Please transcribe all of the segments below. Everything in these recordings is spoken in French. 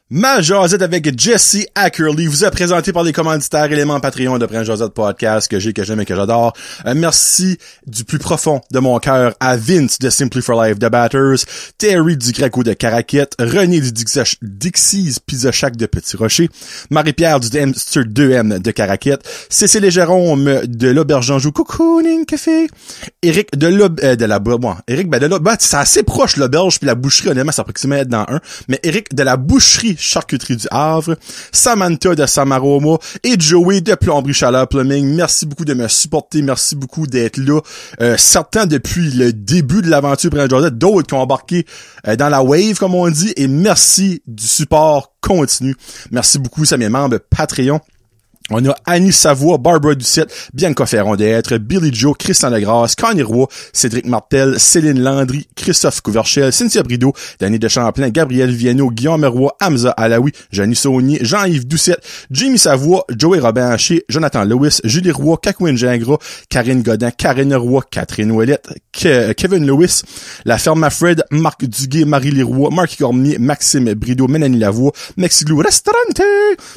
Ma jasette avec Jesse Ackerley vous est présenté par les commanditaires éléments Patreon de Prince Josette Podcast que j'aime et que j'adore. Merci du plus profond de mon cœur à Vince de Simply for Life de Batters, Terry du Greco de Caraquette, René du Dixie's Pizza Shack de Petit Rocher, Marie-Pierre du Dempster 2M de Caraquette, Cécile et Jérôme de l'Auberge d'Anjou Cocooning Café, Eric c'est assez proche l'auberge puis la boucherie, honnêtement ça approximait être dans un, mais Eric de la boucherie Charcuterie du Havre, Samantha de Samaroma et Joey de Plomberie Chaleur Plumbing. Merci beaucoup de me supporter, merci beaucoup d'être là. Certains depuis le début de l'aventure Prince Josette, d'autres qui ont embarqué dans la wave comme on dit, et merci du support continu. Merci beaucoup, c'est mes membres Patreon. On a Annie Savoie, Barbara Ducette, Bianca Ferron d'être, Billy Joe, Christian Legrasse, Connie Roy, Cédric Martel, Céline Landry, Christophe Couverchel, Cynthia Brideau, Danny de Champlain, Gabriel Viano, Guillaume Roy, Hamza Alaoui, Jeannie Saunier, Jean-Yves Doucette, Jimmy Savoie, Joey Robin Haché, Jonathan Lewis, Julie Roy, Cacouine Gingras, Karine Godin, Karine Roy, Catherine Ouellette, Kevin Lewis, La Ferme Fred, Marc Duguay, Marie Leroy, Marc Cormier, Maxime Brideau, Mélanie Lavoie, Mexiglou Restaurante,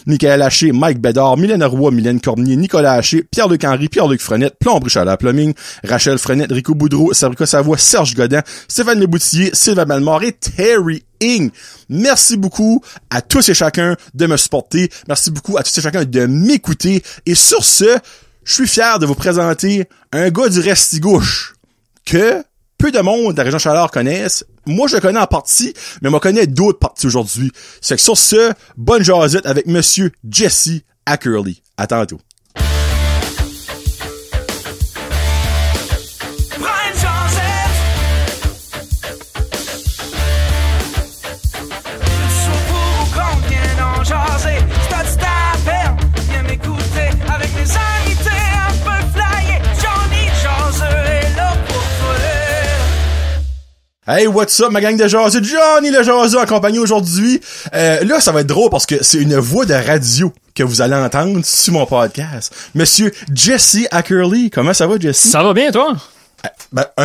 Michael Haché, Mike Bédard, Mylène Roy, Mylène Cormier, Nicolas Haché, Pierre-Luc Henry, Pierre-Luc Frenette, Plomberie Chaleur Plumbing, Rachel Frenette, Rico Boudreau, Sabrica Savoie, Serge Godin, Stéphane Leboutillier, Sylvain Malmore et Terry Ing. Merci beaucoup à tous et chacun de me supporter. Merci beaucoup à tous et chacun de m'écouter. Et sur ce, je suis fier de vous présenter un gars du Restigouche que peu de monde de la région Chaleur connaissent. Moi, je le connais en partie, mais moi, connais d'autres parties aujourd'hui. C'est que sur ce, bonne jasette avec monsieur Jesse Ackerley. À tantôt. Hey, what's up, ma gang de jaseux? Johnny le jaseux accompagné aujourd'hui. Là, ça va être drôle parce que c'est une voix de radio que vous allez entendre sur mon podcast. Monsieur Jesse Ackerley. Comment ça va, Jesse? Ça va bien, toi?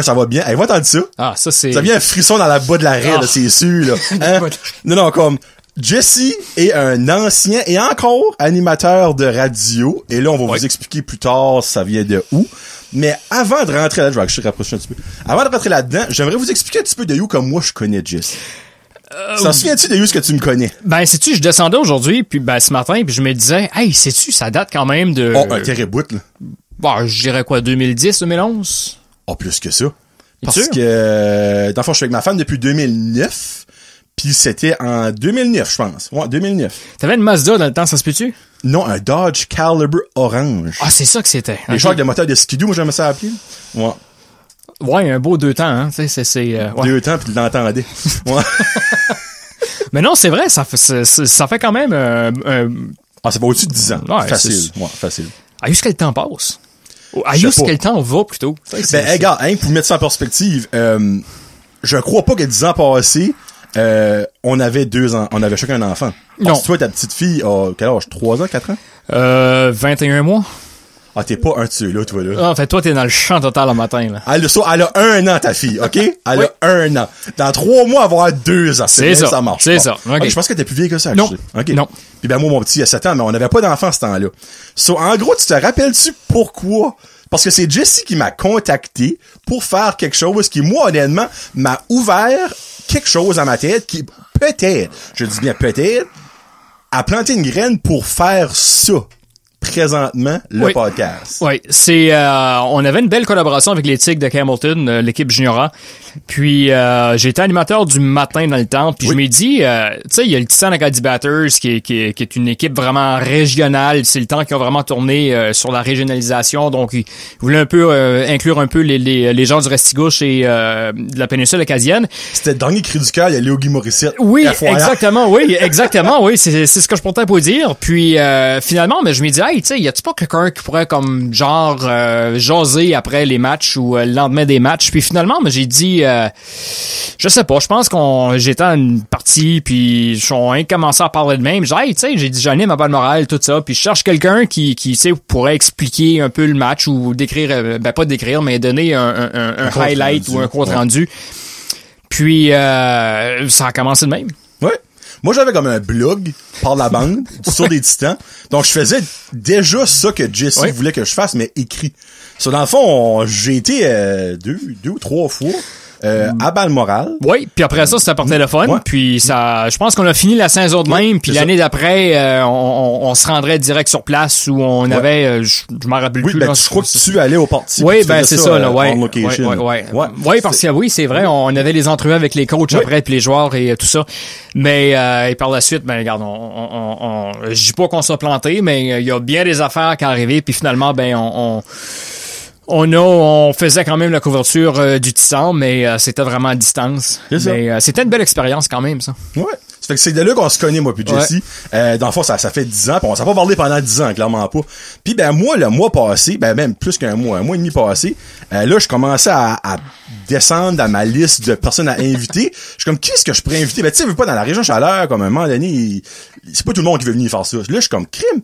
Ça va bien. Hey, va entendre ça. Ah, ça, c'est... Ça vient un frisson dans la bas de l'arrêt, là, c'est sûr, là. Hein? Non, comme... Jesse est un ancien et encore animateur de radio. Et là, on va vous expliquer plus tard ça vient de où. Mais avant de rentrer là, je vais rapprocher un petit peu. Avant de rentrer là-dedans, j'aimerais vous expliquer un petit peu de où comme moi je connais Jesse. Ça se souviens-tu de où ce que tu me connais? Ben, sais-tu, je descendais aujourd'hui, puis ce matin, puis je me disais, hey, sais-tu, ça date quand même de... Oh, un terrebout, là. Bon, je dirais quoi, 2010, 2011? Oh, plus que ça. Parce que, dans le fond, je suis avec ma femme depuis 2009. Puis c'était en 2009, je pense. Ouais, 2009. T'avais une Mazda dans le temps, ça se peut-tu? Non, un Dodge Caliber orange. Ah, c'est ça que c'était. Les chars de moteur de skidoo, moi j'aimais ça appeler. Ouais. Ouais, un beau 2 temps, hein. Tu sais, c'est ouais. 2 temps, puis tu l'entendais. Ouais. Mais non, c'est vrai, ça fait quand même Ah, ça va au-dessus de 10 ans. Ouais, facile. Ouais, facile. Ah, juste quel temps passe? Ah, juste quel temps on va, plutôt. Ben, regarde, hein, pour mettre ça en perspective, je crois pas que 10 ans passés, on avait 2 ans. On avait chacun un enfant. Parce que toi, ta petite fille a quel âge? 3 ans, 4 ans? 21 mois. Ah, t'es pas un de ceux-là, toi, là. Ah, en fait, toi, t'es dans le champ total le matin, là. Elle a 1 an, ta fille, OK? Elle a 1 an. Dans 3 mois, elle va avoir 2 ans. C'est ça. Ça marche. C'est ça. Okay, je pense que t'es plus vieille que ça, non. OK. Non. Puis ben, moi, mon petit, il a 7 ans, mais on n'avait pas d'enfant ce temps-là. So, en gros, tu te rappelles-tu pourquoi? Parce que c'est Jesse qui m'a contacté pour faire quelque chose qui, moi, honnêtement, m'a ouvert quelque chose dans ma tête qui, peut-être, je dis bien peut-être, a planté une graine pour faire ça. Présentement, le podcast. Oui, c'est on avait une belle collaboration avec les Tigres de Campbellton, l'équipe juniora. Puis j'étais animateur du matin dans le temps, puis je m'ai dit tu sais, il y a le Titan Acadie Batters qui est une équipe vraiment régionale, c'est le temps qui a vraiment tourné sur la régionalisation, donc ils voulaient un peu inclure un peu les gens du Restigouche et de la péninsule acadienne. C'était le dernier cri du cœur, il y a Léo Guy Morissette. Oui, exactement, oui, c'est ce que je pourtais pas dire. Puis finalement, mais je me dis hey, tu sais, y a-tu pas quelqu'un qui pourrait comme genre jaser après les matchs ou le lendemain des matchs? Puis finalement, mais j'ai dit je sais pas, je pense j'étais à une partie puis on a commencé à parler de même. J'ai hey, tu sais, j'ai dit j'anime ma bonne morale tout ça, puis je cherche quelqu'un qui tu sais pourrait expliquer un peu le match ou décrire pas décrire mais donner un highlight ou un compte rendu. Puis ça a commencé de même. Ouais. Moi, j'avais comme un blog par la bande sur des Titans. Donc, je faisais déjà ça que Jesse voulait que je fasse, mais écrit. Dans le fond, j'ai été deux ou trois fois à Balmoral. Oui, puis après ça, c'était par téléphone. Ouais. Puis ça, je pense qu'on a fini la saison de même. Puis l'année d'après, on se rendrait direct sur place où on avait, je m'en rappelle plus. Ben, je crois que tu allais au parti. Oui, ben c'est ça, là, on location. Oui, parce que oui, c'est vrai, on avait les entrevues avec les coachs après, puis les joueurs et tout ça. Mais et par la suite, ben regarde, je dis pas qu'on s'est planté, mais il y a bien des affaires qui arrivaient. Puis finalement, ben on faisait quand même la couverture du Titan, mais c'était vraiment à distance. Mais c'était une belle expérience quand même, ça. Ouais. Ça fait que c'est de là qu'on se connaît, moi puis Jesse. Dans le fond, ça fait 10 ans, puis on s'est pas parlé pendant 10 ans, clairement pas. Puis ben moi, le mois passé, ben même plus un mois et demi passé, là, je commençais à descendre dans ma liste de personnes à inviter. Je suis comme, qui est-ce que je pourrais inviter? Ben tu sais, pas dans la région Chaleur, comme à un moment donné, c'est pas tout le monde qui veut venir faire ça. Là, je suis comme, crime.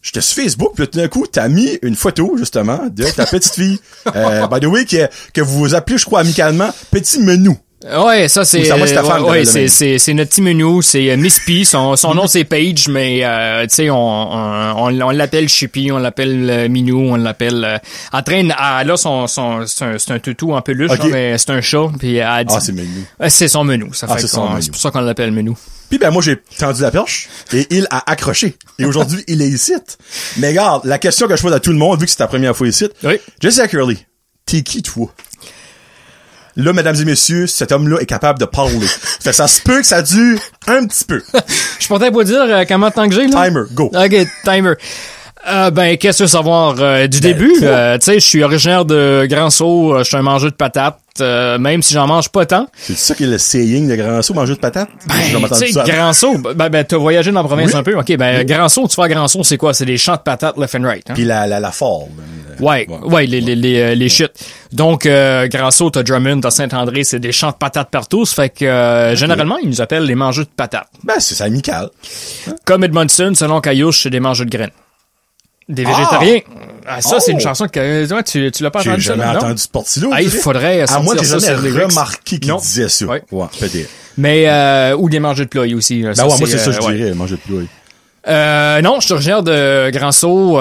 J'étais sur Facebook, puis tout d'un coup, t'as mis une photo, justement, de ta petite fille. By the way, que vous appelez, je crois, amicalement, Petit Menu. Ouais, ça c'est c'est notre petit menu, c'est Miss P, son nom c'est Paige, mais tu sais on l'appelle Chippy, on l'appelle Minou, on l'appelle là c'est un toutou en peluche, okay. Mais c'est un chat, puis elle dit, c'est Menu. C'est son menu, ça fait c'est pour ça qu'on l'appelle Menu. Puis ben moi j'ai tendu la perche et il a accroché. Et aujourd'hui, il est ici. Mais regarde, la question que je pose à tout le monde, vu que c'est ta première fois ici. Oui. Jesse Curley, t'es qui toi? Là, mesdames et messieurs, cet homme-là est capable de parler. Fait que ça se peut que ça dure un petit peu. Je pourrais pas dire combien de temps que j'ai, là? Timer, go. OK, timer. Ben, qu'est-ce que tu veux savoir du début? Tu sais, je suis originaire de Grand-Sault, je suis un mangeur de patates, même si j'en mange pas tant. C'est ça qui est le saying de Grand-Sault, manger de patates? Ben, tu sais, Grand-Sault, ben, t'as voyagé dans la province un peu. OK, ben, Grand-Sault, tu vas à Grand-Sault, c'est quoi? C'est des champs de patates left and right. Hein? Puis la fall. Ouais, les shit. Donc, Grand-Sault, t'as Drummond, t'as Saint-André, c'est des champs de patates partout. Ça fait que, généralement, ils nous appellent les mangeurs de patates. Ben, c'est amical. Comme Edmondson, selon Caillouche, c'est des mangeurs de graines. Des végétariens. Ça, c'est une chanson que tu l'as pas entendu. J'ai jamais entendu ce porte-là. Il faudrait à moi, j'ai ça jamais remarqué qu'il disait ça. Ouais, peut-être. Mais, ou des mangeurs de ployes aussi. Ben moi, c'est ça, je dirais, manger de ployes. Non, je suis originaire de Grand-Sault.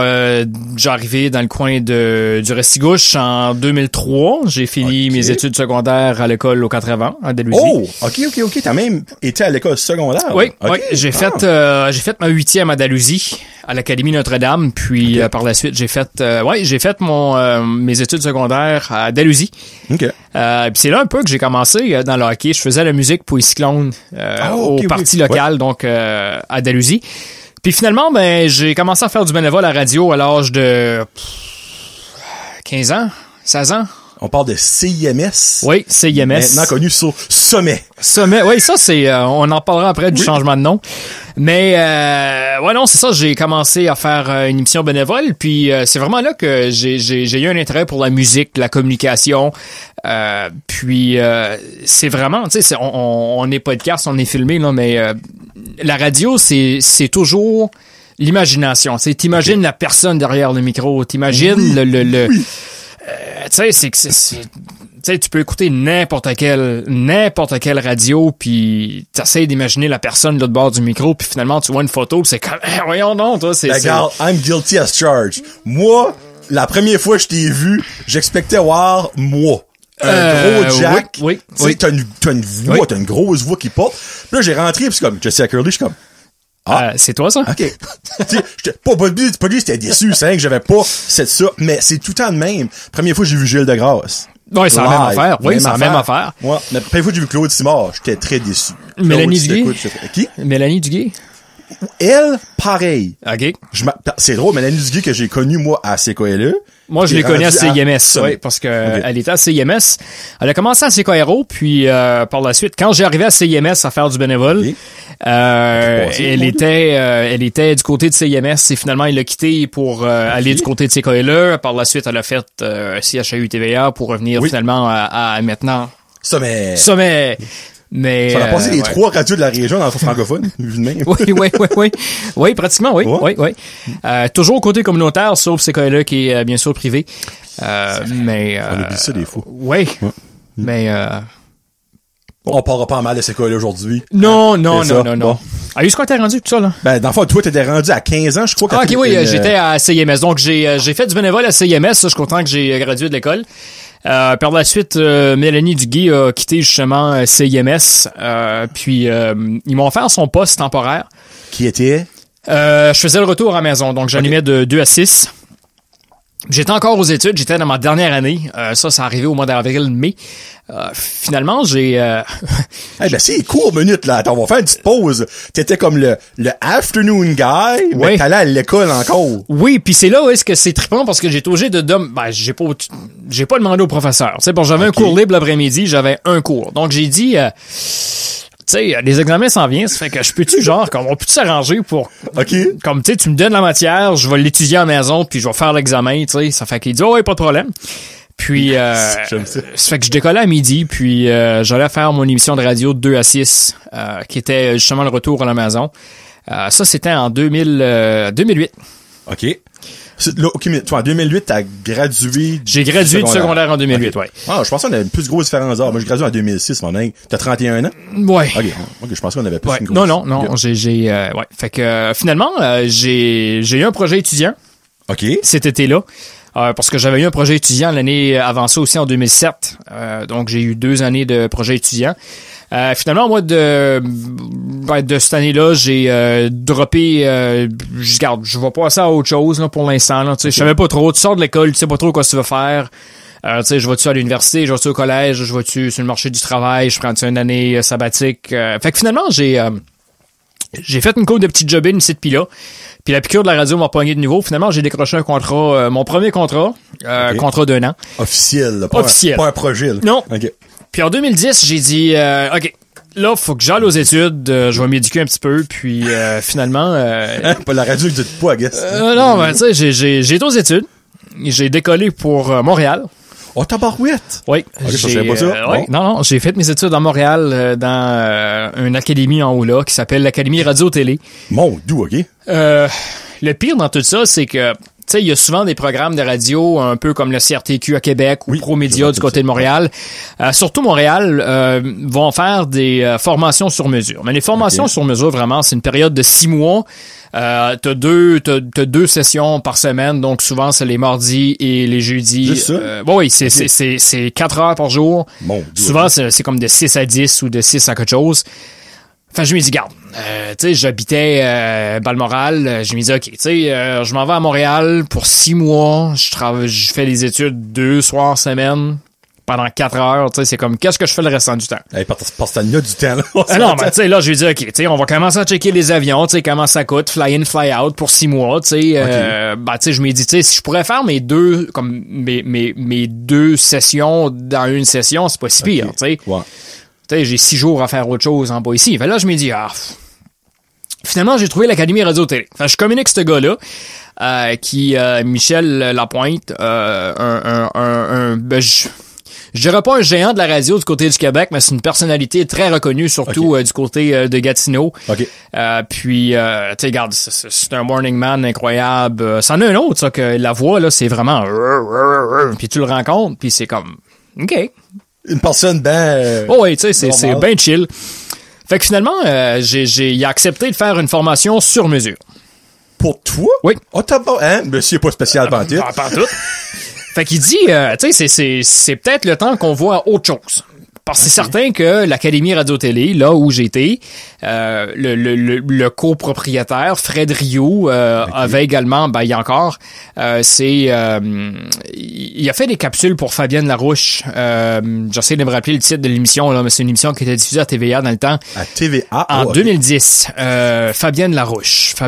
J'ai arrivé dans le coin du Restigouche en 2003. J'ai fini mes études secondaires à l'école au 80 à Dalhousie. Oh, ok. T'as même été à l'école secondaire. Oui, j'ai fait ma 8e à Dalhousie, à l'Académie Notre-Dame. Puis par la suite, j'ai fait mes études secondaires à Dalhousie. Ok. Puis c'est là un peu que j'ai commencé dans le hockey. Je faisais la musique pour les Cyclones au parti local, donc à Dalhousie. Puis finalement, ben j'ai commencé à faire du bénévole à la radio à l'âge de 15 ans, 16 ans. On parle de CIMS. Oui, CIMS. Maintenant connu sur Sommet. Sommet, oui, ça c'est on en parlera après du changement de nom. Mais non, c'est ça, j'ai commencé à faire une émission bénévole, puis c'est vraiment là que j'ai eu un intérêt pour la musique, la communication. Puis c'est vraiment, tu sais, on est podcast, on est filmé là, mais la radio c'est toujours l'imagination. Tu sais, t'imagines la personne derrière le micro, t'imagines tu sais, c'est tu sais, tu peux écouter n'importe quelle radio, puis t'essayes d'imaginer la personne de l'autre bord du micro, puis finalement tu vois une photo, pis c'est comme voyons donc, toi, c'est. Regarde, I'm guilty as charged. Moi, la première fois que je t'ai vu, j'expectais voir moi. Un gros Jack. Oui. Tu sais, t'as une voix, t'as une grosse voix qui porte. Puis là, j'ai rentré, pis c'est comme Jesse Curley, je suis comme. C'est toi, ça? OK. Tu sais, j'étais pas dit, c'était déçu, c'est vrai que j'avais pas ça, mais c'est tout le temps de même. Première fois, j'ai vu Gilles Degrasse. Oui, c'est la même affaire. Oui, c'est la même affaire. Ouais. Mais la première fois que j'ai vu Claude Simard, j'étais très déçu. Mélanie Duguay. Qui? Mélanie Duguay. Elle, pareil. OK. C'est drôle, Mélanie Duguay que j'ai connue, moi, à CKLE. Moi, je l'ai connue à CIMS, oui, parce que elle était à CIMS. Elle a commencé à CKRO, puis par la suite, quand j'ai arrivé à CIMS à faire du bénévole, elle était du côté de CIMS et finalement, elle l'a quitté pour aller du côté de CKLE. Par la suite, elle a fait CHAU TVA pour revenir finalement à maintenant. Sommet. Mais ça a passé les 3 radios de la région dans le francophone, vu de même. Oui. Oui, pratiquement, oui. Oui. Toujours côté communautaire, sauf CKLE qui est bien sûr privé. Mais on oublie ça des fois. Oui. Ouais. Mais on parlera pas mal de CKLE aujourd'hui. Non. Bon. Ah, où est-ce qu'on était rendu, tout ça, là? Ben, dans le fond, toi, t'étais rendu à 15 ans, je crois. Ah, ok, oui, j'étais à CIMS. Donc, j'ai fait du bénévole à CIMS. Je suis content que j'ai gradué de l'école. Par la suite, Mélanie Duguay a quitté justement CIMS. Puis, ils m'ont offert son poste temporaire. Qui était? Je faisais le retour à la maison. Donc, j'animais de 2 à 6. J'étais encore aux études, j'étais dans ma dernière année. Ça arrivait au mois d'avril-mai. Finalement, j'ai... Hey, ben c'est court minute, là. Attends, on va faire une petite pause. T'étais comme le afternoon guy, mais t'allais à l'école encore. Oui, puis c'est là où est-ce que c'est trippant parce que j'ai été obligé de... Ben, j'ai pas demandé au professeur. Tu sais, bon, j'avais un cours libre l'après-midi, j'avais un cours. Donc, j'ai dit... tu sais, les examens s'en viennent, ça fait que je peux-tu genre, comme on peut s'arranger pour, comme tu sais, tu me donnes la matière, je vais l'étudier à la maison, puis je vais faire l'examen, tu sais, ça fait qu'il dit oh ouais, pas de problème. Puis ça fait que je décollais à midi, puis j'allais faire mon émission de radio de 2 à 6, qui était justement le retour à la maison. Ça c'était en 2008. OK. Là, OK, mais toi, en 2008, t'as gradué... J'ai gradué du secondaire en 2008, ouais. Ah, je pensais qu'on avait une plus grosse différence d'âge. Moi, j'ai gradué en 2006, mon mec. T'as 31 ans? Ouais. OK, je pensais qu'on avait plus une grosse... Non, j'ai ouais. Fait que, finalement, j'ai eu un projet étudiant. OK. Cet été-là. Parce que j'avais eu un projet étudiant l'année avant ça aussi en 2007. Donc, j'ai eu 2 années de projet étudiant. Finalement, moi, de cette année-là, j'ai droppé... je vais passer à autre chose là, pour l'instant. Là, je savais pas trop. Tu sors de l'école, tu sais pas trop quoi tu veux faire. Je vais-tu à l'université, je vais-tu au collège, je vais-tu sur le marché du travail, je prends-tu une année sabbatique. Fait que finalement, j'ai fait une couple de petits job-ins ici depuis là. Puis la piqûre de la radio m'a pogné de nouveau. Finalement, j'ai décroché un contrat, mon premier contrat, contrat d'1 an. Officiel, là, Officiel. Pas un projet. Là. Non. OK. Puis en 2010, j'ai dit, OK, là, faut que j'aille aux études, je vais m'éduquer un petit peu, puis finalement... Pas la radio que tu te pas, I guess. Non, ben tu sais, j'ai été aux études. J'ai décollé pour Montréal. Oh, tabarouette! Oui. OK, ça, je savais pas ça. Ouais, non, j'ai fait mes études à Montréal dans une académie en haut là, qui s'appelle l'Académie Radio-Télé. Mon Dieu, OK. Le pire dans tout ça, c'est que tu sais, il y a souvent des programmes de radio un peu comme le CRTQ à Québec ou Promédia du côté de Montréal. Surtout Montréal vont faire des formations sur mesure. Mais les formations sur mesure, vraiment, c'est une période de 6 mois. T'as deux sessions par semaine, donc souvent c'est les mardis et les jeudis. Juste ça? Oui, c'est 4 heures par jour. Mon Dieu. Souvent c'est comme de 6 à 10 ou de 6 à quelque chose. Enfin, je me dis, garde, tu sais, j'habitais Balmoral, je me dis, OK, tu sais, je m'en vais à Montréal pour 6 mois, je fais les études 2 soirs semaine, pendant 4 heures, tu sais, c'est comme, qu'est-ce que je fais le restant du temps? Hey, parce que t'en as du temps, là. Non, mais tu sais, là, je lui dis, OK, tu sais, on va commencer à checker les avions, tu sais, comment ça coûte, fly in, fly out pour 6 mois, tu sais, tu sais, je me dis, tu sais, si je pourrais faire mes deux sessions dans une session, c'est pas si pire, tu sais. Ouais. Tu sais, j'ai 6 jours à faire autre chose en bas ici. Fait là, je me dis, finalement, j'ai trouvé l'Académie Radio-Télé. Fait je communique ce gars-là, qui, Michel Lapointe, je dirais pas un géant de la radio du côté du Québec, mais c'est une personnalité très reconnue, surtout du côté de Gatineau. OK. Puis, tu sais, regarde, c'est un morning man incroyable. C'en a un autre, ça, que la voix, là, c'est vraiment... Puis tu le rencontres, puis c'est comme... OK. Une personne ben... Oh oui, tu sais, c'est ben chill. Fait que finalement, il a accepté de faire une formation sur mesure. Pour toi? Oui. Oh, t'as pas... Hein? Monsieur est pas spécial pantoute. Pas tout. Fait qu'il dit, tu sais, c'est peut-être le temps qu'on voit autre chose. Parce que c'est certain que l'Académie Radio-Télé, là où j'étais, le copropriétaire, Fred Rioux, avait également, il y a encore, il a fait des capsules pour Fabienne Larouche. J'essaie de me rappeler le titre de l'émission, là, mais c'est une émission qui était diffusée à TVA dans le temps. À TVA? En 2010. Fabienne Larouche. Là,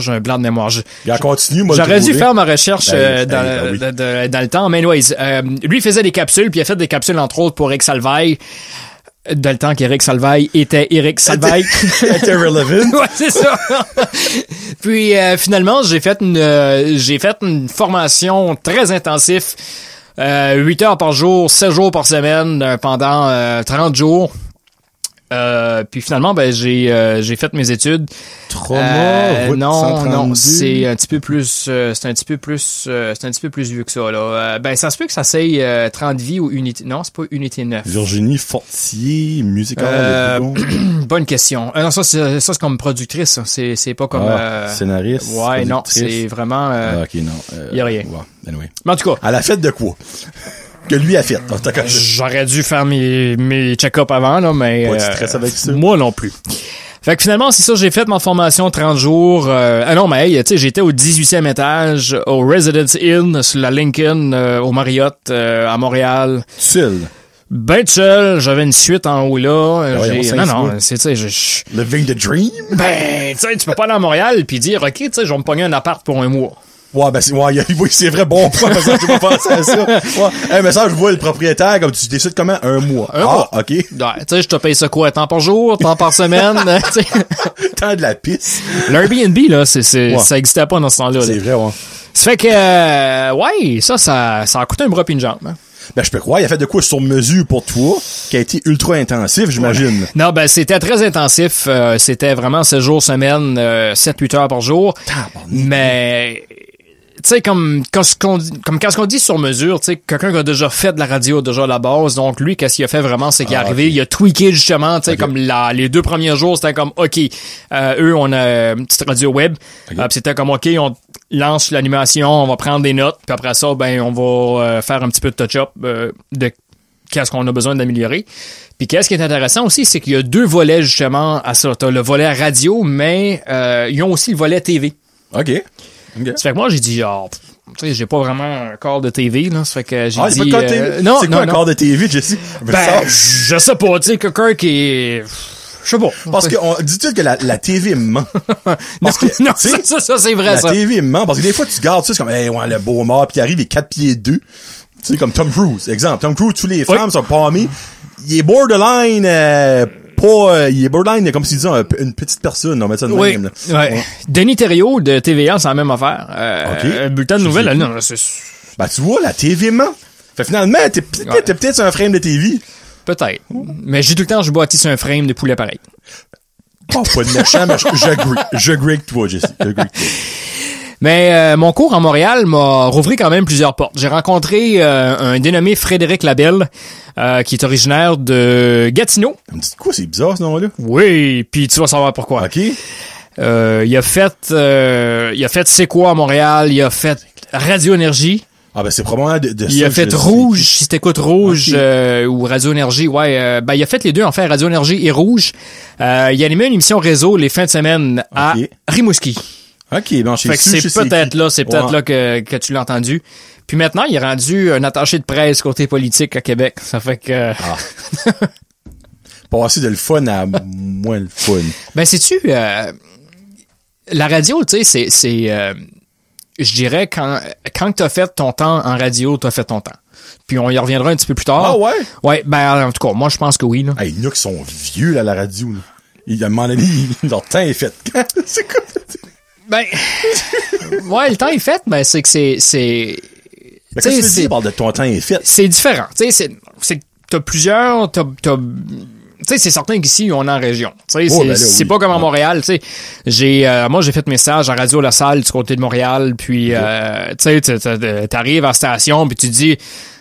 j'ai un blanc de mémoire. Continue, moi. J'aurais dû faire ma recherche dans le temps, mais anyways, lui il faisait des capsules, puis il a fait des capsules entre autres pour Eric Salvaille, dans le temps qu'Éric Salvaille était Éric Salvaille. Était relevant. Ouais, c'est ça. Puis finalement, j'ai fait une formation très intensive, 8 heures par jour, 7 jours par semaine, pendant 30 jours. Puis finalement, ben j'ai fait mes études. Trauma, route non, 132. c'est un petit peu plus vieux que ça là. Ben ça se peut que ça s'aille 30 vies ou Unité. Non, c'est pas Unité 9. Virginie Fortier, musical. Bonne question. Non, ça c'est comme productrice, ça. C'est pas comme scénariste. Ouais, non, c'est vraiment OK, non. y a rien. Ouais, anyway. Mais en tout cas, Elle a fait de quoi? Que lui a fait. j'aurais dû faire mes check-up avant là, mais Pas de stress avec ça. moi non plus. Fait que finalement, c'est ça, j'ai fait ma formation 30 jours. Non, mais hey, tu sais, j'étais au 18e étage, au Residence Inn, sur la Lincoln, au Marriott, à Montréal. Seul. Ben tout seul, j'avais une suite en haut là. Non, c'est, tu sais, Living the dream? Ben, tu sais, tu peux pas aller à Montréal puis dire, OK, tu sais, je vais me pogner un appart pour un mois. Ouais, ben c'est vrai, bon point, parce que je pas penser à ça. Ouais. Mais ça, je vois le propriétaire, comme tu décides comment? Un mois. OK. Ouais, tu sais, je te paye ça quoi? Temps par jour? Temps par semaine? Tu sais. Temps de la pisse. L'Airbnb, là, ça existait pas dans ce temps-là. C'est vrai, ouais. Ça fait que, ouais, ça a coûté un bras pis une jambe, hein. Ben, je peux croire, il a fait de quoi sur mesure pour toi, qui a été ultra intensif, j'imagine. Non, ben, c'était très intensif. C'était vraiment 7 jours semaine, 7-8 heures par jour. Mais, tu sais, comme quand on dit sur mesure, tu sais, quelqu'un qui a déjà fait de la radio, déjà à la base, donc lui, qu'est-ce qu'il a fait vraiment, c'est qu'il est arrivé, il a tweaké justement, tu sais, comme les 2 premiers jours, c'était comme, OK, eux, on a une petite radio web, pis c'était comme, OK, on lance l'animation, on va prendre des notes, puis après ça, ben, on va faire un petit peu de touch-up de qu'est-ce qu'on a besoin d'améliorer. Puis qu'est-ce qui est intéressant aussi, c'est qu'il y a 2 volets justement à ça. T'as le volet radio, mais ils ont aussi le volet TV. OK. Ça fait que moi, j'ai dit, tu sais, j'ai pas vraiment un corps de TV, là. Ça fait que j'ai dit... c'est pas de TV. Non, c'est quoi un corps de TV, Jesse? Ben, je sais pas, tu sais, quelqu'un qui est... Je sais pas. Parce que, dis-tu que la TV ment? Non, ça, c'est vrai, ça. La TV ment, parce que des fois, tu gardes ça, c'est comme, hey, ouais, le beau mort, pis il arrive, il est 4 pieds 2. Tu sais, comme Tom Cruise, exemple. Tom Cruise, tous les femmes sont palmées. Il est borderline, il est borderline, comme s'il disait, une petite personne, on met ça de même, là. Ouais. Denis Thériault de TVA, c'est la même affaire. Un bulletin de nouvelles, non, c'est... Ben, tu vois, la TV ment. Fait finalement, t'es peut-être sur un frame de TV. Peut-être. Mais j'ai tout le temps, je bâtis sur un frame de poulet pareil. Oh, pas de méchant, mais j'agree avec toi, Jesse. Mais mon cours à Montréal m'a rouvert quand même plusieurs portes. J'ai rencontré un dénommé Frédéric Labelle, qui est originaire de Gatineau. Me dis quoi, c'est bizarre ce nom-là? Oui, puis tu vas savoir pourquoi. OK. Il a fait C'est quoi à Montréal, il a fait Radio Énergie. Ah ben c'est probablement de il ça a fait Rouge, si t'écoutes Rouge, ou Radio Énergie, ouais. Ben il a fait les deux, en fait, Radio Énergie et Rouge. Il a animé une émission réseau les fins de semaine à Rimouski. OK, bon, fait que c'est peut-être là que tu l'as entendu. Puis maintenant, il est rendu un attaché de presse côté politique à Québec. Ça fait que... Passer de le fun à moins le fun. Ben, sais-tu, la radio, tu sais, c'est je dirais, quand t'as fait ton temps en radio, t'as fait ton temps. Puis on y reviendra un petit peu plus tard. Ah ouais? Ouais, ben, en tout cas, moi, je pense que oui, là. Hey, il y en a qui sont vieux, là, à la radio, là. Il y a un moment donné, leur temps est fait. C'est quoi? Ben, ouais, le temps est fait, mais c'est que c'est... Mais qu'est-ce que tu veux dire par de ton temps est fait? C'est différent. Tu sais, t'as plusieurs... Tu sais, c'est certain qu'ici, on est en région. Tu sais, c'est pas comme à Montréal. Tu sais, moi, j'ai fait mes stages à Radio La Salle du côté de Montréal. Puis, tu sais, t'arrives à la station, puis tu te dis...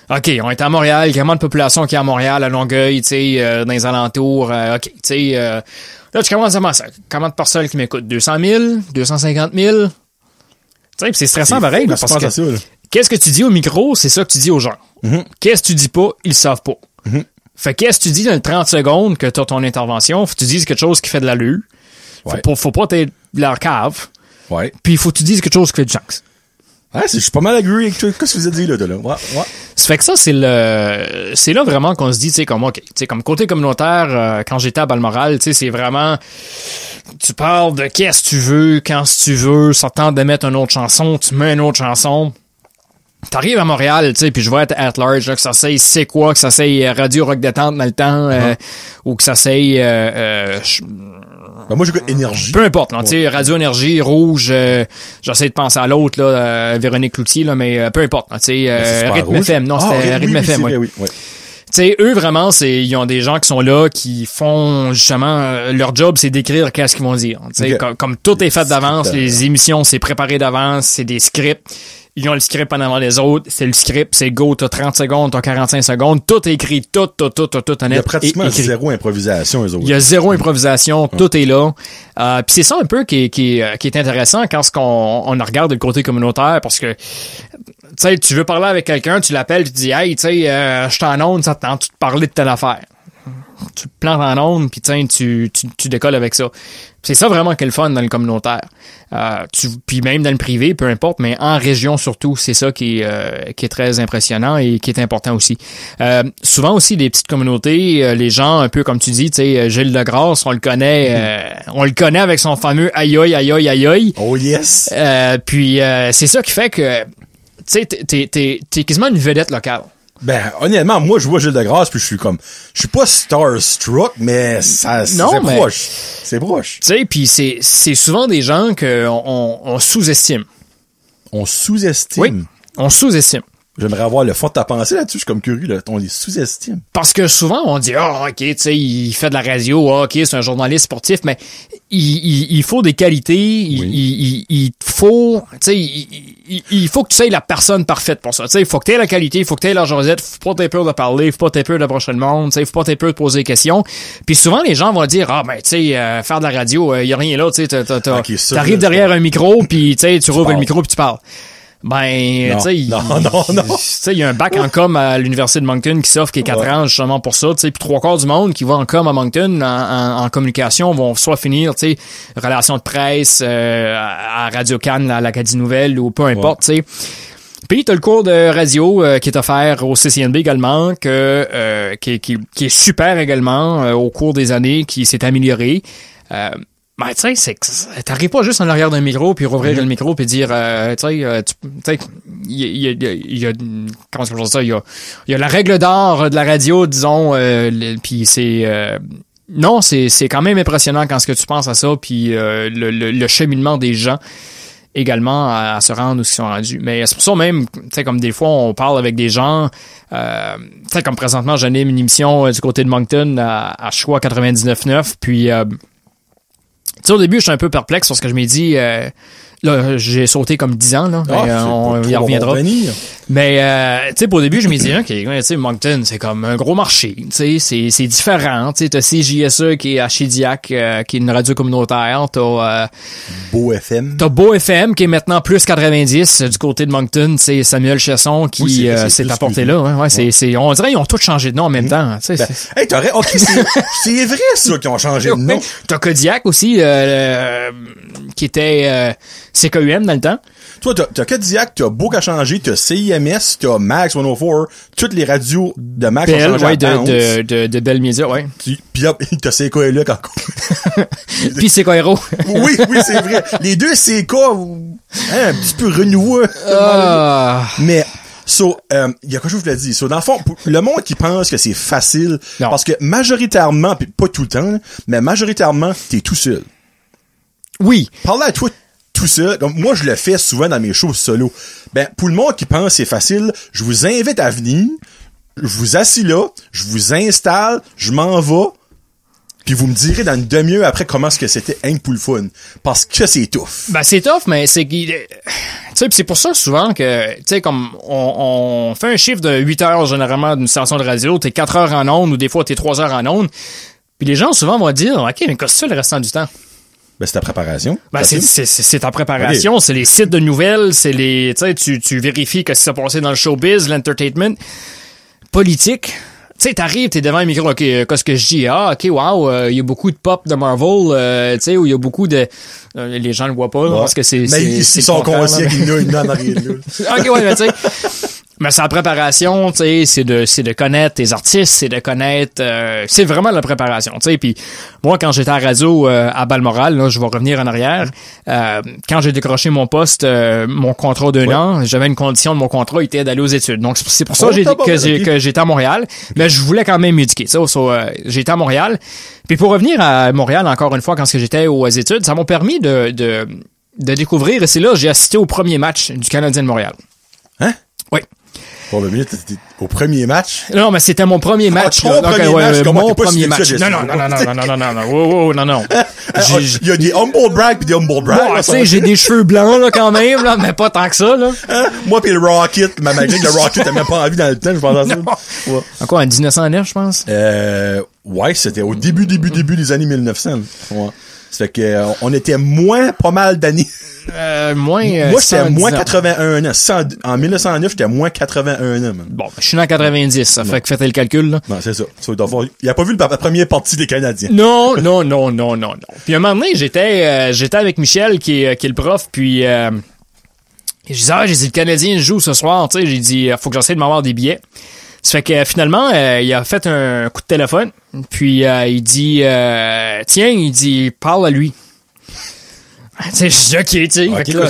OK, on est à Montréal, il y a moins de population qui est à Montréal, à Longueuil, tu sais, dans les alentours. OK, tu sais... là, tu commences à penser, combien de personnes qui m'écoutent? 200 000? 250 000? Tu sais, c'est stressant pareil, là, parce que qu'est-ce que tu dis au micro, c'est ça que tu dis aux gens. Qu'est-ce que tu dis pas, ils le savent pas. Fait qu'est-ce que tu dis dans les 30 secondes que t'as ton intervention, faut que tu dises quelque chose qui fait de l'allure. Faut pas être leur cave. Ouais. Puis il faut que tu dises quelque chose qui fait du sens. Ouais, je suis pas mal agree avec toi. Qu'est-ce que vous avez dit, là, Ouais. Ça fait que ça, c'est là vraiment qu'on se dit, tu sais, comme, OK, tu sais, comme côté communautaire, quand j'étais à Balmoral, tu sais, c'est vraiment, tu parles de qu'est-ce que tu veux, quand tu veux, ça tente de mettre une autre chanson, tu mets une autre chanson. T'arrives à Montréal, tu sais, puis je vois être at large, là, que ça s'aille C'est quoi, que ça s'aille Radio Rock Détente dans le temps, ou que ça s'aille ben moi, j'écoute Énergie. Peu importe, tu sais, Radio Énergie, Rouge, j'essaie de penser à l'autre, là, Véronique Cloutier, là, mais peu importe, tu sais, Rythme FM, non, c'était Rythme FM, oui. sais, eux, vraiment, ils ont des gens qui sont là, qui font, justement, leur job, c'est d'écrire qu'est-ce qu'ils vont dire. Tu sais, comme tout est fait d'avance, les émissions, c'est préparé d'avance, c'est des scripts. Ils ont le script en avant les autres, c'est le script, c'est go, t'as 30 secondes, t'as 45 secondes, tout est écrit, tout honnête. Il y a pratiquement zéro improvisation, eux autres. Il y a zéro improvisation, tout est là. Puis c'est ça un peu qui est intéressant quand on regarde le côté communautaire, parce que, tu sais, tu veux parler avec quelqu'un, tu l'appelles, tu dis, hey, tu sais, je suis en onde, ça te tente de parler de telle affaire. Tu te plantes en onde, puis tu décolles avec ça. C'est ça vraiment qui est le fun dans le communautaire. Puis même dans le privé, peu importe, mais en région surtout, c'est ça qui est très impressionnant et qui est important aussi. Souvent aussi, des petites communautés, les gens, un peu comme tu dis, tu sais, Gilles Degrasse, on le connaît avec son fameux aïe aïe aïe aïe aïe aïe. Oh yes! Puis c'est ça qui fait que, tu sais, t'es quasiment une vedette locale. Ben, honnêtement, moi, je vois Gilles Degrasse, puis je suis pas starstruck, mais c'est proche. C'est proche. Tu sais, puis c'est souvent des gens qu'on sous-estime. On sous-estime? Oui, on sous-estime. J'aimerais avoir le fond de ta pensée là-dessus, je suis comme curieux, là. On les sous-estime. Parce que souvent, on dit, ok, tu sais, il fait de la radio, ok, c'est un journaliste sportif, mais il faut des qualités, il faut, tu sais, il faut que tu sois la personne parfaite pour ça. Tu sais, il faut que tu aies la qualité, il faut que tu aies la jasette, faut pas t'aies peur de parler, faut pas t'aies peur d'approcher le monde, tu sais, faut pas t'aies peur de poser des questions. Puis souvent, les gens vont dire, ben, tu sais, faire de la radio, y a rien là, tu sais, t'arrives derrière un micro, puis tu sais, tu rouvres le micro puis tu parles. Ben, tu sais, il y a un bac en com à l'université de Moncton qui s'offre qui est 4 ans justement pour ça, tu sais, puis 3/4 du monde qui va en com à Moncton en communication vont soit finir, tu sais, relations de presse à Radio-Can, à l'Acadie Nouvelle ou peu importe, tu sais. Puis t'as le cours de radio qui est offert au CCNB également, qui est super également au cours des années, qui s'est amélioré. Ben, tu sais, t'arrives pas juste en arrière d'un micro puis rouvrir le micro puis dire, tu sais, il y a, comment est-ce que je dis ça, il y a la règle d'or de la radio, disons, puis non, c'est quand même impressionnant quand ce que tu penses à ça puis le cheminement des gens également à se rendre où ils sont rendus. Mais c'est pour ça même, tu sais, comme des fois, on parle avec des gens, tu sais, comme présentement, j'anime une émission du côté de Moncton à Choix 99.9, puis tu sais, au début, je suis un peu perplexe parce que je m'ai dit, là, j'ai sauté comme 10 ans, là, mais on y reviendra. Mais, tu sais, au début, je me dis, OK, tu sais, Moncton, c'est comme un gros marché, tu sais, c'est différent, tu sais, t'as CJSE qui est à Shediac, qui est une radio communautaire, t'as Beau FM. T'as Beau FM qui est maintenant plus 90 du côté de Moncton, c'est Samuel Chesson qui s'est apporté là, on dirait qu'ils ont tous changé de nom en même temps, tu sais. Hey, c'est vrai ça qu'ils ont changé de nom. T'as Kodiak aussi, qui était CKUM dans le temps. Toi, t'as Kodiak, t'as Beau qui a changé, t'as CIMS, t'as Max 104, toutes les radios de Max ont changé de Bell Media, ouais. Puis t'as CKLA encore. Puis CKRO. oui, c'est vrai. Les deux CK, un petit peu renoueux. Mais, il y a quelque chose que je l'ai dit. Dans le fond, le monde qui pense que c'est facile, parce que majoritairement, puis pas tout le temps, mais majoritairement, t'es tout seul. Oui. Parle à toi tout seul. Donc, moi, je le fais souvent dans mes shows solo. Ben, pour le monde qui pense que c'est facile, je vous invite à venir, je vous assis là, je vous installe, je m'en vais, puis vous me direz dans une demi-heure après comment est-ce que c'était un pour le fun. Parce que c'est tough. Ben, c'est tough, mais c'est tu sais, c'est pour ça souvent que, tu sais, comme on fait un chiffre de 8 heures généralement d'une station de radio, t'es 4 heures en ondes ou des fois t'es 3 heures en ondes, puis les gens souvent vont dire, OK, mais qu'est-ce que c'est le restant du temps? Ben, c'est ta préparation. Ben, c'est ta préparation, okay. C'est les sites de nouvelles, c'est les, tu sais, tu vérifies que ça s'est passé dans le showbiz, l'entertainment, politique. Tu sais, t'arrives, t'es devant un micro, OK, qu'est-ce que je dis? Ah, OK, wow, il y a beaucoup de pop de Marvel, tu sais, où il y a beaucoup de... les gens le voient pas, parce que c'est... Mais ils sont conscients qu'il y en a rien là. OK, ouais, mais tu sais... Mais c'est la préparation, tu sais, c'est de connaître tes artistes, c'est de connaître, c'est vraiment la préparation, tu sais. Puis moi, quand j'étais à radio à Balmoral, là, je vais revenir en arrière. Quand j'ai décroché mon poste, mon contrat d'un an, j'avais une condition de mon contrat était d'aller aux études. Donc c'est pour ça que j'étais à Montréal, mais je voulais quand même m'éduquer. Ça, j'étais à Montréal. Puis pour revenir à Montréal encore une fois, quand j'étais aux études, ça m'a permis de découvrir. Et c'est là j'ai assisté au premier match du Canadien de Montréal. Hein? Oui. Bon, ben, t'étais au premier match. Non, mais c'était mon premier match. Ton premier match, comment mon t'es pas premier suivi match. ça, Non, non. Il y a des humble brag pis des humble brag. Bon, tu sais, j'ai des cheveux blancs, là, quand même, là, mais pas tant que ça, là. Moi pis le Rocket, malgré que le Rocket t'as même pas envie dans le temps, je pense à ça. Ouais. Encore en 1909, je pense. Ouais, c'était au début des années 1900. Ouais. Ça fait que, on était moins pas mal d'années. Moi, j'étais moins 81 ans. En 1909, j'étais moins 81 ans, man. Bon, je suis né en 90, ça fait que faites le calcul, là. Non, c'est ça. Il a pas vu la première partie des Canadiens. Non. Puis un moment donné, j'étais avec Michel, qui est le prof, puis je disais, le Canadien joue ce soir, tu sais, j'ai dit, faut que j'essaie de m'avoir des billets. Ça fait que finalement, il a fait un coup de téléphone, puis il dit, tiens, il dit, parle à lui. Tu sais, je dis, OK, tu sais. Okay, là,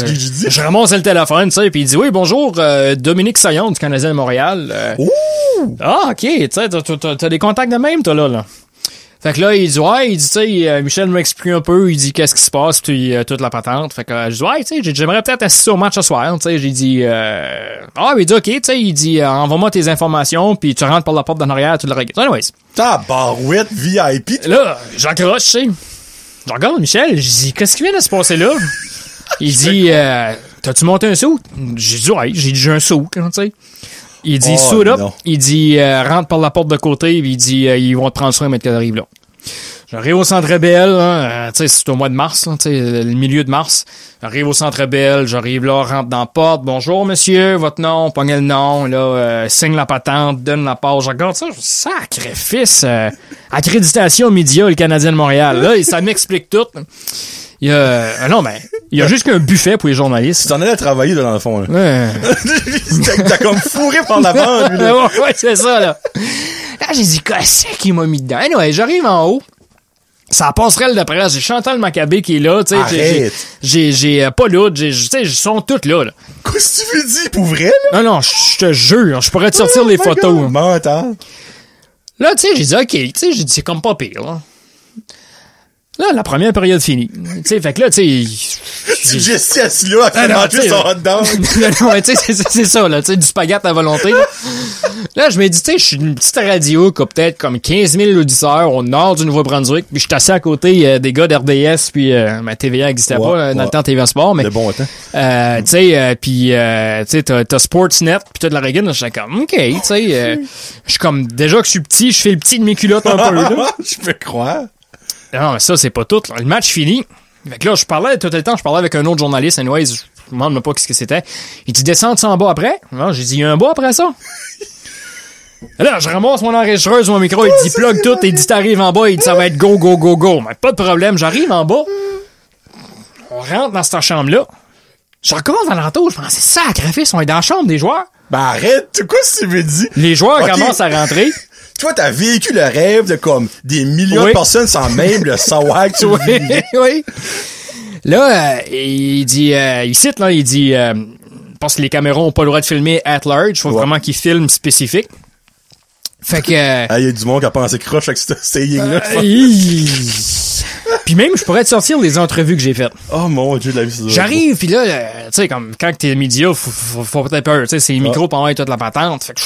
je ramasse le téléphone, tu sais, puis il dit, oui, bonjour, Dominique Saillon du Canadien de Montréal. Ouh! Ah, OK, tu sais, t'as des contacts de même, toi, là. Fait que là, il dit, tu sais, Michel m'explique un peu, il dit qu'est-ce qui se passe, puis toute la patente. Fait que je dis, tu sais, j'aimerais peut-être assister au match ce soir, tu sais. J'ai dit, il dit, OK, tu sais, il dit, envoie-moi tes informations, puis tu rentres par la porte d'en arrière, tu le regardes. Anyways. Tabarouette VIP. Là, j'accroche, tu sais. Je regarde Michel, je dis, qu'est-ce qui vient de se passer là? Il dit, t'as-tu monté un saut? J'ai dit, j'ai un saut, tu sais. Il dit, suit up. Il dit, rentre par la porte de côté, puis il dit, ils vont te prendre soin, mais tu arrives là. J'arrive au Centre Bell, tu sais, c'est au mois de mars, tu sais, le milieu de mars. J'arrive au Centre Bell, j'arrive là, rentre dans la porte. Bonjour, monsieur, votre nom, pognez le nom, là, signe la patente, donne la page. Je regarde ça, sacrifice, accréditation média, le Canadien de Montréal. Là, ça m'explique tout. Il y a, il y a juste qu'un buffet pour les journalistes. Tu t'en allais travailler, là, dans le fond, là. Ouais. T'as comme fourré par la bande, lui, là. Ouais, c'est ça, là. Là, j'ai dit, qu'est-ce qu'il m'a mis dedans? Ouais, j'arrive en haut. C'est la passerelle de presse. J'ai Chantal Maccabé qui est là, tu sais. J'ai pas l'autre, tu sais, ils sont toutes là. Qu'est-ce que tu veux dire, pour vrai, là? Non, je te jure, je pourrais te sortir les photos. Mental. Là, tu sais, j'ai dit, OK, tu sais, j'ai dit, c'est comme pas pire, là. Là, la première période finie. Tu sais, fait que là, tu sais... J'ai assis là, à faire manger son hot dog. Non, mais tu sais, c'est ça, là, tu sais, du spaghetti à volonté, là. Là, je me dis, tu sais, je suis une petite radio qui a peut-être comme 15 000 auditeurs au nord du Nouveau-Brunswick, puis je suis assis à côté des gars d'RDS, puis ma TVA n'existait pas dans le temps TVA Sport, mais... Le bon temps. Tu sais, puis tu sais, t'as Sportsnet, puis t'as de la Reagan, je suis comme, OK, tu sais, je suis comme, déjà que je suis petit, je fais le petit de mes culottes un peu, là. Je peux croire. Non, mais ça, c'est pas tout. Là. Le match fini. Fait que là, tout le temps, je parlais avec un autre journaliste, anyways, je me demande même pas ce que c'était. Il dit, descends-tu en bas après? Non, j'ai dit, il y a un bas après ça. Là, je ramasse mon enregistreuse, mon micro, il dit, plug tout, il dit, t'arrives en bas, il dit, ça va être go, go, go, go. Mais pas de problème, j'arrive en bas. On rentre dans cette chambre-là. Je regarde alentour, je pense, c'est sacrifice, on est dans la chambre des joueurs. Ben arrête, quoi ce que tu veux dire? Les joueurs commencent à rentrer. Toi, t'as vécu le rêve de comme des millions de personnes sans même le savoir que tu vivais. Oui. Là, il dit, ici, là, il dit, parce que les caméras ont pas le droit de filmer at large, faut vraiment qu'ils filment spécifique. Fait que... il y a du monde qui a pensé croche avec ce saying-là. Puis même, je pourrais te sortir les entrevues que j'ai faites. Oh mon Dieu, de la vie, c'est j'arrive, puis là, tu sais, comme quand t'es média, faut peut-être peur, tu sais, c'est les micros pour envoyer toute la patente. Fait que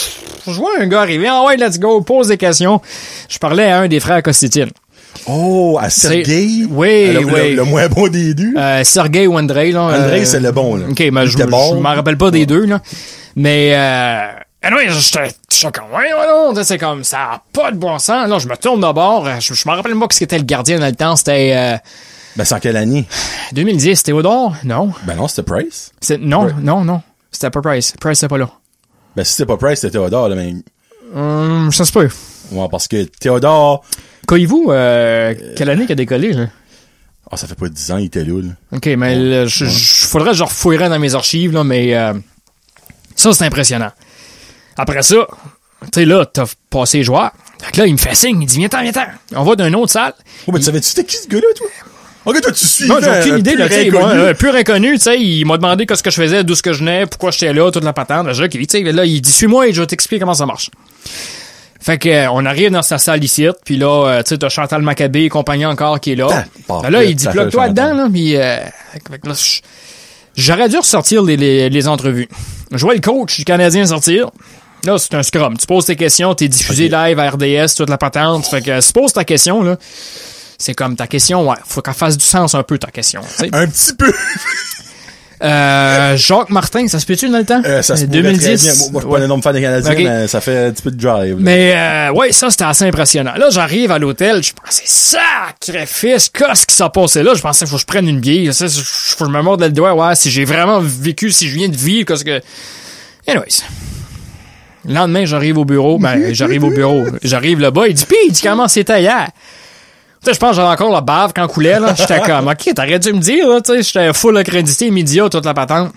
je vois un gars arriver, ouais, let's go, pose des questions. Je parlais à un des frères Kostitine. Oh, à Sergei? Oui. Le moins bon des deux? Sergei ou Andrei, là. Andrei, c'est le bon, là. OK, mais je m'en rappelle pas des deux, là. Mais, anyway, j'étais comme, non, c'est comme, ça a pas de bon sens. Là, je me tourne d'abord. Je me rappelle pas que c'était le gardien dans le temps. C'était, ben, c'est en quelle année? 2010. C'était Théodore? Non. Ben non, c'était Price. Non. C'était pas Price. Price, c'était pas là. Ben, si c'était pas Price, c'était Théodore, là, mais... Ça se peut. Ouais, parce que Théodore... Coyez-vous, quelle année qu'il a décollé, là? Ah, ça fait pas 10 ans, il était là. OK, mais faudrait que je refouillerais dans mes archives, là, mais ça, c'est impressionnant. Après ça, tu sais, là, t'as passé les joueurs. Fait que là, il me fait signe, il dit, viens-t'en. On va d'une autre salle. Oh, mais tu savais-tu c'était qui, ce gars-là, toi? Ok, toi, tu suis. Non, j'ai aucune idée, là, tu sais, pur inconnu, tu sais, il m'a demandé qu'est-ce que je faisais, d'où ce que je venais, pourquoi j'étais là, toute la patente. OK, tu sais, là, il dit, suis-moi et je vais t'expliquer comment ça marche. Fait que, on arrive dans sa salle ici, puis là, tu sais, t'as Chantal Maccabé et compagnie encore qui est là. Là, il dit, plug-toi dedans, là, puis j'aurais dû ressortir les entrevues. Je vois le coach du Canadien sortir. Là, c'est un scrum. Tu poses tes questions, t'es diffusé live à RDS, toute la patente. Fait que, si tu poses ta question, là, c'est comme ta question, ouais, faut qu'elle fasse du sens un peu, ta question. T'sais. Un petit peu. Jacques Martin, ça se peut-tu dans le temps? Ça se 2010. Moi, je suis pas un énorme fan des Canadiens, Okay. mais ça fait un petit peu de drive. Là. Mais, ouais, ça, c'était assez impressionnant. Là, j'arrive à l'hôtel, je pensais, sacrifice, qu'est-ce qui s'est passé là? Je pensais, faut que je prenne une bière. Faut que je me morde le doigt, ouais, si j'ai vraiment vécu, si je viens de vivre, qu'est-ce que... Anyways. Le lendemain, j'arrive au bureau. J'arrive là-bas, il dit, comment c'était hier? Tu sais, je pense que j'avais encore la bave quand coulait, là. J'étais comme, OK, t'aurais dû me dire, là, tu sais, j'étais full accrédité, média, toute la patente.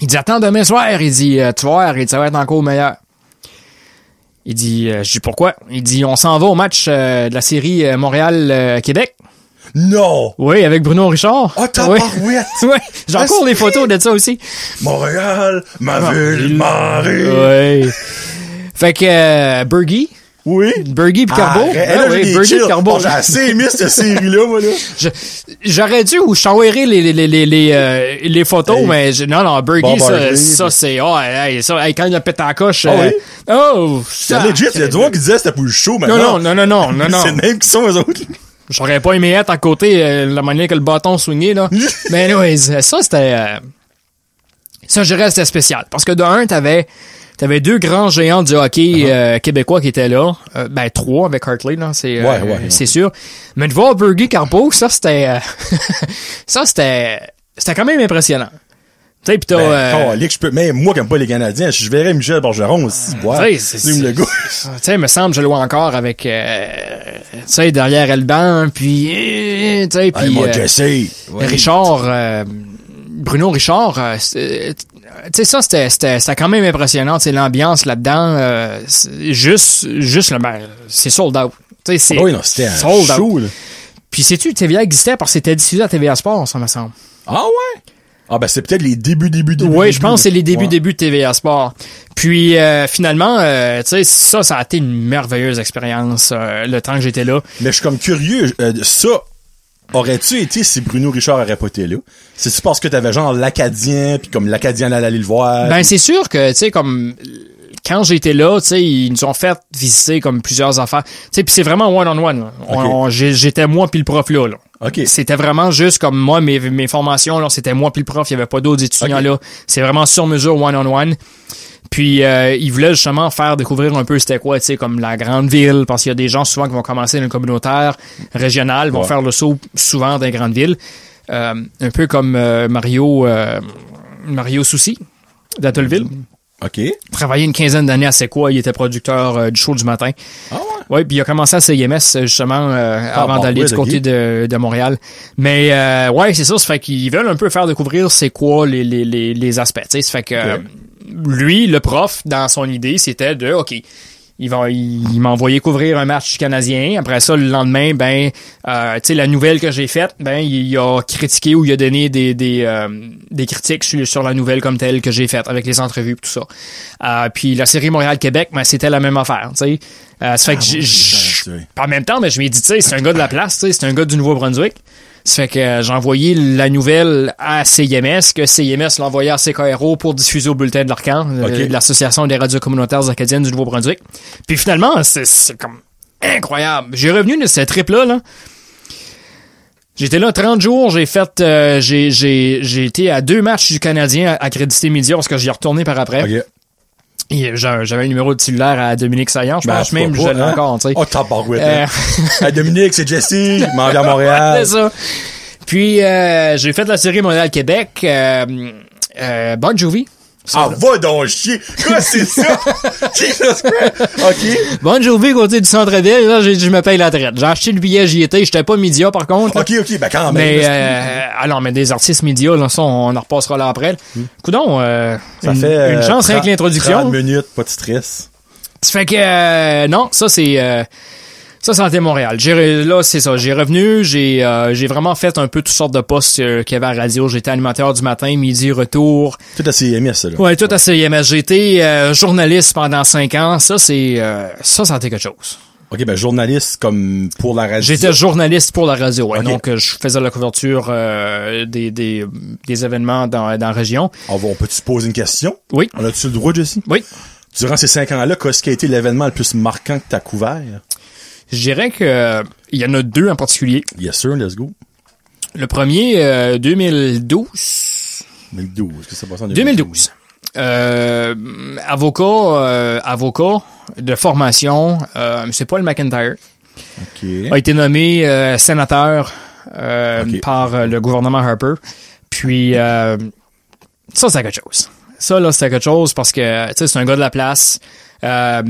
Il dit, attends, demain soir, il dit, tu vas voir, ça va être encore meilleur. Il dit, je dis, pourquoi? Il dit, on s'en va au match de la série Montréal-Québec. Non! Oui, avec Bruno Richard. Oh, t'as oui. parouette! Oui, j'ai encore les photos de ça aussi. Montréal, ma ville, Marie! Oui. Fait que, Bergie. Oui. Bergie pis Carbo. Oui, Bergie pis Carbo. J'ai assez aimé cette série-là, moi, là. J'aurais dû, ou je t'enverrai les photos, mais non, Bergie, ça, c'est, quand il a pété en coche, c'est legit, il y a du monde qui disait que c'était pour le show, maintenant. Non. C'est le même qui sont, eux autres. J'aurais pas aimé être à côté, la manière que le bâton swingait, là. Mais anyways, ça, c'était, ça, je dirais, c'était spécial. Parce que de un, t'avais deux grands géants du hockey québécois qui étaient là. Trois avec Hartley, là, c'est sûr. Mais de voir Bergie Carbo, ça, c'était... c'était quand même impressionnant. Tu sais, pis t'as... même moi qui aime pas les Canadiens, je verrais Michel Bergeron aussi. Le gars. Tu sais, me semble, je le vois encore avec... tu sais, derrière le banc, puis... tu sais, puis... Richard... Bruno Richard... tu sais, ça, c'était quand même impressionnant, tu sais, l'ambiance là-dedans, juste c'est sold out. Tu sais, c'est c'était sold show, out. Là. Puis sais-tu, TVA existait parce que c'était diffusé à TVA Sport, ça me semble. Ah ouais? Ah ben c'est peut-être les débuts. Oui, je pense que c'est les débuts de TVA Sport. Puis finalement, tu sais, ça a été une merveilleuse expérience le temps que j'étais là. Mais je suis comme curieux, ça... Aurais-tu été si Bruno Richard aurait pas été là? C'est-tu parce que t'avais genre l'Acadien, puis comme l'Acadien allait le voir? Ben, c'est sûr que, tu sais, comme, quand j'étais là, tu sais, ils nous ont fait visiter comme plusieurs affaires. Tu sais, puis c'est vraiment one-on-one. Okay. J'étais moi puis le prof là. Okay. C'était vraiment juste comme moi, mes formations, là, c'était moi puis le prof, il y avait pas d'autres étudiants là. C'est vraiment sur mesure one-on-one. Puis ils voulaient justement faire découvrir un peu c'était quoi, tu sais, comme la grande ville, parce qu'il y a des gens souvent qui vont commencer dans le communautaire régional, vont faire le saut souvent dans les grandes villes. Un peu comme Mario Soucy d'Atholville. OK. Travaillé une quinzaine d'années à C'est quoi, il était producteur du show du matin. Ah ouais? Oui, puis il a commencé à CIMS justement avant d'aller du côté de Montréal. Mais ouais, c'est ça fait qu'ils veulent un peu faire découvrir c'est quoi les aspects, tu sais, ça fait que lui, le prof, dans son idée, c'était de, OK, il m'a envoyé couvrir un match canadien. Après ça, le lendemain, tu sais, la nouvelle que j'ai faite, il a critiqué ou il a donné des critiques sur la nouvelle comme telle que j'ai faite, avec les entrevues et tout ça. Puis la série Montréal-Québec, c'était la même affaire, tu sais. Ça fait que en même temps, je m'ai dit, tu sais, c'est un gars de la place, tu sais, c'est un gars du Nouveau-Brunswick. Ça fait que j'ai envoyé la nouvelle à CIMS, que CIMS l'a envoyé à CKRO pour diffuser au bulletin de l'Arcan, l'Association des radios communautaires acadiennes du Nouveau-Brunswick. Puis finalement, c'est comme incroyable. J'ai revenu de cette trip-là, là. J'étais là 30 jours, j'ai fait j'ai été à 2 matchs du Canadien accrédité média parce que j'y ai retourné par après. Okay. Et j'avais un numéro de cellulaire à Dominique Saillant, je pense même, je l'ai encore, tu sais. Oh, t'as barouette. Dominique, c'est Jesse, il m'en vient à Montréal. C'est ça. Puis, j'ai fait la série Montréal-Québec, Bon Jovi. Va donc chier! Quoi, c'est ça? Jesus Christ! OK. Bon Jovi, côté du centre-ville, là, j'ai dit, je me paye la traite. J'ai acheté le billet, j'y étais, j'étais pas média, par contre. OK, ben quand même. Mais, mais des artistes médias, là, ça, on en repassera là après. Coudon, ça fait une chance avec l'introduction. 30 minutes, pas de stress. Ça fait que, non, ça, c'est... Ça, c'était Montréal. Là, c'est ça. J'ai revenu, j'ai vraiment fait un peu toutes sortes de postes qu'il y avait à la radio. J'étais animateur du matin, midi, retour. Tout à CIMS, ça, là. Ouais, tout à CIMS. J'ai été journaliste pendant 5 ans. Ça, ça a été quelque chose. OK, journaliste comme pour la radio. J'étais journaliste pour la radio, ouais. Okay. Donc, je faisais la couverture des événements dans la région. On peut-tu se poser une question? Oui. On a-tu le droit, Jesse? Oui. Durant ces 5 ans-là, qu'est-ce qui a été l'événement le plus marquant que t'as couvert? Je dirais que il y en a 2 en particulier. Yes sir, let's go. Le premier, 2012. 2012, est-ce que ça passe en 2012. Avocat de formation, M. Paul McIntyre, a été nommé sénateur par le gouvernement Harper. Puis ça, c'est quelque chose. Ça, là, c'était quelque chose parce que, tu sais, c'est un gars de la place. La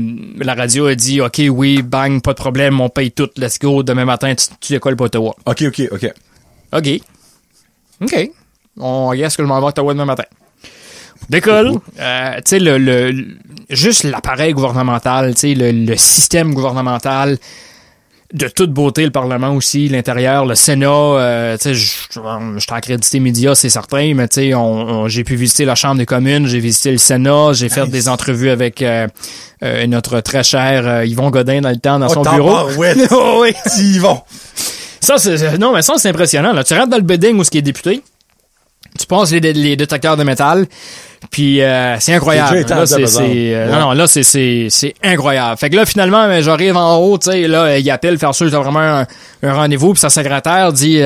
radio a dit, OK, oui, bang, pas de problème, on paye tout, let's go, demain matin, tu décolles pour Ottawa. OK. On guess que je m'en vais à Ottawa demain matin. Décolle. Tu sais, juste l'appareil gouvernemental, tu sais, le système gouvernemental, de toute beauté, le Parlement aussi, l'intérieur, le Sénat, tu sais, je suis accrédité média, c'est certain, mais tu sais, j'ai pu visiter la Chambre des communes, j'ai visité le Sénat, j'ai fait des entrevues avec notre très cher Yvon Godin dans le temps, dans son bureau. Oui, Yvon. Ça, c'est impressionnant, là. Tu rentres dans le building où ce qui est député, tu passes les détecteurs de métal, puis c'est incroyable. Là, c'est incroyable. Fait que là, finalement, j'arrive en haut, tu sais, là, il appelle faire sûr que t'as vraiment un rendez-vous, puis sa secrétaire dit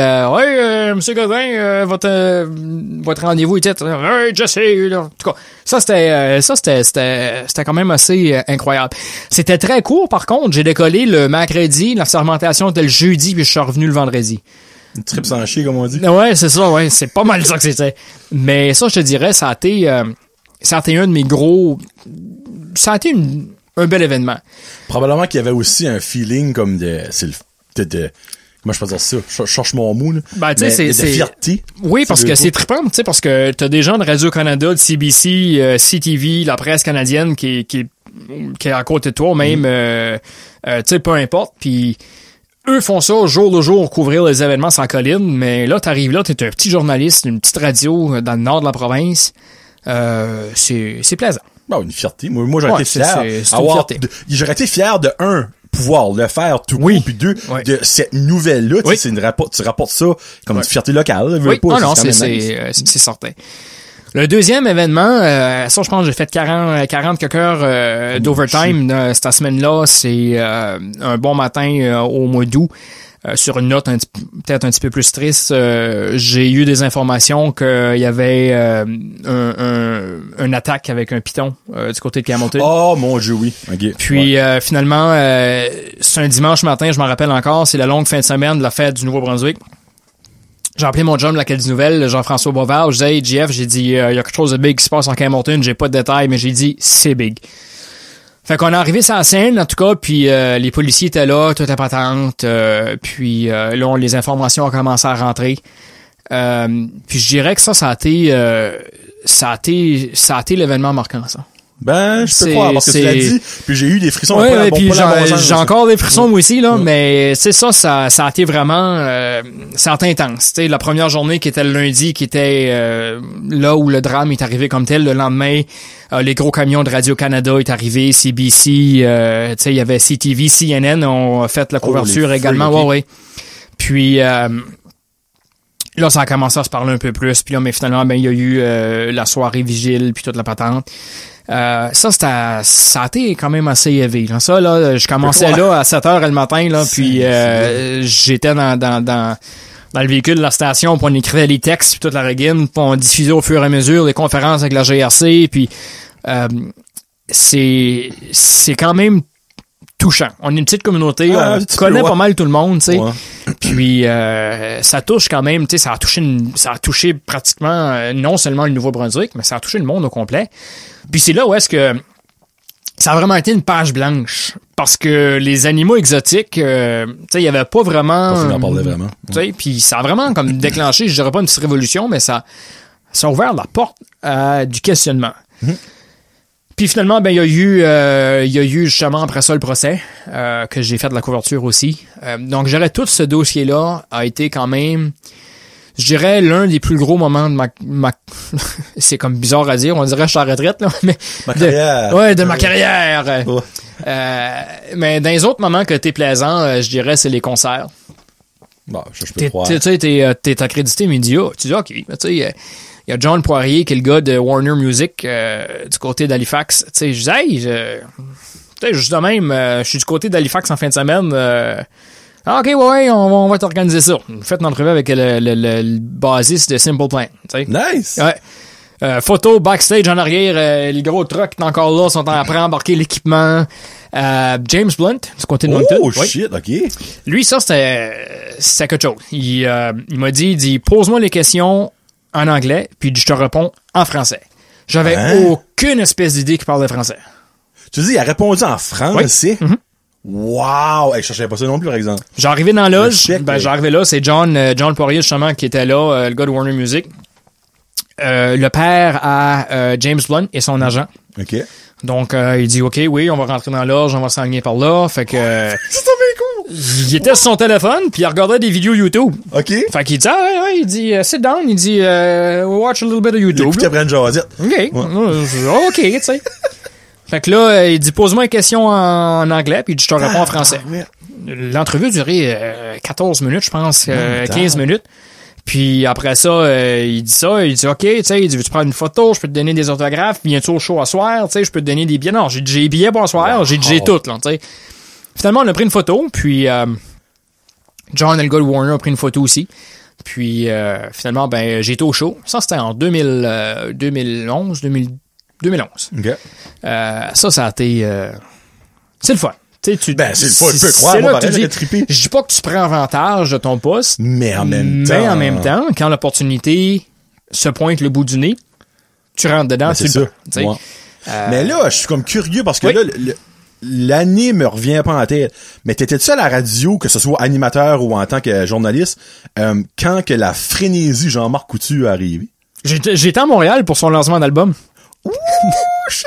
monsieur Godin, votre rendez-vous était Jesse, là. En tout cas, c'était quand même assez incroyable. C'était très court, par contre. J'ai décollé le mercredi, la fermentation était le jeudi, puis je suis revenu le vendredi. Une trip sans chier, comme on dit. Ouais, c'est ça, ouais. C'est pas mal ça que c'était. Mais ça, je te dirais, ça a été un de mes gros... Ça a été un bel événement. Probablement qu'il y avait aussi un feeling comme de comment je peux dire ça? Cherche mon mot, là. Ben, tu sais, c'est fierté. Oui, parce que c'est trippant, tu sais, parce que t'as des gens de Radio-Canada, de CBC, CTV, la presse canadienne qui est à côté de toi, même, tu sais, peu importe, puis eux font ça jour le jour, couvrir les événements sans colline, mais là, t'arrives là, t'es un petit journaliste, une petite radio dans le nord de la province, c'est plaisant. Bon, une fierté. Moi j'aurais été fier. C'est une fierté. J'aurais été fier de pouvoir le faire tout court, puis 2, de cette nouvelle-là, tu sais, tu rapportes ça comme une fierté locale. C'est certain. Le deuxième événement, ça, je pense que j'ai fait 40 quelques heures d'overtime cette semaine-là. C'est un bon matin au mois d'août. Sur une note peut-être un petit peu plus triste, j'ai eu des informations qu'il y avait une attaque avec un python du côté de Camelton. Oh mon Dieu, oui. Okay. Puis finalement, c'est un dimanche matin, je m'en rappelle encore, c'est la longue fin de semaine de la fête du Nouveau-Brunswick. J'ai appelé mon chum de la Caisse des Nouvelles, Jean-François Boisvert. Je disais, hey, JF, j'ai dit, il y a quelque chose de big qui se passe en Camelton. J'ai pas de détails, mais j'ai dit, c'est big. Fait qu'on est arrivé sur la scène, en tout cas, puis les policiers étaient là, toute la patente. Puis là, les informations ont commencé à rentrer. Puis je dirais que ça a été l'événement marquant, ça. Ben, je peux croire, parce que tu l'as dit, puis j'ai eu des frissons. Ouais, puis j'ai encore des frissons moi aussi, là, mais c'est ça a été vraiment, ça a été intense. Tu sais, la première journée qui était le lundi, qui était là où le drame est arrivé comme tel, le lendemain, les gros camions de Radio-Canada est arrivé, CBC, tu sais, il y avait CTV, CNN ont fait la couverture également, ouais. Puis, là, ça a commencé à se parler un peu plus, puis là, mais finalement, ben, il y a eu la soirée vigile, puis toute la patente. Ça a été quand même assez élevé. Ça, là, je commençais là à 7h le matin, là, puis j'étais dans le véhicule de la station, puis on écrivait les textes, puis toute la régine, puis on diffusait au fur et à mesure les conférences avec la GRC, puis c'est quand même touchant. On est une petite communauté, on connaît pas mal tout le monde, tu sais. Ouais. Puis ça touche quand même, tu sais, ça a touché pratiquement non seulement le Nouveau-Brunswick, mais ça a touché le monde au complet. Puis c'est là où est-ce que ça a vraiment été une page blanche, parce que les animaux exotiques, tu sais, il y avait pas vraiment. Parce qu'on en parlait vraiment. Tu sais, puis ça a vraiment comme déclenché, je dirais pas une petite révolution, mais ça a ouvert la porte du questionnement. Mm-hmm. Puis finalement, ben il y a eu justement après ça le procès que j'ai fait de la couverture aussi. Donc je dirais tout ce dossier-là a été quand même, je dirais, l'un des plus gros moments de ma c'est comme bizarre à dire, on dirait que je suis en retraite là, mais de ma carrière. Ouais. Mais dans les autres moments que t'es plaisant, je dirais c'est les concerts. Bon, je peux croire. Tu sais, t'es accrédité média. Tu dis OK, tu sais. il y a John Poirier, qui est le gars de Warner Music, du côté d'Halifax. Tu sais, je dis, hey, tu sais, juste de même, je suis du côté d'Halifax en fin de semaine. OK, ouais, on va t'organiser ça. Faites une entrevue avec le bassiste de Simple Plan. T'sais. Nice! Ouais. Photo backstage en arrière, les gros trucks sont encore là, sont en train d'embarquer l'équipement. James Blunt, du côté de Moncton. Oh, shit, OK. Lui, ça, c'était quelque chose. Il m'a dit, pose-moi les questions en anglais, puis je te réponds en français. J'avais aucune espèce d'idée qu'il parlait français. Tu dis, il a répondu en français? Oui. Mm-hmm. Wow! Hey, je cherchais pas ça non plus, par exemple. J'arrivais dans la loge, j'arrivais là, c'est John Poirier, justement, qui était là, le gars de Warner Music. Le père à James Blunt et son agent. OK. Donc, il dit, OK, oui, on va rentrer dans la loge, on va s'enligner par là. Fait que... c'est bien cool! Il était sur son téléphone, puis il regardait des vidéos YouTube. OK. Fait qu'il dit, il dit, sit down, il dit, watch a little bit of YouTube. Il écoute Jasette. OK. Ouais. OK, tu sais. Fait que là, il dit, pose-moi une question en anglais, puis je te réponds en français. Ouais. L'entrevue durait 14 minutes, je pense, 15 minutes. Puis après ça, il dit, OK, tu sais, il dit, veux-tu prendre une photo? Je peux te donner des autographes. Viens-tu au show à soir? Tu sais, je peux te donner des billets. Non, j'ai des billets pour soir. J'ai tout, là, tu sais. Finalement, on a pris une photo, puis John et le gars de Warner a pris une photo aussi. Puis finalement, ben, j'ai été au show. Ça, c'était en 2011. OK. Ça a été... c'est le fun. C'est le fun. Tu peux croire, moi, pareil, j'aurais trippé. Je dis pas que tu prends avantage de ton poste. Mais en même temps, quand l'opportunité se pointe le bout du nez, tu rentres dedans, c'est ça. Ouais. Mais là, je suis comme curieux parce que là, l'année me revient pas en tête. Mais t'étais-tu à la radio, que ce soit animateur ou en tant que journaliste, quand que la frénésie Jean-Marc Coutu est arrivée? J'étais à Montréal pour son lancement d'album. Ouh,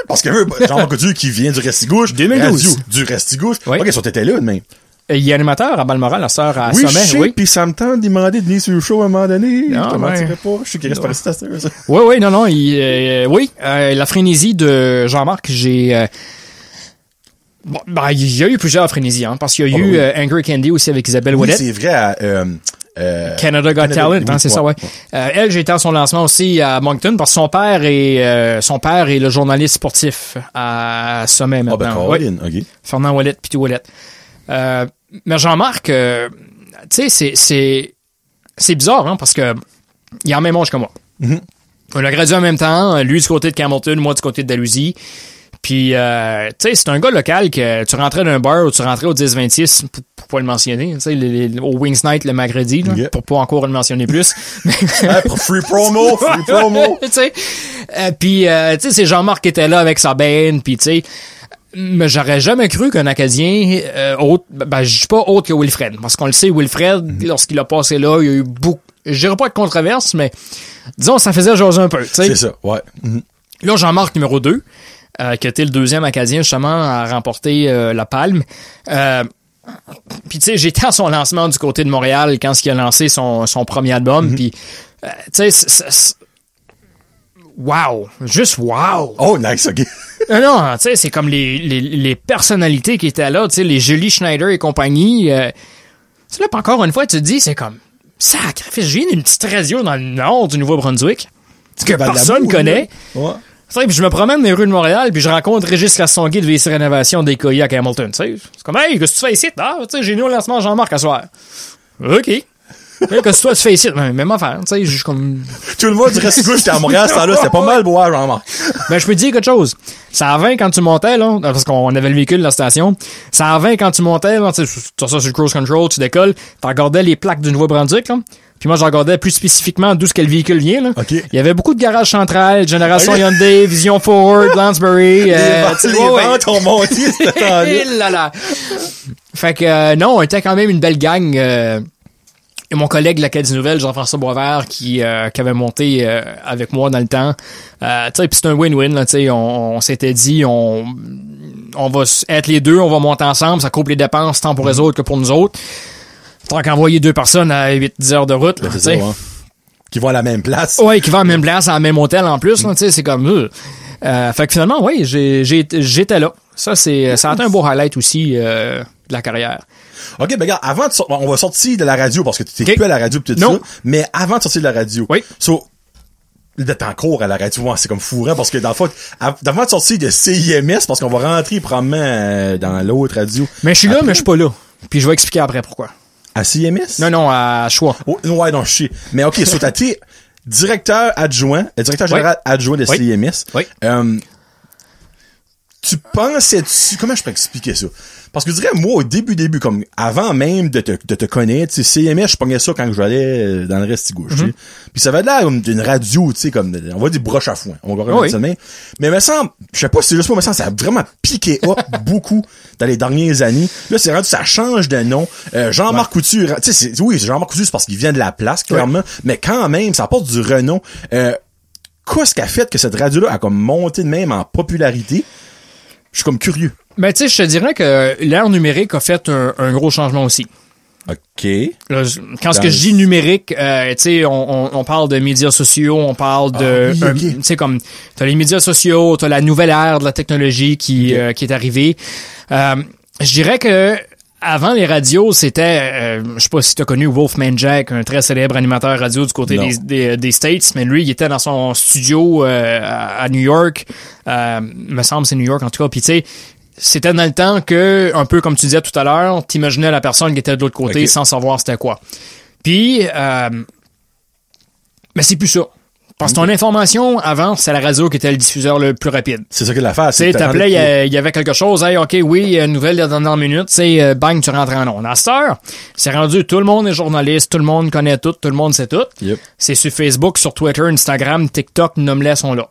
parce que Jean-Marc Coutu qui vient du Restigouche. 2012. Du Restigouche. Oui. OK, ça t'étais là, même. Il est animateur à Balmoral, la sœur à oui, Sommet. Oui, puis ça me tente de demander de venir sur le show à un moment donné. Non, je te mentirais pas. Je suis curieux par ça. Oui, non. La frénésie de Jean-Marc, j'ai... Bon, ben, il y a eu plusieurs frénésies, hein, parce qu'il y a eu Angry Candy aussi avec Isabelle Ouellet. Oui, c'est vrai. Canada Got Talent, hein, c'est ça, ouais. Elle, j'ai été à son lancement aussi à Moncton parce que son père est le journaliste sportif à Sommet maintenant. OK. Fernand Ouellet, Pitou Ouellet. Mais Jean-Marc, tu sais, c'est bizarre, hein, parce que il a le même âge que moi. Mm-hmm. On a gradué en même temps, lui du côté de Campbellton, moi du côté de Dalhousie. Puis, tu sais, c'est un gars local que tu rentrais d'un bar ou tu rentrais au 10-26, pour pas le mentionner, tu sais, au Wings Night le mercredi, là, pour pas encore le mentionner plus. Pour free promo! Tu sais, puis, tu sais, c'est Jean-Marc qui était là avec sa band, puis tu sais, mais j'aurais jamais cru qu'un Acadien autre, je dis pas autre que Wilfred, parce qu'on le sait, Wilfred, lorsqu'il a passé là, il y a eu beaucoup, je dirais pas de controverse, mais disons, ça faisait jaser un peu, tu sais. C'est ça, ouais. Mm-hmm. Là, Jean-Marc numéro 2, qui a été le deuxième Acadien, justement, à remporter la palme. Puis, tu sais, j'étais à son lancement du côté de Montréal quand il a lancé son premier album, puis, tu sais, wow! Juste wow! Oh, nice, OK. Non, tu sais, c'est comme les personnalités qui étaient là, tu sais, les Julie Schneider et compagnie. Tu là, encore une fois, tu te dis, c'est comme, sacrifice, je viens d'une petite radio dans le nord du Nouveau-Brunswick, que personne connaît. Ouais. C'est vrai, puis je me promène dans les rues de Montréal, puis je rencontre Régis Castonguay de VC Rénovation des Coyers à Hamilton, tu sais. C'est comme, hey, qu'est-ce que tu fais ici? Ah, tu sais, j'ai mis au lancement Jean-Marc à soir. OK. Qu'est-ce que toi tu fais ici? Même affaire, tu sais, juste comme... Tout le monde du Restigouche qui était à Montréal, ce temps-là, c'était pas mal boire, Jean-Marc. Ben, je peux te dire quelque chose. Ça a 20 quand tu montais, là, parce qu'on avait le véhicule de la station. Ça a 20 quand tu montais, là, tu sais, ça sur le cruise control, tu décolles, tu regardais les plaques du Nouveau-Brunswick, là. Puis moi, je regardais plus spécifiquement d'où ce que le véhicule vient, là. Okay. Il y avait beaucoup de garages centrales, Génération Hyundai, Vision Ford, Lansbury, les ventes ont monté, c'était temps-là. Fait que, non, on était quand même une belle gang, et mon collègue de l'Acadie Nouvelle, Jean-François Boisvert, qui avait monté avec moi dans le temps. Tu sais, puis c'est un win-win, là, tu sais, on s'était dit, on va être les deux, on va monter ensemble, ça coupe les dépenses tant pour les autres que pour nous autres. Tant qu'envoyer deux personnes à 8-10 heures de route, là, tu sais. Qui vont à la même place. Ouais, qui vont à la même place, à la même hôtel en plus, là, tu sais, c'est comme... fait que finalement, oui, j'étais là. Ça a été un beau highlight aussi de la carrière. OK, ben regarde, avant de on va sortir de la radio parce que tu t'es plus à la radio pis tout ça, mais avant de sortir de la radio. Oui. So, d'être en cours à la radio, ouais, c'est comme fourrant parce que dans le fond, avant de sortir de CIMS, parce qu'on va rentrer probablement dans l'autre radio. Mais je suis là, mais je suis pas là. Puis je vais expliquer après pourquoi. À CIMS? Non, à Choix. Oh, ouais, non, je sais. Mais ok, so t'as été directeur général adjoint de CIMS. Oui. Tu pensais-tu, comment je peux expliquer ça? Parce que je dirais, moi, au début, comme avant même de te connaître, tu sais, CMS, je pognais ça quand j'allais dans le reste gauche, tu sais. Puis ça avait l'air comme d'une radio, tu sais, comme, on va dire broche à foin. On va remettre ça de même. Mais me semble, je sais pas si c'est juste moi, me semble, ça a vraiment piqué up beaucoup dans les dernières années. Là, c'est rendu, ça change de nom. Jean-Marc Couture, tu sais, oui, Jean-Marc Couture, c'est parce qu'il vient de la place, clairement. Mais quand même, ça apporte du renom. Qu'est-ce qui a fait que cette radio-là a comme monté de même en popularité? Je suis comme curieux. Ben, tu sais, je te dirais que l'ère numérique a fait un gros changement aussi. OK. Là, quand ce que je dis numérique, tu sais, on parle de médias sociaux, on parle de... okay. Tu sais, comme, t'as les médias sociaux, t'as la nouvelle ère de la technologie qui est arrivée. Je dirais que avant les radios, c'était... je sais pas si t'as connu Wolfman Jack, un très célèbre animateur radio du côté des States, mais lui, il était dans son studio à New York. Me semble c'est New York, en tout cas. Puis tu sais, c'était dans le temps que, un peu comme tu disais tout à l'heure, t'imaginais la personne qui était de l'autre côté sans savoir c'était quoi. Puis, mais c'est plus ça. Parce que ton information, avant, c'est la radio qui était le diffuseur le plus rapide. C'est ça que l'affaire. Tu sais, t'appelais, il y avait quelque chose, hey, OK, oui, nouvelle de dernière minute, tu sais, bang, tu rentres en ondes. À cette heure, c'est rendu, tout le monde est journaliste, tout le monde connaît tout le monde sait tout. Yep. C'est sur Facebook, sur Twitter, Instagram, TikTok, nomme-les sont là.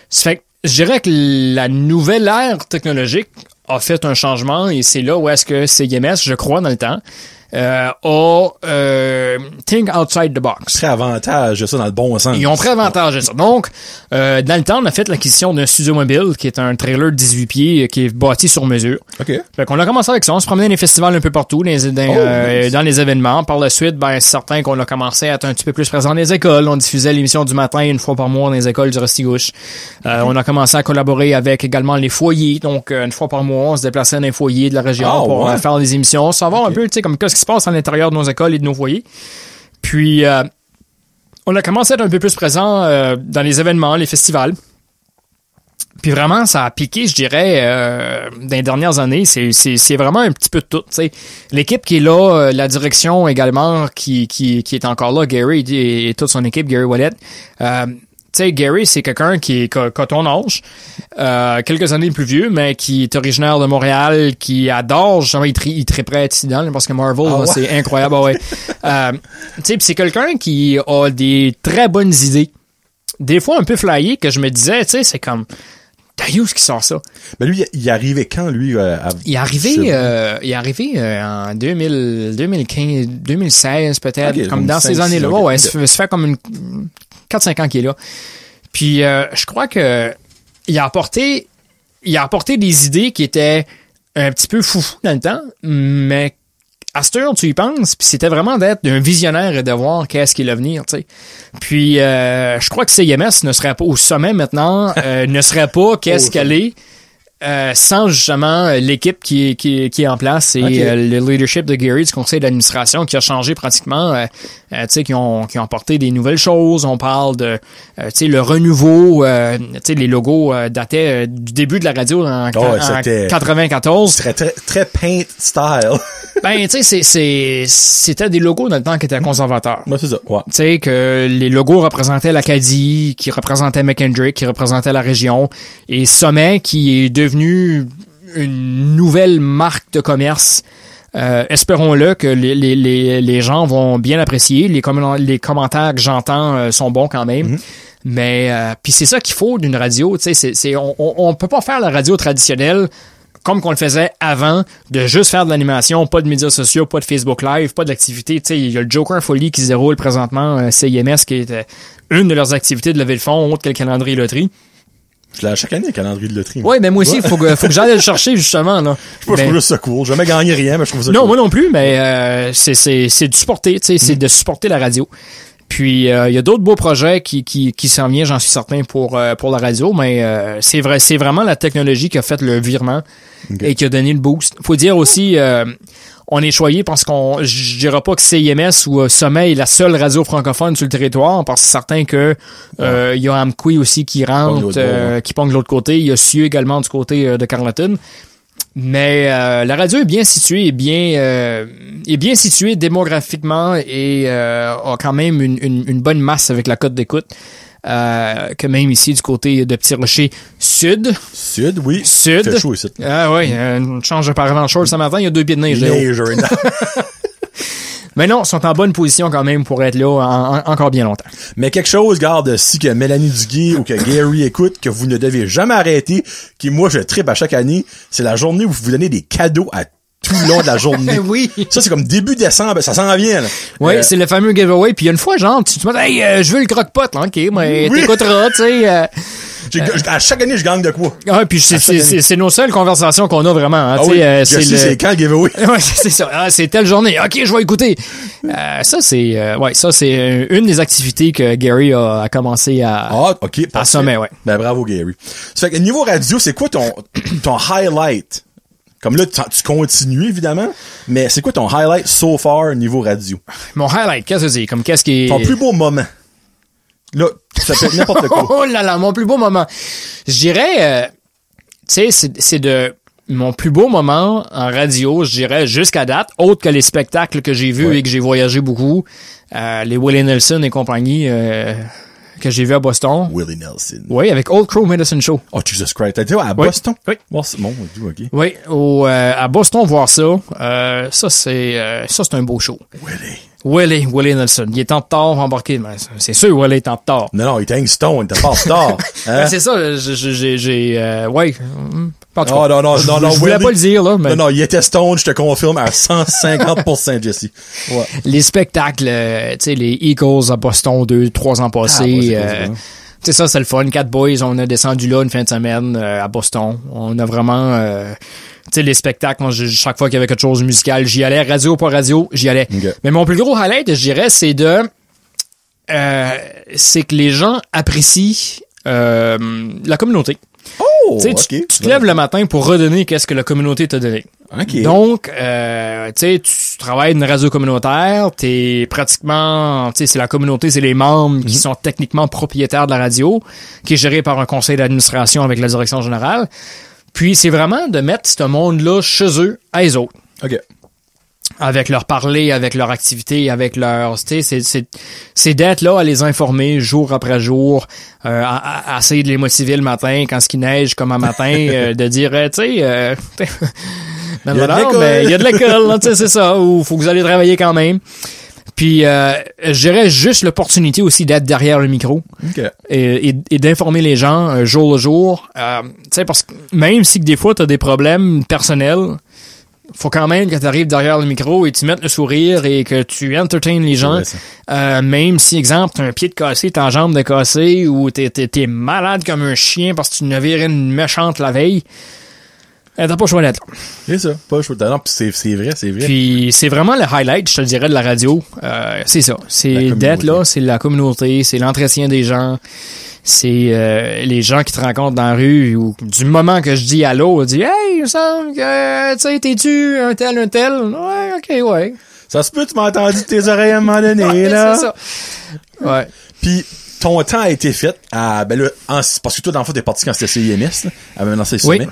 Ça fait que, je dirais que la nouvelle ère technologique a fait un changement et c'est là où est-ce que CIMS, je crois, dans le temps, think outside the box. Très avantage de ça dans le bon sens. Ils ont pris avantage de ça. Donc, dans le temps, on a fait l'acquisition d'un studio mobile qui est un trailer de 18 pieds qui est bâti sur mesure. OK. Fait qu'on a commencé avec ça. On se promenait dans les festivals un peu partout, nice. Dans les événements. Par la suite, ben, c'est certain qu'on a commencé à être un petit peu plus présent dans les écoles. On diffusait l'émission du matin une fois par mois dans les écoles du Restigouche. On a commencé à collaborer avec également les foyers. Donc, une fois par mois, on se déplaçait dans les foyers de la région pour faire des émissions, savoir un peu, tu sais, comme qu'est-ce qui se passe à l'intérieur de nos écoles et de nos foyers. Puis, on a commencé à être un peu plus présent dans les événements, les festivals. Puis vraiment, ça a piqué, je dirais, dans les dernières années. C'est vraiment un petit peu de tout. T'sais. L'équipe qui est là, la direction également qui est encore là, Gary et toute son équipe, Gary Wallet. Tu sais, Gary, c'est quelqu'un qui a ton âge, quelques années plus vieux, mais qui est originaire de Montréal, qui adore, justement, il triperait à être ici parce que Marvel, c'est incroyable. Tu sais, c'est quelqu'un qui a des très bonnes idées. Des fois un peu flyées, que je me disais, tu sais, c'est comme... Darius qui sort ça. Mais lui, il est arrivé quand, lui? Il est arrivé en 2015, 2016 peut-être, okay, comme dans ces années-là. Ouais, ça fait comme 4-5 ans qu'il est là. Puis je crois que il a apporté des idées qui étaient un petit peu foufou dans le temps, mais à cette heure, tu y penses, puis c'était vraiment d'être un visionnaire et de voir qu'est-ce qui est l'avenir, tu sais. Puis, je crois que CIMS ne serait pas au sommet maintenant, ne serait pas qu'est-ce qu'elle est, sans justement l'équipe qui est en place et le leadership de Gary du conseil d'administration qui a changé pratiquement, tu sais, qui ont apporté des nouvelles choses. On parle de, tu sais, le renouveau, tu sais, les logos dataient du début de la radio en 94. Très, très, très paint style. Ben, tu sais, c'était des logos dans le temps qui étaient conservateurs. Ben, c'est ça, ouais. Tu sais, que les logos représentaient l'Acadie, qui représentait McKendrick, qui représentait la région, et Sommet, qui est devenu une nouvelle marque de commerce. Espérons-le que les gens vont bien apprécier. Les commentaires que j'entends sont bons quand même. Mais, puis c'est ça qu'il faut d'une radio, tu sais, on peut pas faire la radio traditionnelle comme qu'on le faisait avant, de juste faire de l'animation, pas de médias sociaux, pas de Facebook Live, pas d'activité. Tu sais, il y a le Joker Folie qui se déroule présentement, CIMS, qui est une de leurs activités de lever le fond, autre que le calendrier loterie. Je l'ai chaque année, le calendrier de loterie. Oui, mais moi aussi, il faut que j'aille le chercher, justement, là. Je trouve juste ça cool. J'ai jamais gagné rien, mais je trouve ça cool. Non, moi non plus, mais c'est du supporter, tu sais, c'est de supporter la radio. Puis il y a d'autres beaux projets qui s'en viennent, j'en suis certain, pour la radio, mais c'est vraiment la technologie qui a fait le virement et qui a donné le boost. Faut dire aussi, on est choyé parce je dirais pas que CIMS ou Sommet est la seule radio francophone sur le territoire, parce que c'est certain que il y a Amqui aussi qui rentre, qui pogne de l'autre côté. Il y a Cieux également du côté de Carleton. Mais la radio est bien située, est bien située démographiquement et a quand même une bonne masse avec la cote d'écoute. Que même ici du côté de Petit Rocher Sud. Sud, oui. Sud. Il fait chaud ici. Ah oui, une change de parlant short ce matin, il y a 2 pieds de neige. Mais non, ils sont en bonne position quand même pour être là encore bien longtemps. Mais quelque chose, garde, si que Mélanie Duguay ou que Gary écoute, que vous ne devez jamais arrêter, qui moi je tripe à chaque année, c'est la journée où vous donnez des cadeaux à tout le long de la journée. Oui. Ça, c'est comme début décembre, ça s'en vient, là. Oui, c'est le fameux giveaway. Puis il y a une fois, genre, tu te dis, hey, je veux le croque-pot, là. OK, mais t'écouteras, tu sais. À chaque année, je gagne de quoi? Ah, puis c'est nos seules conversations qu'on a vraiment. Hein, ah oui, c'est quand le giveaway? Ouais, c'est ça. Ah, c'est telle journée. OK, je vais écouter. Ça, c'est une des activités que Gary a commencé à sommet, ouais. Ben, bravo, Gary. Ça fait que niveau radio, c'est quoi ton highlight? Comme là, tu continues, évidemment, mais c'est quoi ton highlight so far niveau radio? Mon highlight, qu'est-ce que c'est? Comme qu'est-ce qui est... Ton plus beau moment. Là, ça peut être n'importe quoi. Oh là là, mon plus beau moment. Je dirais, tu sais, c'est de... Mon plus beau moment en radio, je dirais, jusqu'à date, autre que les spectacles que j'ai vus et que j'ai voyagé beaucoup, les Willie Nelson et compagnie... que j'ai vu à Boston. Willie Nelson. Oui, avec Old Crow Medicine Show. Oh, Jesus Christ. T'as dit à Boston? Oui. Bon, c'est bon, OK. Oui, à Boston, voir ça, ça, c'est un beau show. Willie Nelson. Il est en retard, embarqué. C'est sûr, Willie est en retard. Non, il était un stone, il était pas en retard. Hein? C'est ça, ouais. En tout cas, non, je voulais pas le dire, là, mais... Non, il était stone, je te confirme, à 150%, Jesse. Ouais. Les spectacles, tu sais, les Eagles à Boston 2-3 ans passés, tu sais, ça, c'est le fun. 4 boys, on a descendu là une fin de semaine, à Boston. On a vraiment, tu sais, les spectacles, moi, chaque fois qu'il y avait quelque chose de musical, j'y allais, radio, pas radio, j'y allais. Okay. Mais mon plus gros highlight, je dirais, c'est c'est que les gens apprécient, la communauté. Oh, tu te lèves le matin pour redonner qu'est-ce que la communauté t'a donné. Okay. Donc, tu sais, tu travailles dans une radio communautaire, t'es pratiquement, tu sais, c'est la communauté, c'est les membres qui sont techniquement propriétaires de la radio, qui est géré par un conseil d'administration avec la direction générale. Puis, c'est vraiment de mettre ce monde-là chez eux, à eux autres. OK. Avec leur parler, avec leur activité, avec leur... Tu sais, c'est d'être là à les informer jour après jour, à essayer de les motiver le matin quand il neige comme un matin, de dire, tu sais... il y a de l'école, tu sais, c'est ça, ou faut que vous allez travailler quand même. Puis, je dirais juste l'opportunité aussi d'être derrière le micro et d'informer les gens jour le jour. Tu sais, parce que même si des fois, tu as des problèmes personnels, faut quand même que tu arrives derrière le micro et tu mettes le sourire et que tu entertaines les gens. Même si, exemple, t'as un pied de cassé, t'as une jambe de cassé ou t'es malade comme un chien parce que tu ne viré une méchante la veille. T'as pas le choix d'être là. C'est ça, pas le choix d'être là. C'est vrai. Puis c'est vraiment le highlight, je te dirais, de la radio. C'est ça. C'est d'être là, c'est la communauté, c'est l'entretien des gens. C'est les gens qui te rencontrent dans la rue ou du moment que je dis allô, on dit hey, il me semble que tu sais, t'es-tu un tel? Ouais, OK, ouais. Ça se peut, tu m'as entendu de tes oreilles à un moment donné, là. C'est ça. Ouais. Puis ton temps a été fait à ben là, parce que toi dans le fond t'es parti quand c'était CIMS, à même dans ces sommets.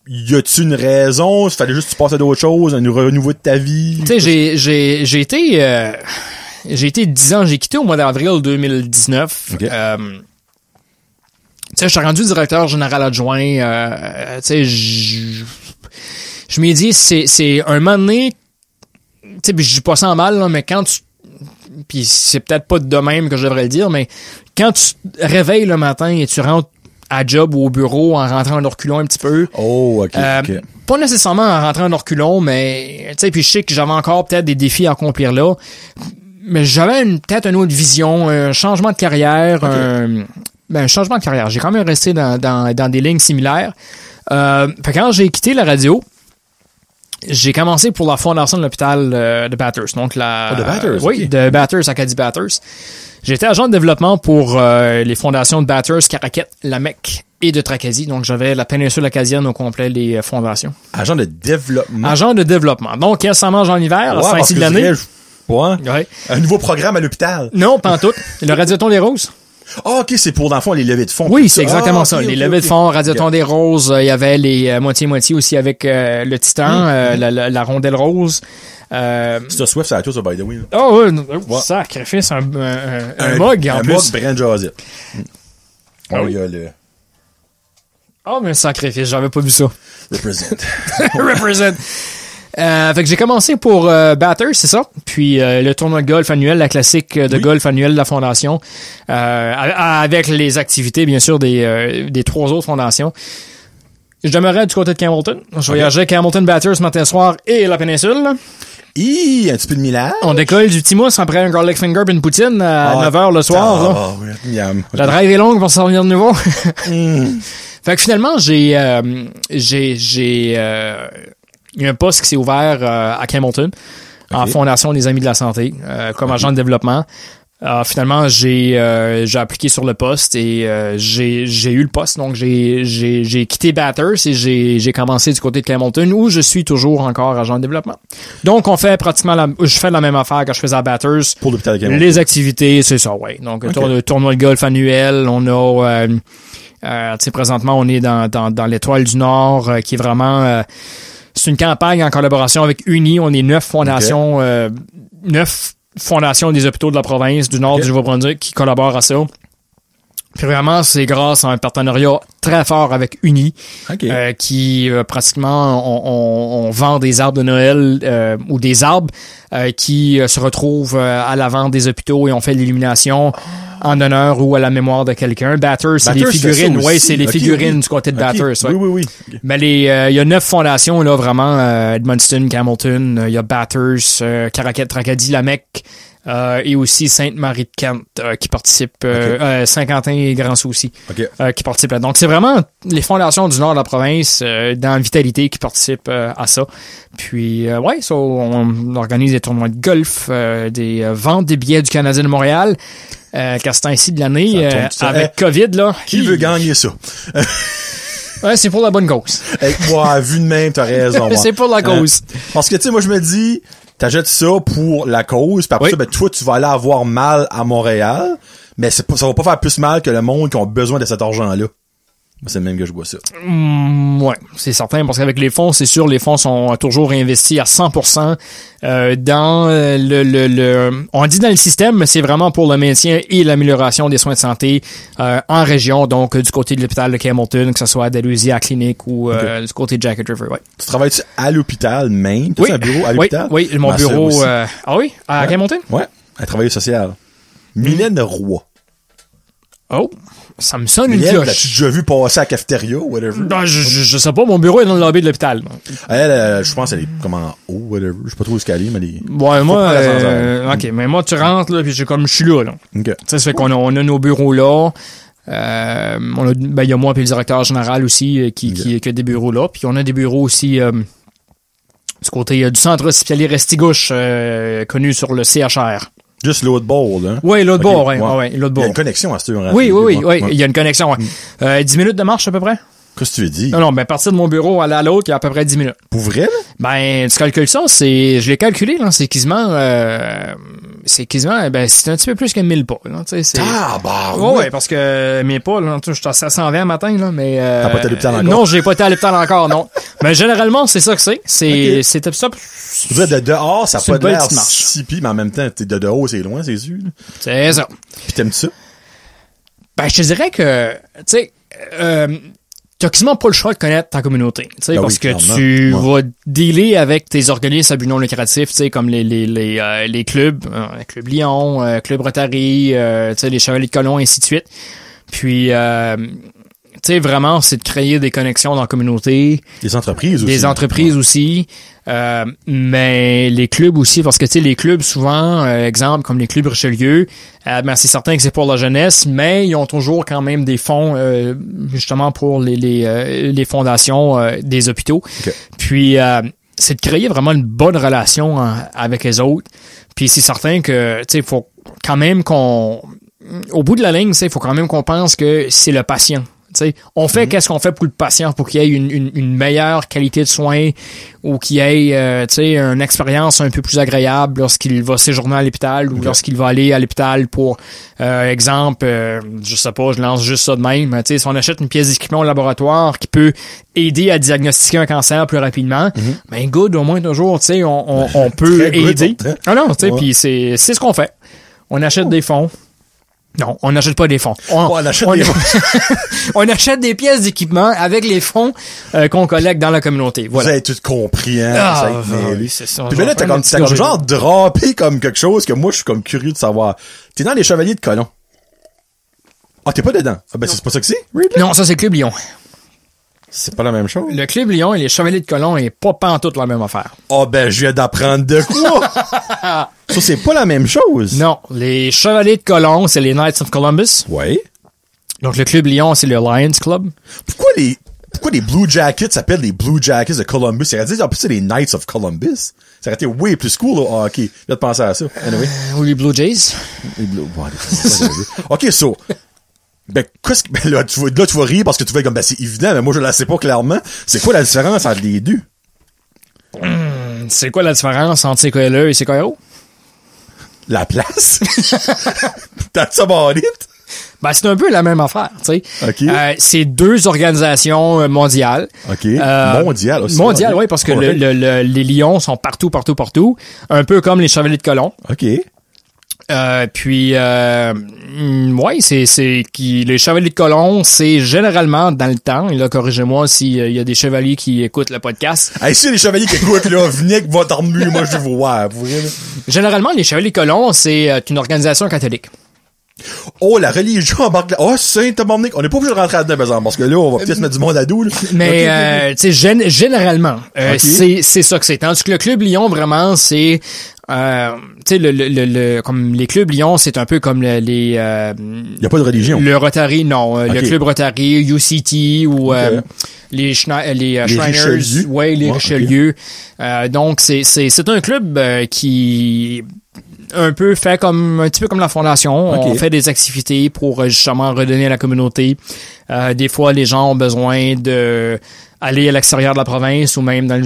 Y a-tu une raison? Il fallait juste que tu passes à d'autres choses, un renouveau de ta vie? Tu sais, j'ai été 10 ans, j'ai quitté au mois d'avril 2019. Okay. Tu sais, je suis rendu directeur général adjoint. Tu sais, je m'ai dit, c'est un moment donné, tu sais, je dis pas ça en mal, là, mais quand tu... Puis c'est peut-être pas de même que je devrais le dire, mais quand tu te réveilles le matin et tu rentres à job ou au bureau en rentrant en reculons un petit peu. Oh, OK. Pas nécessairement en rentrant en reculons, mais, tu sais, puis je sais que j'avais encore peut-être des défis à accomplir là. Mais j'avais peut-être une autre vision, un changement de carrière, un changement de carrière. J'ai quand même resté dans des lignes similaires. Fait quand j'ai quitté la radio, j'ai commencé pour la fondation de l'hôpital de Bathurst. Donc de Bathurst? Oui, de Bathurst, Acadie Bathurst. J'étais agent de développement pour les fondations de Bathurst, Caraquet, Lamec et de Tracadie. Donc, j'avais la péninsule acadienne au complet, les fondations. Agent de développement? Agent de développement. Donc, ça mange en hiver, à parce de que l'année. Ouais. Un nouveau programme à l'hôpital. Non, pas en tout. Le Radioton des Roses. Ah, OK, c'est pour, dans le fond, les levées de fonds. Oui, c'est exactement ça. Les levées de fonds, Radioton des Roses, il y avait les moitié-moitié aussi avec le Titan, la Rondelle Rose. C'est un Swift, ça a tout, ça, by the way. Oh, sacrifice, un mug, en plus. Un mug Brand Josette. Ah oui. Il y a le... Oh, mais sacrifice, j'avais pas vu ça. Represent. Represent. Fait que j'ai commencé pour Bathurst, c'est ça. Puis le tournoi de golf annuel, la classique de golf annuel de la fondation, avec les activités, bien sûr, des 3 autres fondations. Je demeurais du côté de Campbellton. Je voyageais Campbellton, Bathurst, matin, soir et la péninsule. Un petit peu de millage. On décolle du Timous après un garlic finger et une poutine à 9h le soir. Là. Miam. La drive est longue pour s'en revenir de nouveau. Fait que finalement, il y a un poste qui s'est ouvert à Campbellton, en Fondation des Amis de la Santé, comme agent de développement. Finalement, j'ai appliqué sur le poste et j'ai eu le poste. Donc, j'ai quitté Bathurst et j'ai commencé du côté de Campbellton où je suis toujours encore agent de développement. Donc, on fait je fais la même affaire que je faisais à Bathurst. Pour l'hôpital de Campbellton. Les activités, c'est ça, ouais. Donc, le tournoi de golf annuel, on a... tu sais, présentement, on est dans l'Étoile du Nord, qui est vraiment... c'est une campagne en collaboration avec Uni. On est 9 fondations, 9 fondations des hôpitaux de la province du Nord du Nouveau-Brunswick qui collaborent à ça. Puis vraiment, c'est grâce à un partenariat très fort avec Uni, qui pratiquement on vend des arbres de Noël ou des arbres qui se retrouvent à l'avant des hôpitaux et on fait l'illumination en honneur ou à la mémoire de quelqu'un. Bathurst, c'est les figurines. Oui, c'est les figurines du côté de Bathurst. Ouais. Oui. Mais il y a 9 fondations là vraiment, Edmundston, Campbellton, il y a Bathurst, Caraquet, Tracadie, Lamec. Et aussi Sainte-Marie-de-Kent qui participe, Saint-Quentin et Grand-Souci qui participent là. Donc c'est vraiment les fondations du nord de la province dans Vitalité qui participent à ça. Puis on organise des tournois de golf, des ventes des billets du Canadien de Montréal. Qu'à ce temps-ci de l'année, avec COVID là. Qui veut gagner ça? Ouais, c'est pour la bonne cause. Vu de même, t'as raison. C'est pour la cause. Parce que tu sais, moi je me dis, t'achètes ça pour la cause, puis après ça, toi, tu vas aller avoir mal à Montréal, mais ça va pas faire plus mal que le monde qui ont besoin de cet argent-là. C'est le même que je vois ça. Ouais, c'est certain, parce qu'avec les fonds, c'est sûr, les fonds sont toujours investis à 100% dans on dit dans le système, mais c'est vraiment pour le maintien et l'amélioration des soins de santé en région, donc du côté de l'hôpital de Campbellton, que ce soit à Dalhousie, à la clinique ou du côté de Jacket River. Ouais. Tu travailles-tu à l'hôpital même? Tu as un bureau à l'hôpital? Oui, mon bureau... à Campbellton? Ouais, à travailler social. Mylène Roy. Oh, ça me sonne Mylène, une cloche. l'as-tu déjà vu passer à la cafétéria ou whatever? Non, je sais pas, mon bureau est dans le lobby de l'hôpital. Elle, je pense qu'elle est comme en haut, whatever. Je sais pas trop où est-ce qu'elle est, mais elle est... Ouais, moi, mais moi, tu rentres, là, puis je suis là. OK. Tu sais, ça fait qu'on a nos bureaux là. Il y a moi puis le directeur général aussi qui a des bureaux là. Puis on a des bureaux aussi du côté du centre hospitalier Restigouche, connu sur le CHR. Juste l'autre bord, là. Oui, l'autre bord, ouais, l'autre bord. Il y a une connexion à ce moment-là. Oui, il y a une connexion, ouais. 10 minutes de marche, à peu près. Qu'est-ce que tu veux dire? Non, à partir de mon bureau, aller à l'autre, il y a à peu près 10 minutes. Pour vrai, là? Ben, tu calcules ça, je l'ai calculé, là, c'est quasiment, c'est un petit peu plus que 1000 pas, là, tu sais, ouais, parce que mes pas, là, je suis à 720 matin, là, mais, t'as pas été à l'hôpital encore? Non, j'ai pas été à l'hôpital encore, non. Mais généralement, c'est ça que c'est. C'est ça. Tu veux de dehors, ça a pas l'air marche. si pis, mais en même temps, de dehors, c'est loin, c'est sûr. C'est ça. Pis t'aimes ça? Ben, je te dirais que, tu sais, t'as quasiment pas le choix de connaître ta communauté, tu sais, parce que tu vas dealer avec tes organismes à but non lucratif, tu sais, comme les clubs, Club Lyon, Club Rotary, tu sais, les Chevaliers de Colomb, ainsi de suite. Puis, tu sais, vraiment, c'est de créer des connexions dans la communauté. Des entreprises aussi. Des entreprises aussi. Mais les clubs aussi, parce que, tu sais, les clubs, souvent, exemple, comme les clubs Richelieu, c'est certain que c'est pour la jeunesse, mais ils ont toujours quand même des fonds, justement, pour les fondations des hôpitaux. Okay. Puis, c'est de créer vraiment une bonne relation avec les autres. Puis c'est certain que, tu sais, faut quand même au bout de la ligne, il faut quand même qu'on pense que c'est le patient. T'sais, on fait qu'est-ce qu'on fait pour le patient pour qu'il y ait une meilleure qualité de soins ou qu'il y ait une expérience un peu plus agréable lorsqu'il va séjourner à l'hôpital ou lorsqu'il va aller à l'hôpital pour exemple, je sais pas, je lance juste ça de même, si on achète une pièce d'équipement au laboratoire qui peut aider à diagnostiquer un cancer plus rapidement, ben good, au moins toujours, on peut aider. Ah non, puis c'est ce qu'on fait. On achète des fonds. Non, on n'achète pas des fonds. On achète des pièces d'équipement avec les fonds qu'on collecte dans la communauté. Voilà. Vous avez tout compris, hein? Oui, c'est ça. Puis là, t'as comme genre drapé comme quelque chose que moi, je suis comme curieux de savoir. T'es dans les Chevaliers de Colomb. Ah, t'es pas dedans? Ah, ben, c'est pas ça que c'est? Really? Non, ça, c'est Club Lyon. C'est pas la même chose? Le Club Lyon et les Chevaliers de Colomb est pas pantoute la même affaire. Ah, ben, je viens d'apprendre de quoi? Ça, c'est pas la même chose. Non. Les Chevaliers de Colomb, c'est les Knights of Columbus. Oui. Donc, le Club Lyon, c'est le Lions Club. Pourquoi les Blue Jackets s'appellent les Blue Jackets de Columbus? Ça aurait dit, en plus, c'est les Knights of Columbus. Ça aurait été way plus cool, là. Ah, ok. Je viens de penser à ça. Anyway. Ou les Blue Jays. Les Blue, ok, so. Ben, là, tu vas rire parce que tu vas comme, ben, c'est évident, mais moi, je la sais pas clairement. C'est quoi la différence entre les deux? C'est quoi la différence entre CKLE et CKRO? La place? That's about it? Ben, c'est un peu la même affaire, tu sais. OK. C'est deux organisations mondiales. OK. Mondiales aussi. Mondiales, oui, parce que les Lions sont partout. Un peu comme les Chevaliers de Colomb. OK. Les Chevaliers de Colomb, c'est généralement dans le temps, et là, corrigez-moi s'il y a des chevaliers qui écoutent le podcast. Hey, si les chevaliers qui écoutent, là, venez avec votre armure, moi, je vous vois, vous voyez, là. Généralement, les Chevaliers de Colomb, c'est une organisation catholique. Oh, la religion embarque là. Oh, Saint-Dominique. On n'est pas obligé de rentrer là-dedans, par exemple, parce que là, on va peut-être se mettre du monde à dos, là. Mais, tu sais, généralement, c'est ça que c'est. Tandis que le Club Lyon, vraiment, c'est, tu sais, comme les clubs Lyon, c'est un peu comme les y a pas de religion. Le Rotary, non. Le club Rotary, UCT ou les Shriners, ouais, les Richelieu. Donc c'est un club qui un petit peu comme la fondation. On fait des activités pour justement redonner à la communauté. Des fois, les gens ont besoin de aller à l'extérieur de la province ou même dans le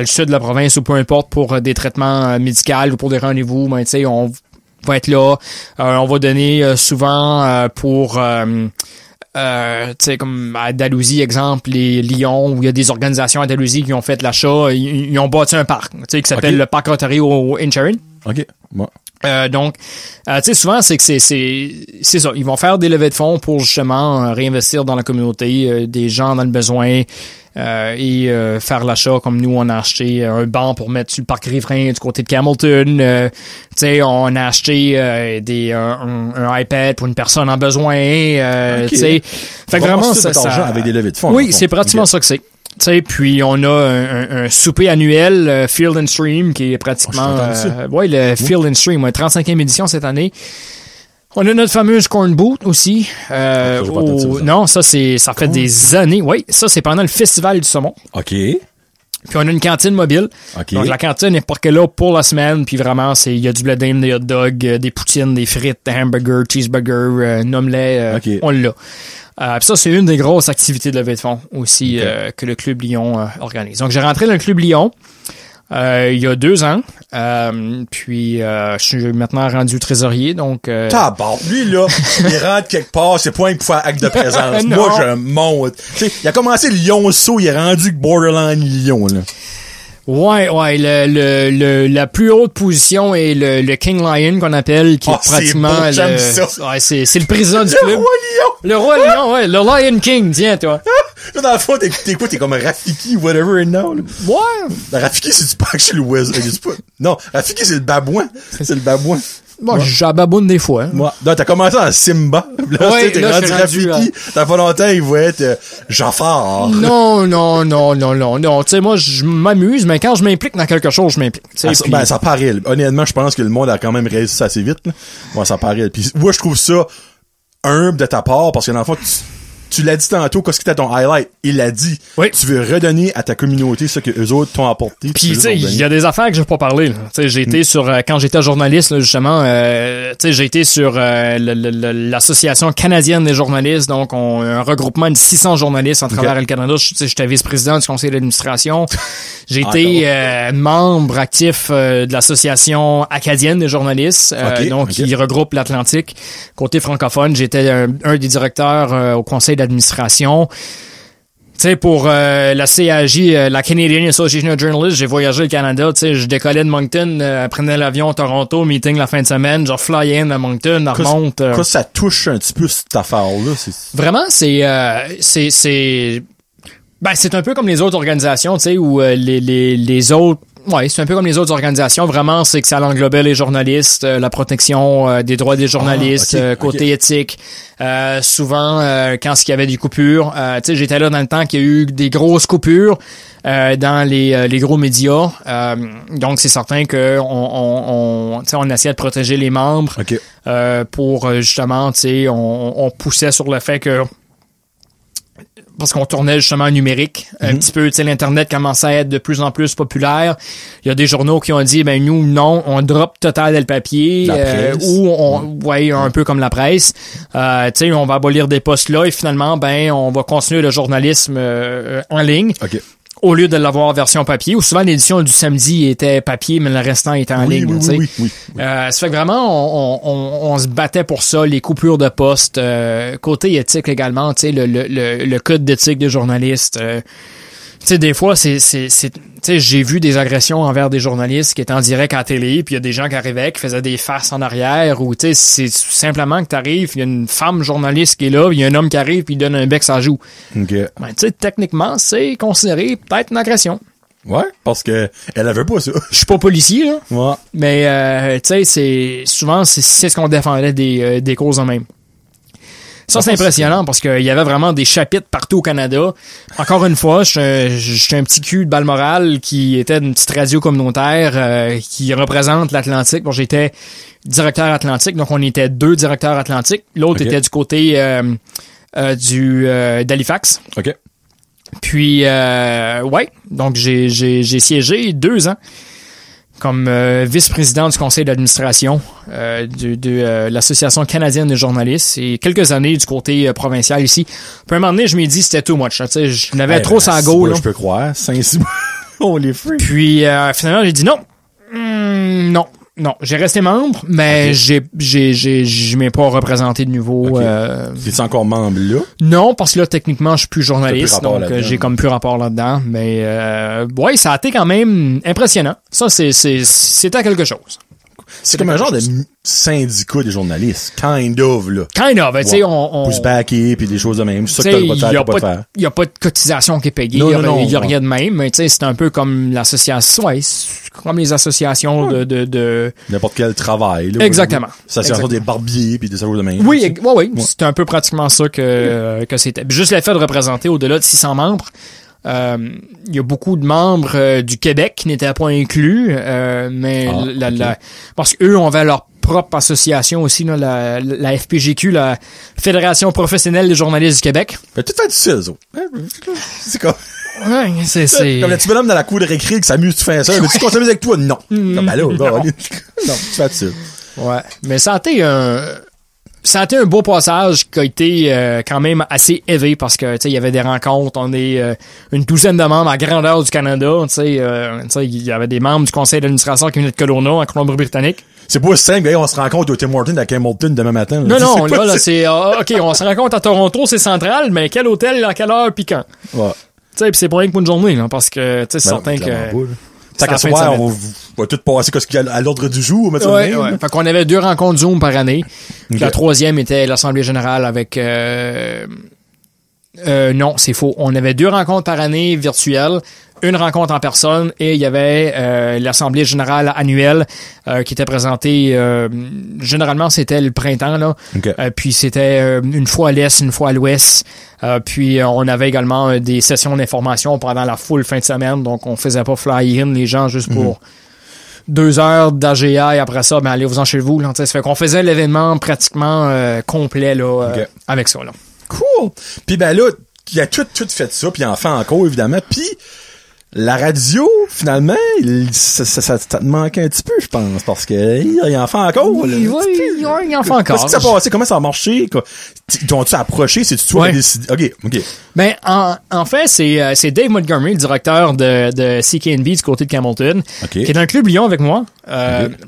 sud de la province ou peu importe pour des traitements médicaux ou pour des rendez-vous. Ben, tu sais, on va être là. On va donner souvent pour tu sais, comme à Dalhousie, exemple, les Lyon, où il y a des organisations à Dalhousie qui ont fait l'achat, ils ont bâti un parc, tu sais, qui s'appelle le Parc Rotary au Incharin. OK. Bon. Donc, tu sais, souvent, c'est que c'est ça. Ils vont faire des levées de fonds pour justement réinvestir dans la communauté, des gens dans le besoin, et faire l'achat comme nous, on a acheté un banc pour mettre sur le parc riverain du côté de Campbellton. Tu sais, on a acheté un iPad pour une personne en besoin. Tu sais, fait que vraiment, ça avec des levées de fonds. Oui, c'est pratiquement ça que c'est. T'sais, puis on a un souper annuel, Field and Stream, qui est pratiquement le Field and Stream, 35e édition cette année. On a notre fameuse Corn Boot aussi. Non, ça fait des années. Oui, ça c'est pendant le Festival du Saumon. OK. Puis on a une cantine mobile. Okay. Donc la cantine est parquée là pour la semaine. Puis vraiment, il y a du blé d'Inde, des hot dogs, des poutines, des frites, des hamburgers, cheeseburgers, un omelette. On l'a. Puis ça, c'est une des grosses activités de levée de fonds aussi que le Club Lyon organise. Donc, j'ai rentré dans le Club Lyon il y a 2 ans. Puis je suis maintenant rendu trésorier. Donc lui, là, il rentre quelque part, c'est pas un pour faire acte de présence. Moi, je monte. T'sais, il a commencé Lyon-Saut, il est rendu borderline Lyon, là. Ouais, la plus haute position est le King Lion qu'on appelle, qui est pratiquement c'est le président du club. Le Roi Lion! Le Roi Lion, ouais, le Lion King, tiens, toi. Là, dans le fond, t'es quoi? T'es comme Rafiki, whatever, now, là. Ouais. Rafiki, c'est du pack chez le West. Non, Rafiki, c'est le babouin. C'est le babouin. Moi, j'ababoune des fois. Hein. Moi, non, t'as commencé en Simba. Là, t'es rendu Rafiki. T'as pas longtemps, il va être Jafar. Non. Tu sais, moi, je m'amuse, mais quand je m'implique dans quelque chose, je m'implique. Ben, ça paraît. Honnêtement, je pense que le monde a quand même réussi ça assez vite. Là. Ouais, ça paraît. Puis moi, je trouve ça humble de ta part, parce que dans le fond, tu l'as dit tantôt, qu'est-ce qui était ton highlight? Il l'a dit. Oui. Tu veux redonner à ta communauté ce que eux autres t'ont apporté. Puis, tu sais, il y a des affaires que je vais pas parler, là. Tu sais, j'ai été sur, quand j'étais journaliste, là, justement, tu sais, j'ai été sur, l'Association canadienne des journalistes, donc, un regroupement de 600 journalistes à travers le Canada. Tu sais, j'étais vice-président du conseil d'administration. J'ai été, membre actif, de l'Association acadienne des journalistes, qui regroupe l'Atlantique. Côté francophone, j'étais un des directeurs au conseil d'administration. Tu sais, pour la CAJ, la Canadian Association of Journalists, j'ai voyagé le Canada. Tu sais, je décollais de Moncton, prenais l'avion à Toronto, meeting la fin de semaine, genre fly in à Moncton, remonte. Quoi, ça touche un petit peu cette affaire-là? Vraiment, c'est un peu comme les autres organisations, tu sais, où les autres. Ouais, c'est un peu comme les autres organisations. Vraiment, c'est que ça englobait les journalistes, la protection des droits des journalistes, côté éthique. Souvent, quand il y avait des coupures, tu sais, j'étais là dans le temps qu'il y a eu des grosses coupures dans les gros médias. Donc, c'est certain que on essayait de protéger les membres pour justement, tu sais, on poussait sur le fait que parce qu'on tournait justement en numérique un petit peu, tu sais, l'Internet commençait à être de plus en plus populaire. Il y a des journaux qui ont dit, ben nous, non, on drop total le papier, ou un peu comme la presse. Tu sais, on va abolir des postes là et finalement, ben, on va continuer le journalisme en ligne. Au lieu de l'avoir version papier, ou souvent l'édition du samedi était papier, mais le restant était en ligne. Oui. Ça fait que vraiment, on se battait pour ça, les coupures de poste, côté éthique également, tu sais, le code d'éthique des journalistes. Tu sais, des fois, tu sais, j'ai vu des agressions envers des journalistes qui étaient en direct à la télé, puis il y a des gens qui arrivaient, qui faisaient des farces en arrière, ou tu sais, c'est simplement que t'arrives, il y a une femme journaliste qui est là, il y a un homme qui arrive, puis il donne un bec sur la joue. Ben, tu sais, techniquement, c'est considéré peut-être une agression. Ouais, parce que elle avait pas ça. Je suis pas policier, là. Ouais. Mais, tu sais, souvent, c'est ce qu'on défendait des causes en même. Ça, c'est impressionnant parce qu'il y avait vraiment des chapitres partout au Canada. Encore une fois, j'étais un petit cul de Balmoral qui était une petite radio communautaire qui représente l'Atlantique. Bon, j'étais directeur Atlantique, donc on était 2 directeurs Atlantique. L'autre était du côté d'Halifax. Puis, donc j'ai siégé 2 ans comme vice-président du conseil d'administration de l'Association canadienne des journalistes et quelques années du côté provincial ici. Puis à un moment donné, je m'ai dit c'était too much. Tu sais, je n'avais trop sans go. Je peux croire. 5-6 mois, on les fait. Puis finalement, j'ai dit non. Non, j'ai resté membre, mais je m'ai pas représenté de nouveau. T'es encore membre là? Non, parce que là, techniquement, je suis plus journaliste, donc j'ai comme plus rapport là-dedans. Mais ça a été quand même impressionnant. Ça, c'était quelque chose. C'est comme un genre de syndicat des journalistes. Kind of, là. Tu sais, on pousse backer puis des choses de même. C'est ça que t'as le droit de faire. Il y a pas de cotisation qui est payée. Il y a rien de même. Mais tu sais, c'est un peu comme l'association, comme les associations de n'importe quel travail, là. Exactement. L'association des barbiers puis des choses de même. Oui. C'est un peu pratiquement ça que c'était. Juste l'effet de représenter au-delà de 600 membres. Il y a beaucoup de membres du Québec qui n'étaient pas inclus, mais parce qu'eux avaient leur propre association aussi, là, la FPGQ, la Fédération professionnelle des journalistes du Québec. Fait tout fait difficile, ça. C'est comme... Ouais, c'est... Comme le petit bonhomme dans la cour de récré qui s'amuse, tu fais ça. Mais tu t'amuses avec toi? Non. Comme, ben là, non, tu fais ça. Ouais. Mais ça a été un beau passage qui a été quand même assez élevé parce que tu sais il y avait des rencontres, on est une douzaine de membres à grandeur du Canada, tu sais il y avait des membres du conseil d'administration qui venaient de Kelowna en Colombie-Britannique. C'est pas simple, on se rencontre au Tim Hortons à Hamilton demain matin. Là. Non, là c'est OK, on se rencontre à Toronto, c'est central, mais quel hôtel, à quelle heure puis quand. Ouais. Tu sais, puis c'est pas rien que pour une journée là parce que tu sais c'est certain que tant qu'à soir, on va tout passer ce qu'il y a à l'ordre du jour. Ouais. Fait qu'on avait 2 rencontres Zoom par année. La 3e était l'Assemblée générale avec... non, c'est faux. On avait 2 rencontres par année virtuelles, 1 rencontre en personne et il y avait l'Assemblée générale annuelle qui était présentée... généralement, c'était le printemps, là. Puis c'était une fois à l'Est, une fois à l'Ouest. Puis on avait également des sessions d'information pendant la full fin de semaine. Donc, on faisait pas fly-in les gens juste pour 2 heures d'AGA et après ça, ben allez-vous-en chez vous. Là, ça fait qu'on faisait l'événement pratiquement complet là, avec ça. Là. Cool! cool. Puis ben là, il a tout fait ça, puis il en fait encore, évidemment. Puis la radio, finalement, ça te manquait un petit peu, je pense, parce que il en fait encore. Oui, il en fait encore. Qu'est-ce que ça a passé? Comment ça a marché? T'ont-tu approché? C'est-tu toi qui as décidé? OK. Ben, en fait, c'est Dave Montgomery, le directeur de CKNB du côté de Campbellton, qui est dans le club Lyon avec moi.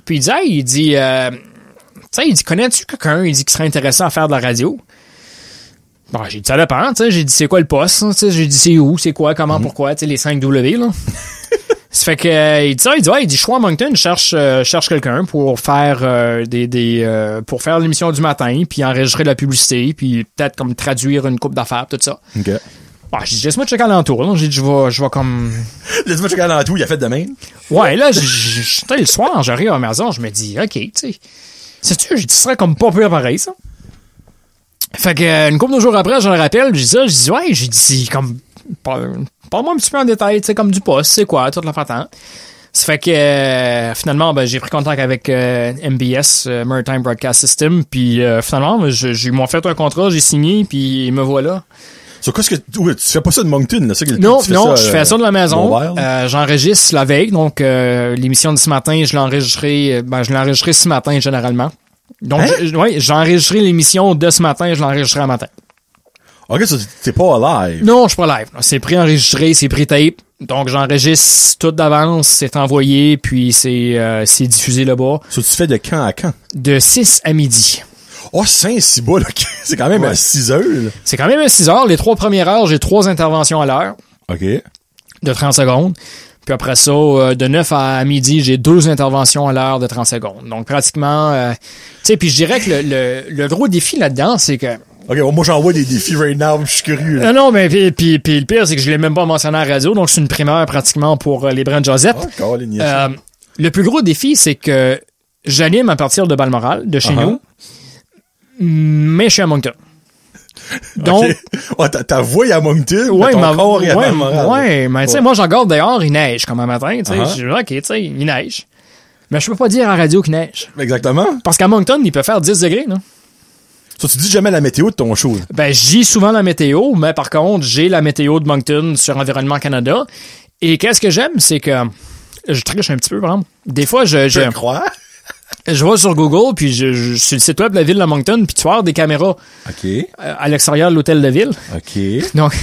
Puis il dit, connais-tu quelqu'un? Il dit qu'il serait intéressant à faire de la radio. Bon, j'ai dit, ça dépend, tu sais. J'ai dit, c'est quoi le poste? Tu sais, j'ai dit, c'est où? C'est quoi? Comment? Pourquoi? Tu sais, les 5 W, là. Ça fait que, il dit, je suis à Moncton, je cherche quelqu'un pour faire, pour faire l'émission du matin, puis enregistrer de la publicité, puis peut-être comme traduire une coupe d'affaires, tout ça. OK. Bon, j'ai dit, laisse-moi checker alentour, là. J'ai dit, je vais comme... Laisse-moi checker alentour, il a fait de même. Ouais, là, le soir, j'arrive à la maison, je me dis, OK, tu sais. Sais-tu, j'ai dit, ce serait comme pas pire pareil, ça. Fait que, une couple de jours après, je le rappelle, j'ai dit ça, j'ai dit, comme, parle-moi un petit peu en détail, tu sais, comme du poste, c'est quoi, toute la patente. Ça fait que, finalement, ben, j'ai pris contact avec MBS, Maritime Broadcast System, puis finalement, ils m'ont fait un contrat, j'ai signé, puis me voilà. So, qu'est-ce que tu fais pas ça de Moncton, là? Non, je fais ça de la maison. J'enregistre la veille, donc l'émission de ce matin, je l'ai enregistrée ce matin généralement. Donc, j'ai enregistré l'émission de ce matin, je l'ai enregistrée à matin. OK, ça, t'es pas live. Non, je suis pas live. C'est pré-enregistré, c'est pré-tape. Donc, j'enregistre tout d'avance, c'est envoyé, puis c'est diffusé là-bas. Ça, tu fais de quand à quand? De 6 à midi. Oh, c'est bas, là. C'est quand même à 6 heures, là. C'est quand même à 6 heures. Les 3 premières heures, j'ai 3 interventions à l'heure. OK. De 30 secondes. Puis après ça, de 9 à midi, j'ai 2 interventions à l'heure de 30 secondes. Donc, pratiquement... tu sais, puis je dirais que le gros défi là-dedans, c'est que... OK, bon, moi, j'envoie des défis right now, je suis curieux, là. Non, mais puis le pire, c'est que je l'ai même pas mentionné à la radio, donc c'est une primeur pratiquement pour les Brand Josette. Le plus gros défi, c'est que j'anime à partir de Balmoral, de chez nous, mais je suis à Moncton. Donc, ta voix est à Moncton, mais ton corps est à Balmoral. Ouais, mais tu sais, moi, j'en garde dehors, il neige comme un matin, tu sais. Je dis, OK, tu sais, il neige. Mais je peux pas dire à la radio qu'il neige. Exactement. Parce qu'à Moncton, il peut faire 10 degrés, là. Ça, tu dis jamais la météo de ton show. Ben, je dis souvent la météo, mais par contre, j'ai la météo de Moncton sur Environnement Canada. Et qu'est-ce que j'aime, c'est que je triche un petit peu, par exemple. Des fois, je crois. Je vais sur Google, puis je sur le site web de la ville de Moncton, puis tu vas avoir des caméras à l'extérieur de l'hôtel de ville. OK. Donc,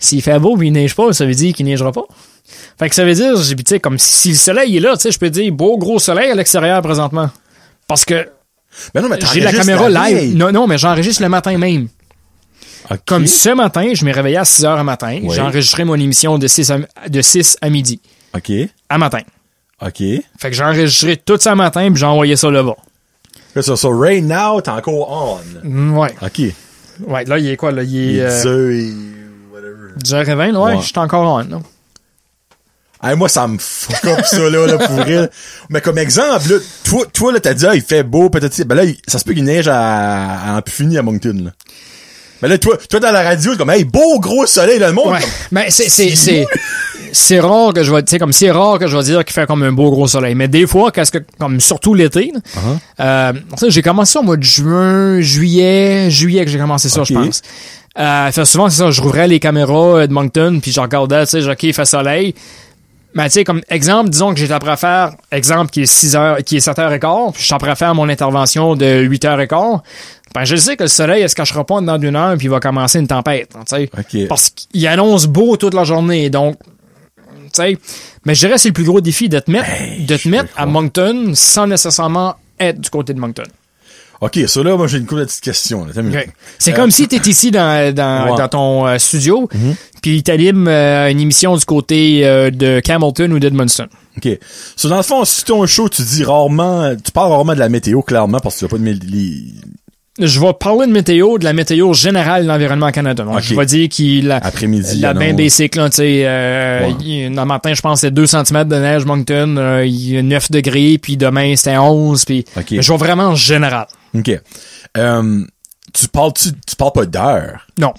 s'il fait beau puis il neige pas, ça veut dire qu'il neigera pas. Fait que ça veut dire, tu sais, comme si le soleil est là, tu sais, je peux dire beau gros soleil à l'extérieur présentement. Parce que ben non, mais j'ai la caméra live. Non, mais j'enregistre le matin même. Okay. Comme ce matin, je m'ai réveillé à 6 heures à matin. Oui. J'ai enregistré mon émission de 6 à midi. OK. À matin. OK. Fait que j'ai enregistré tout ça matin puis j'ai envoyé ça là-bas. So right now, t'es encore on. Ouais. OK. Ouais, là, il est quoi, là? Il est 10h20, là, je suis encore on, là. Hey, moi, ça me fuck up, ça, là, pour vrai. Mais comme exemple, là, toi, là, t'as dit, il fait beau, peut-être, ben là, ça se peut qu'il neige à en plus fini à Moncton, là. Mais là, toi, dans la radio, c'est comme, hey, beau gros soleil, là, le monde. Ouais. Mais c'est rare que je vais, tu sais, comme, c'est rare que je vais dire qu'il fait comme un beau gros soleil. Mais des fois, comme, surtout l'été, j'ai commencé ça au mois de juillet que j'ai commencé ça, je pense. Fait souvent, c'est ça, je rouvrais les caméras de Moncton, puis je regardais, tu sais, OK, il fait soleil. Mais tu sais, comme exemple, disons que j'étais prêt à faire, exemple qui est 7h15, puis je suis prêt à faire mon intervention de 8h15. Ben, je sais que le soleil, il se cachera pas dans une heure, puis il va commencer une tempête, tu sais. Okay. Parce qu'il annonce beau toute la journée, donc, tu sais. Mais je dirais que c'est le plus gros défi de te mettre à Moncton sans nécessairement être du côté de Moncton. OK, ça là, moi j'ai une petite question. Là. Okay. C'est comme si tu es ici dans ton studio, puis tu animes une émission du côté de Campbellton ou d'Edmundston. OK. So, dans le fond, si tu as un show, tu parles rarement de la météo, clairement, parce que tu vas pas de Je vais parler de météo, de la météo générale de l'Environnement Canada. Donc, je vais dire qu'il après-midi, la bien basic, là, tu sais, dans le matin, je pense que c'est 2 cm de neige, Moncton, il y a 9 degrés, puis demain, c'était 11, puis je vais vraiment général. OK. Tu parles pas d'heure? Non.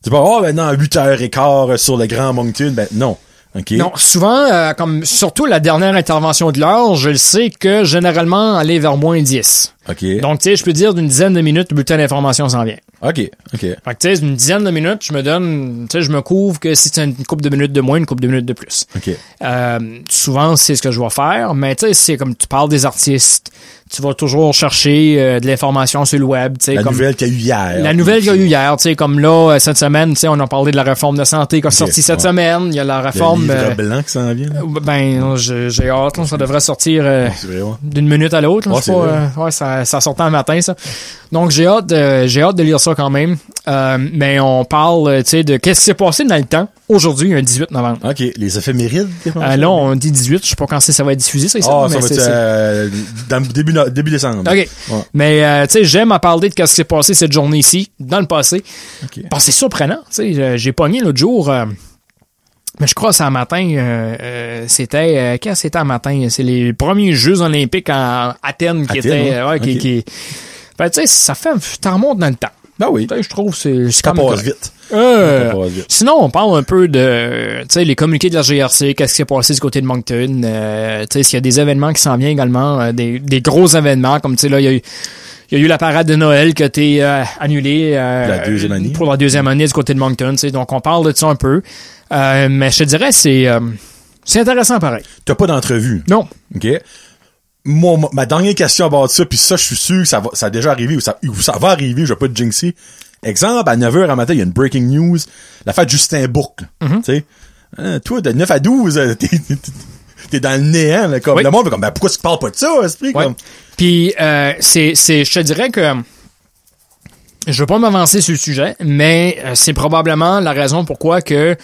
Tu parles, maintenant, 8h15 sur le Grand Moncton, ben, non. Okay. Non, souvent, comme surtout la dernière intervention de l'heure, je le sais que généralement aller vers moins 10. OK. Donc, tu sais, je peux dire d'une dizaine de minutes, le bulletin d'information s'en vient. OK. Fait que, tu sais, une dizaine de minutes, je me donne, tu sais, je me couvre que si c'est une couple de minutes de moins, une couple de minutes de plus. OK. Souvent, c'est ce que je vais faire, mais tu sais, c'est comme tu parles des artistes, tu vas toujours chercher de l'information sur le web, tu sais. La comme nouvelle qu'il y a eu hier. La nouvelle qu'il y a eu hier, tu sais, comme là, cette semaine, tu sais, on a parlé de la réforme de santé qui a sorti cette semaine. Il y a la réforme... Il y a le livre blanc qui s'en vient. Là. Ben, j'ai hâte, là, ça devrait sortir C'est vrai, ouais. d'une minute à l'autre. Ouais, c'est vrai. Ouais, ça sortait un matin, ça. Donc, j'ai hâte de lire ça quand même. Mais on parle, tu sais, de qu'est-ce qui s'est passé dans le temps, aujourd'hui, un 18 novembre. OK. Les éphémérides? Là, on dit 18, je sais pas quand ça va être diffusé, ça. Ah, ça va être dans début décembre. OK. Ouais. Mais, tu sais, j'aime à parler de ce qui s'est passé cette journée-ci, dans le passé. OK. Parce que c'est surprenant, tu sais. J'ai pogné l'autre jour... mais je crois que c'est un matin, c'était... Qu'est-ce que c'était un matin? C'est les premiers Jeux olympiques en Athènes qui étaient... ouais. Ouais, Okay. Ben, tu sais, ça fait... T'en remontes dans le temps. Ben oui. Je trouve que c'est Ça quand même passe correct. vite. Sinon, on parle un peu de, tu sais, les communiqués de la GRC, qu'est-ce qui s'est passé du côté de Moncton, tu sais, s'il y a des événements qui s'en viennent également, des gros événements, comme, tu sais, là, il y a eu la parade de Noël qui a été annulée La deuxième année. Pour la deuxième année du côté de Moncton, tu sais, donc on parle de ça un peu. Mais je te dirais, c'est intéressant pareil. T'as pas d'entrevue? Non. OK. Moi, ma dernière question à bord de ça, puis ça, je suis sûr que ça a déjà arrivé, ou ça va arriver, je vais pas te jinxer. Exemple, à 9h à matin, il y a une breaking news, l'affaire de Justin Bourque, tu sais. Toi, de 9 à 12, t'es dans le néant, là, comme, oui. Le monde, comme, ben, pourquoi tu parles pas de ça, esprit, ouais. comme? Puis, je te dirais que, je veux pas m'avancer sur le sujet, mais c'est probablement la raison pourquoi que,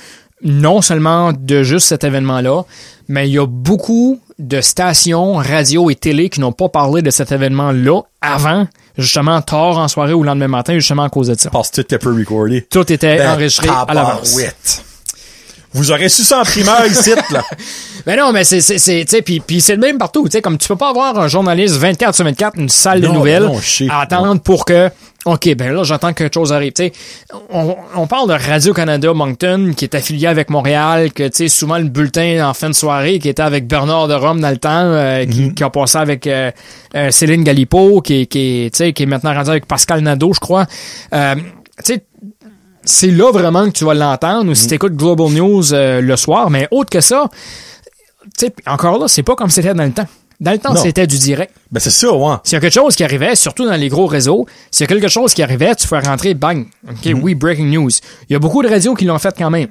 non seulement de juste cet événement-là, mais il y a beaucoup de stations, radio et télé qui n'ont pas parlé de cet événement-là avant, justement, tard en soirée ou le lendemain matin, justement à cause de ça. Parce que tout était pre-recordé. Tout était enregistré à l'avance. Vous aurez su ça en primeur ici, là. Ben non, mais tu sais, puis c'est le même partout, tu sais, comme tu peux pas avoir un journaliste 24 sur 24, une salle de nouvelles, à attendre pour que, OK, ben là, j'attends que quelque chose arrive, tu sais. On parle de Radio-Canada Moncton, qui est affilié avec Montréal, que, tu sais, souvent le bulletin en fin de soirée, qui était avec Bernard de Rome dans le temps, qui a passé avec Céline Galipo, qui est maintenant rendu avec Pascal Nadeau, je crois. Tu sais, c'est là vraiment que tu vas l'entendre, ou si t'écoutes Global News le soir, mais autre que ça, tu sais, encore là, c'est pas comme c'était dans le temps. Dans le temps, c'était du direct. Ben, c'est ça, ouais. S'il y a quelque chose qui arrivait, surtout dans les gros réseaux, s'il y a quelque chose qui arrivait, tu fais rentrer, bang. OK, oui, breaking news. Il y a beaucoup de radios qui l'ont fait quand même.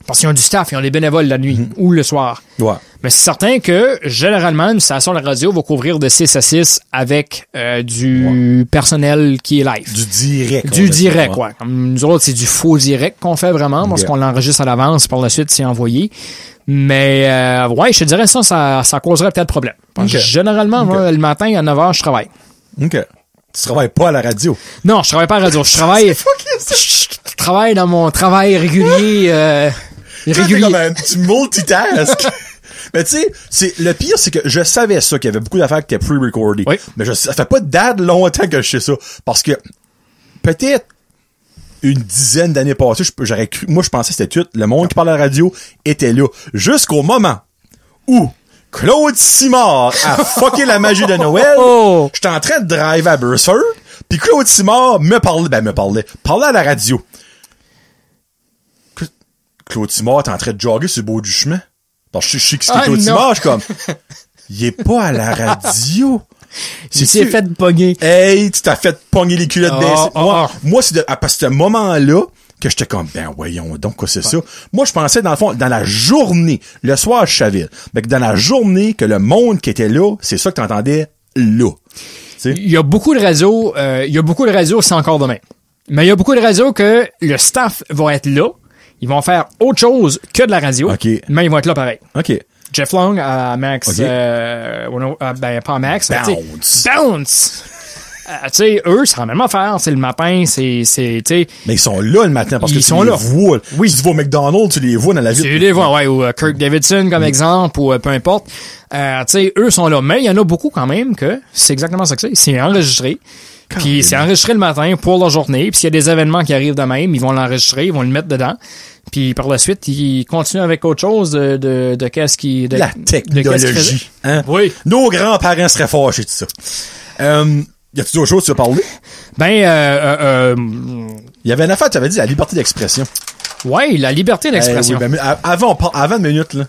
Parce qu'ils ont du staff, ils ont des bénévoles la nuit ou le soir. Ouais. Mais c'est certain que, généralement, une station de radio va couvrir de 6 à 6 avec du personnel qui est live. Du direct. Du direct, ouais. Comme nous autres, c'est du faux direct qu'on fait vraiment, parce qu'on l'enregistre à l'avance, par la suite, c'est envoyé. Mais, ouais, je te dirais ça causerait peut-être problème. Parce que généralement, moi, le matin, à 9h, je travaille. OK. Tu travailles pas à la radio? Non, je travaille pas à la radio. Je travaille... je travaille dans mon travail régulier... régulier. Tu multitasques. Mais tu sais, le pire, c'est que je savais ça, qu'il y avait beaucoup d'affaires qui étaient pre-recordées. Oui. Mais ça fait pas date longtemps que je sais ça. Parce que, peut-être, une dizaine d'années passées, j'aurais cru, moi, je pensais que c'était tout. Le monde qui parle à la radio était là. Jusqu'au moment où Claude Simard a fucké la magie de Noël. Oh. J'étais en train de drive à Burford. Puis Claude Simard parlait à la radio. Claude Simard est en train de jogger sur le beau du chemin. Parce que je sais que c'est Claude Simard, je suis comme, il est pas à la radio. Il s'est fait pogner. Hey, tu t'as fait pogner les culottes Moi, c'est à ce moment-là que j'étais comme, ben voyons donc, quoi c'est ça. Moi, je pensais, dans le fond, dans la journée, le soir, je savais, mais que dans la journée, que le monde qui était là, c'est ça que t'entendais là. T'sais? Il y a beaucoup de radios, c'est encore demain. Mais il y a beaucoup de radios que le staff va être là. Ils vont faire autre chose que de la radio. Okay. Mais ils vont être là pareil. OK. Jeff Long à Max, okay. Pas à Max. Bounce! Tu sais, eux, c'est la même affaire. C'est le matin, c'est, tu sais. Mais ils sont là le matin parce que tu les vois. Oui. Si tu vas au McDonald's, tu les vois dans la vie. Tu les vois, ouais, ou Kirk Davidson comme exemple, ou peu importe. Tu sais, eux sont là. Mais il y en a beaucoup quand même que c'est exactement ça que c'est. C'est enregistré. Puis c'est enregistré le matin pour la journée. Puis s'il y a des événements qui arrivent de même, ils vont l'enregistrer, ils vont le mettre dedans. Puis par la suite, ils continuent avec autre chose de qu'est-ce qui... La technologie. Hein? Oui. Nos grands-parents seraient fâchés de ça. Y a-tu d'autres choses que tu veux parler? Il y avait une affaire, tu avais dit, la liberté d'expression. Ouais, la liberté d'expression. Oui, ben, avant une minute, là.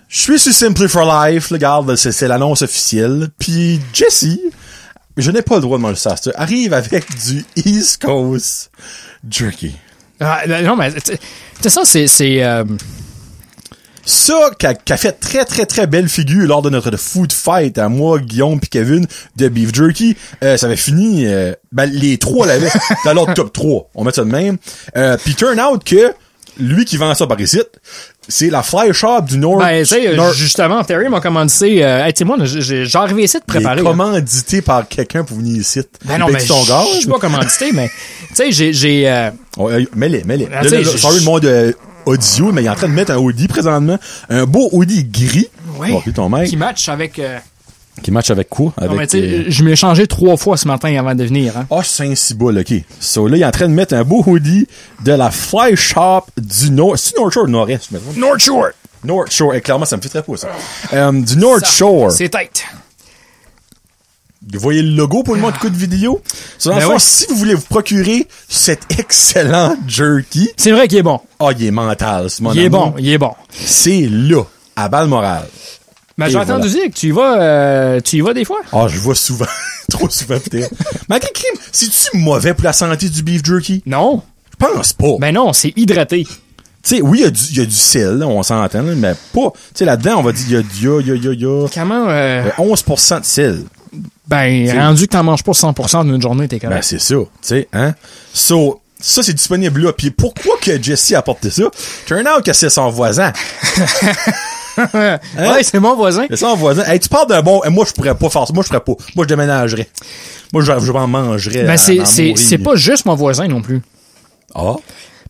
Je suis sur Simply for Life, là, regarde, c'est l'annonce officielle. Puis Jesse, je n'ai pas le droit de manger ça, arrive avec du East Coast Jerky. Ah, non, mais ça, c'est ça qu'a fait très très très belle figure lors de notre food fight à moi, Guillaume puis Kevin de Beef Jerky. Ça avait fini les trois l'avaient dans leur top 3. On met ça de même. Puis turn out que lui qui vend ça par ici, c'est la Fly Shop du Nord. Ben, justement, Terry m'a commandité. Moi, j'ai arrivé ici de préparer. Il est commandité par quelqu'un pour venir ici. Ben non, mais je suis pas commandité, mais tu sais, j'ai. Mets-les. Sorry le monde audio, mais il est en train de mettre un hoodie présentement, un beau hoodie gris. Oui. Bon, ton mec. Qui match avec. Qui match avec quoi? Avec, non, mais tu sais, je m'ai changé 3 fois ce matin avant de venir, hein. Ah, c'est un ciboule, ok. So, là, il est en train de mettre un beau hoodie de la Fly Shop du Nord. C'est North Shore ou Nord-Est, maintenant? North Shore! North Shore. Et clairement, ça me fait très pas, ça. Du North Shore. C'est tête. Vous voyez le logo pour le monde de coup de vidéo? So, dans le fond, si vous voulez vous procurer cet excellent jerky. C'est vrai qu'il est bon. Ah, il est mental, ce mon Il est bon. C'est là, à Balmoral. Mais j'ai entendu dire que tu y vas des fois? Ah, je vois souvent. Trop souvent, peut-être. Mais quel crime? C'est-tu mauvais pour la santé du beef jerky? Non. Je pense pas. Ben non, c'est hydraté. Tu sais, oui, il y a du sel, là, on s'entend, là, mais pas. Tu sais, là-dedans, on va dire, il y a. Comment, 11% de sel. Ben, t'sais, rendu que t'en manges pas 100% d'une journée, t'es correct. Ben, c'est ça. Tu sais, hein? So, ça, c'est disponible là. Puis pourquoi que Jesse a apporté ça? Turn out que c'est son voisin. Hein? Ouais, c'est mon voisin. C'est son voisin. Hey, tu parles d'un bon, moi, je pourrais pas faire ça. Moi, je ferais pas. Moi, je déménagerais. Moi, je m'en mangerais. Ben, c'est pas juste mon voisin non plus. Ah?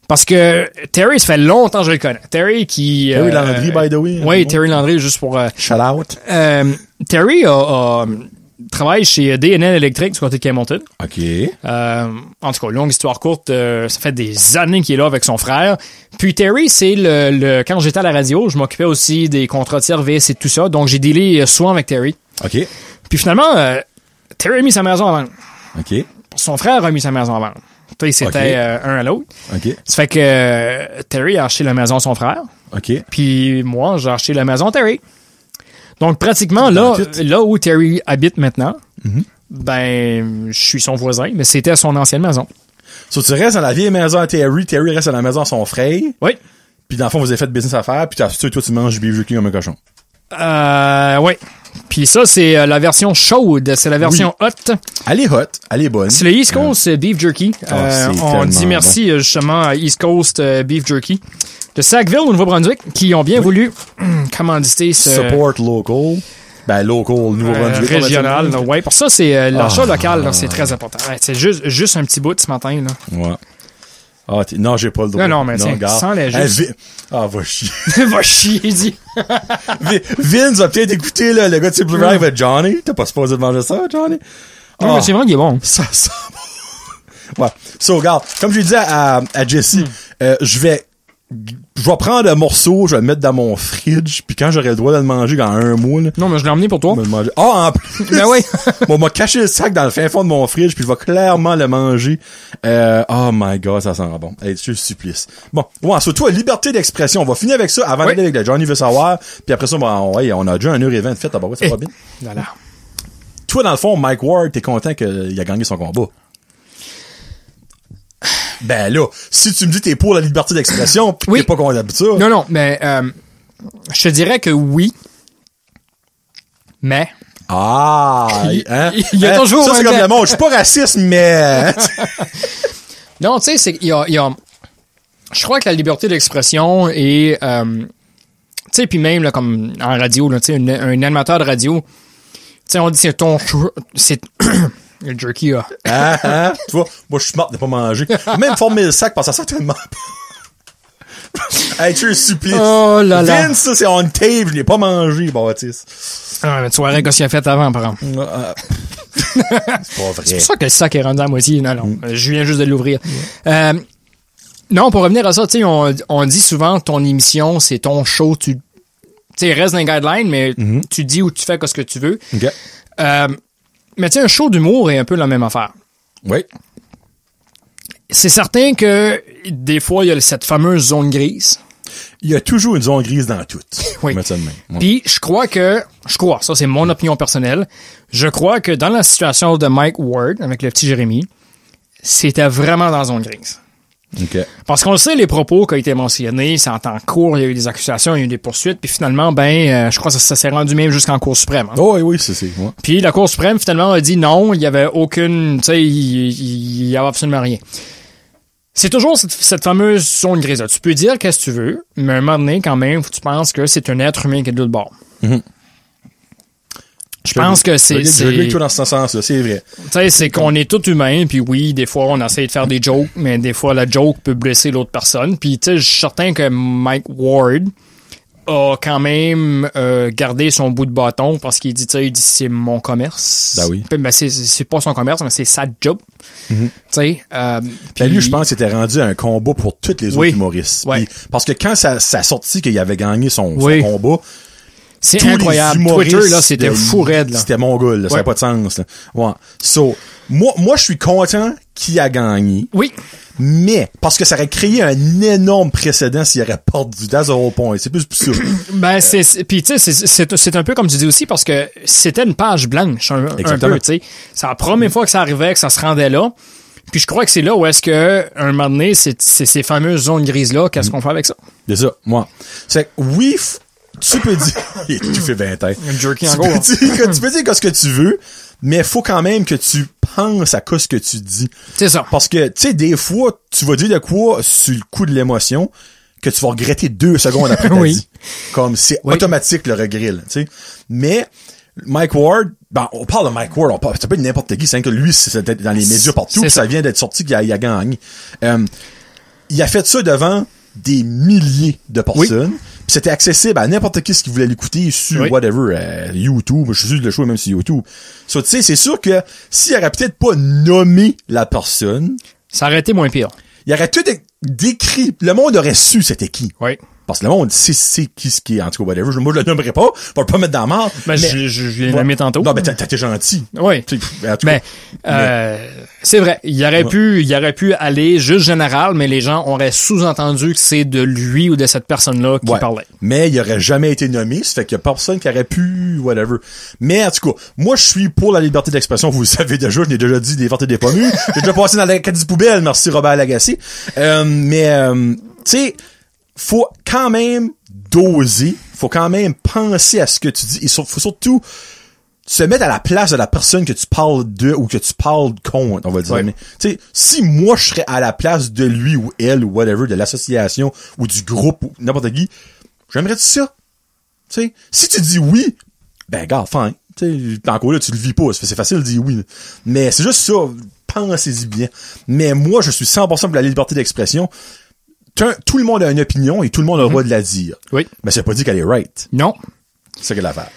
Parce que Terry, ça fait longtemps que je le connais. Terry Landry, by the way. Oui, Terry Landry, juste pour... shout out. Terry travaille chez D&L Electric du côté de Camonton. OK. En tout cas, longue histoire courte, ça fait des années qu'il est là avec son frère. Puis Terry, c'est quand j'étais à la radio, je m'occupais aussi des contrats de service et tout ça. Donc, j'ai dealé souvent avec Terry. OK. Puis finalement, Terry a mis sa maison en vente. OK. Son frère a mis sa maison en vente. C'était un à l'autre. OK. Ça fait que Terry a acheté la maison à son frère. OK. Puis moi, j'ai acheté la maison à Terry. Donc, pratiquement, là où Terry habite maintenant, ben, je suis son voisin, mais c'était son ancienne maison. So, tu restes dans la vieille maison à Terry reste dans la maison à son frère. Oui. Puis dans le fond, vous avez fait business à faire, puis toi, tu manges du beef jerky comme un cochon. Oui. Puis ça, c'est la version chaude. C'est la version hot. Elle est hot. Elle est bonne. C'est le East Coast Beef Jerky. On dit merci justement à East Coast Beef Jerky de Sackville, au Nouveau-Brunswick, qui ont bien voulu commanditer ce... Support local. Ben, local, Nouveau-Brunswick. Régional. Oui, pour ça, c'est l'achat local. Là, c'est très important. Ouais, c'est juste un petit bout ce matin. Là. Ouais. Ah, non, j'ai pas le droit. Non, mais tiens, sans la juste. Va chier. Va chier, dit. Vince va peut-être écouter, là, le gars de Simple Life avec Johnny. T'as pas supposé de manger ça, Johnny? Non, mais c'est vrai qu'il est bon. Ça sent bon. Ouais. So, regarde, comme je l'ai dit à Jesse, je vais prendre un morceau, je vais le mettre dans mon fridge, puis quand j'aurai le droit de le manger dans un mois, là. Non, mais je l'ai emmené pour toi. En plus! Ben oui! Bon, on m'a caché le sac dans le fin fond de mon fridge, puis je vais clairement le manger. Oh my god, ça sent bon. Hey, je supplice. Bon, ouais, sur toi, liberté d'expression. On va finir avec ça avant d'aller avec le Johnny veut savoir, puis après ça, on a déjà 1h20 de fête, ça va bien. Voilà. Toi, dans le fond, Mike Ward, t'es content qu'il a gagné son combat? Ben là, si tu me dis t'es pour la liberté d'expression, pis t'es pas content de ça. Non, mais je te dirais que oui. Mais. Il y a toujours ça, c'est comme le monde. Je suis pas raciste, mais. Non, tu sais, il y a. Je crois que la liberté d'expression est. Tu sais, puis même là, comme en radio, là, tu sais, un animateur de radio. Tu sais, on dit c'est ton. C'est. Le jerky, là. Tu vois, moi, je suis smart de pas manger. Même former le sac, parce que ça sent tellement pas. Hey, tu es supplice. Oh là là. Vince, ça, c'est on tape, je l'ai pas mangé, Baptiste. Ah, mais tu vois, qu'est-ce qu'il a fait avant, par exemple. C'est pas vrai. C'est pour ça que le sac est rendu à moitié. Non. Je viens juste de l'ouvrir. Non, pour revenir à ça, tu sais, on dit souvent ton émission, c'est ton show, tu sais, reste dans les guidelines, mais tu dis où tu fais ce que tu veux. Okay. Mais tu sais, un show d'humour est un peu la même affaire. Oui. C'est certain que des fois, il y a cette fameuse zone grise. Il y a toujours une zone grise dans tout. Oui. Ouais. Puis je crois, ça c'est mon opinion personnelle, je crois que dans la situation de Mike Ward, avec le petit Jérémy, c'était vraiment dans la zone grise. OK. Parce qu'on le sait, les propos qui ont été mentionnés, c'est en temps court, il y a eu des accusations, il y a eu des poursuites, puis finalement, je crois que ça s'est rendu même jusqu'en Cour suprême. Hein. Oh, oui, c'est. Ouais. Puis la Cour suprême, finalement, a dit non, il y avait aucune, tu sais, il y avait absolument rien. C'est toujours cette fameuse zone grise-là. Tu peux dire qu'est-ce que tu veux, mais à un moment donné, quand même, tu penses que c'est un être humain qui est de l'autre bord. Mm-hmm. Je pense que c'est... Je avec toi dans ce sens-là, c'est vrai. Tu sais, c'est qu'on est tous humains, puis oui, des fois, on essaie de faire des jokes, mais des fois, la joke peut blesser l'autre personne. Puis, tu sais, je suis certain que Mike Ward a quand même gardé son bout de bâton parce qu'il dit, tu sais, il dit, c'est mon commerce. Ben oui. Ben, c'est pas son commerce, mais c'est sa job. Mm-hmm. Tu sais. Ben lui, je pense qu'il était rendu à un combat pour tous les autres humoristes. Oui. Puis, parce que quand ça sorti qu'il avait gagné son combat... C'est incroyable. Twitter, là, c'était fou raide, là. C'était mon gars, là. Ça n'a pas de sens, là. Ouais. So, moi, je suis content qu'il a gagné. Oui. Mais, parce que ça aurait créé un énorme précédent s'il aurait perdu. That's the whole point. C'est plus pour ça. Ben, puis tu sais, c'est un peu comme tu dis aussi, parce que c'était une page blanche, un peu, tu sais. C'est la première fois que ça arrivait, que ça se rendait là. Puis je crois que c'est là où est-ce que, un moment donné, c'est ces fameuses zones grises-là, qu'est-ce qu'on fait avec ça? C'est ça, moi. C'est que, oui, tu peux dire, tu fais 20 ans. Tu peux dire ce que tu veux, mais faut quand même que tu penses à ce que tu dis. C'est ça. Parce que, tu sais, des fois, tu vas dire de quoi sur le coup de l'émotion que tu vas regretter 2 secondes après t'as dit. Comme, c'est automatique le regret, là, tu sais. Mais, Mike Ward, on parle de Mike Ward, ça peut être n'importe qui, c'est que lui, c'est dans les médias partout, puis ça vient d'être sorti qu'il a gagné. Il a fait ça devant des milliers de personnes. Pis c'était accessible à n'importe qui qui voulait l'écouter sur whatever, YouTube. Je suis sûr que le show est même sur YouTube. So, tu sais, c'est sûr que s'il aurait peut-être pas nommé la personne, ça aurait été moins pire. Il aurait tout décrit. Le monde aurait su c'était qui. Oui. Parce que le monde sait qui ce qui est, en tout cas, whatever. Moi, je le nommerai pas. Pour le pas mettre dans la marde. Ben, je l'ai nommé tantôt. Non, ben, t'es gentil. Oui. Mais c'est vrai. Il aurait pu aller juste général, mais les gens auraient sous-entendu que c'est de lui ou de cette personne-là qui parlait. Mais il aurait jamais été nommé. Ça fait qu'il y a personne qui aurait pu, whatever. Mais, en tout cas, moi, je suis pour la liberté d'expression. Vous le savez déjà. Je l'ai déjà dit, des vertes et des pommes. J'ai déjà passé dans la cadice poubelle. Merci, Robert Lagacé. Tu sais, faut quand même doser, faut quand même penser à ce que tu dis, et faut surtout se mettre à la place de la personne que tu parles de ou que tu parles contre, on va dire. Mais, tu sais, si moi je serais à la place de lui ou elle ou whatever, de l'association ou du groupe ou n'importe qui, j'aimerais ça. Tu sais, si tu dis oui, ben gars, fine. Tu sais, encore là, tu le vis pas, c'est facile de dire oui. Mais c'est juste ça, pensez-y bien. Mais moi, je suis 100% pour la liberté d'expression. Tout le monde a une opinion et tout le monde a le droit de la dire. Oui. Mais ça veut pas dire qu'elle est right. Non. C'est ça qu'elle a à faire.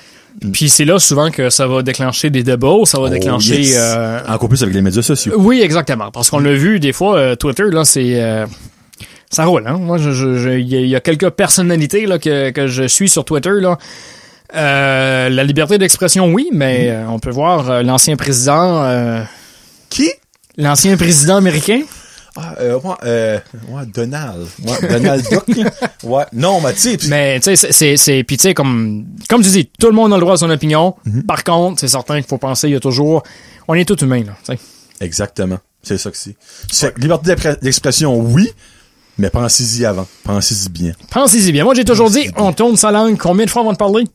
Puis c'est là souvent que ça va déclencher des débats, ça va déclencher... Encore plus avec les médias sociaux. Oui, exactement. Parce qu'on l'a vu des fois, Twitter, là, c'est... ça roule, hein. Moi, il y a quelques personnalités là que je suis sur Twitter, là. La liberté d'expression, oui, mais on peut voir l'ancien président... Qui? L'ancien président américain. Donald. Donald Duck. Ouais. Non, mais tu sais. Mais tu sais, c'est puis tu sais comme tu dis, tout le monde a le droit à son opinion. Par contre, c'est certain qu'il faut penser, il y a toujours, on est tous humains là. T'sais. Exactement. C'est ça que c'est. Liberté d'expression, oui. Mais pensez-y avant. Pensez-y bien. Pensez-y bien. Moi, j'ai toujours dit, on tourne sa langue. Combien de fois on va te parler?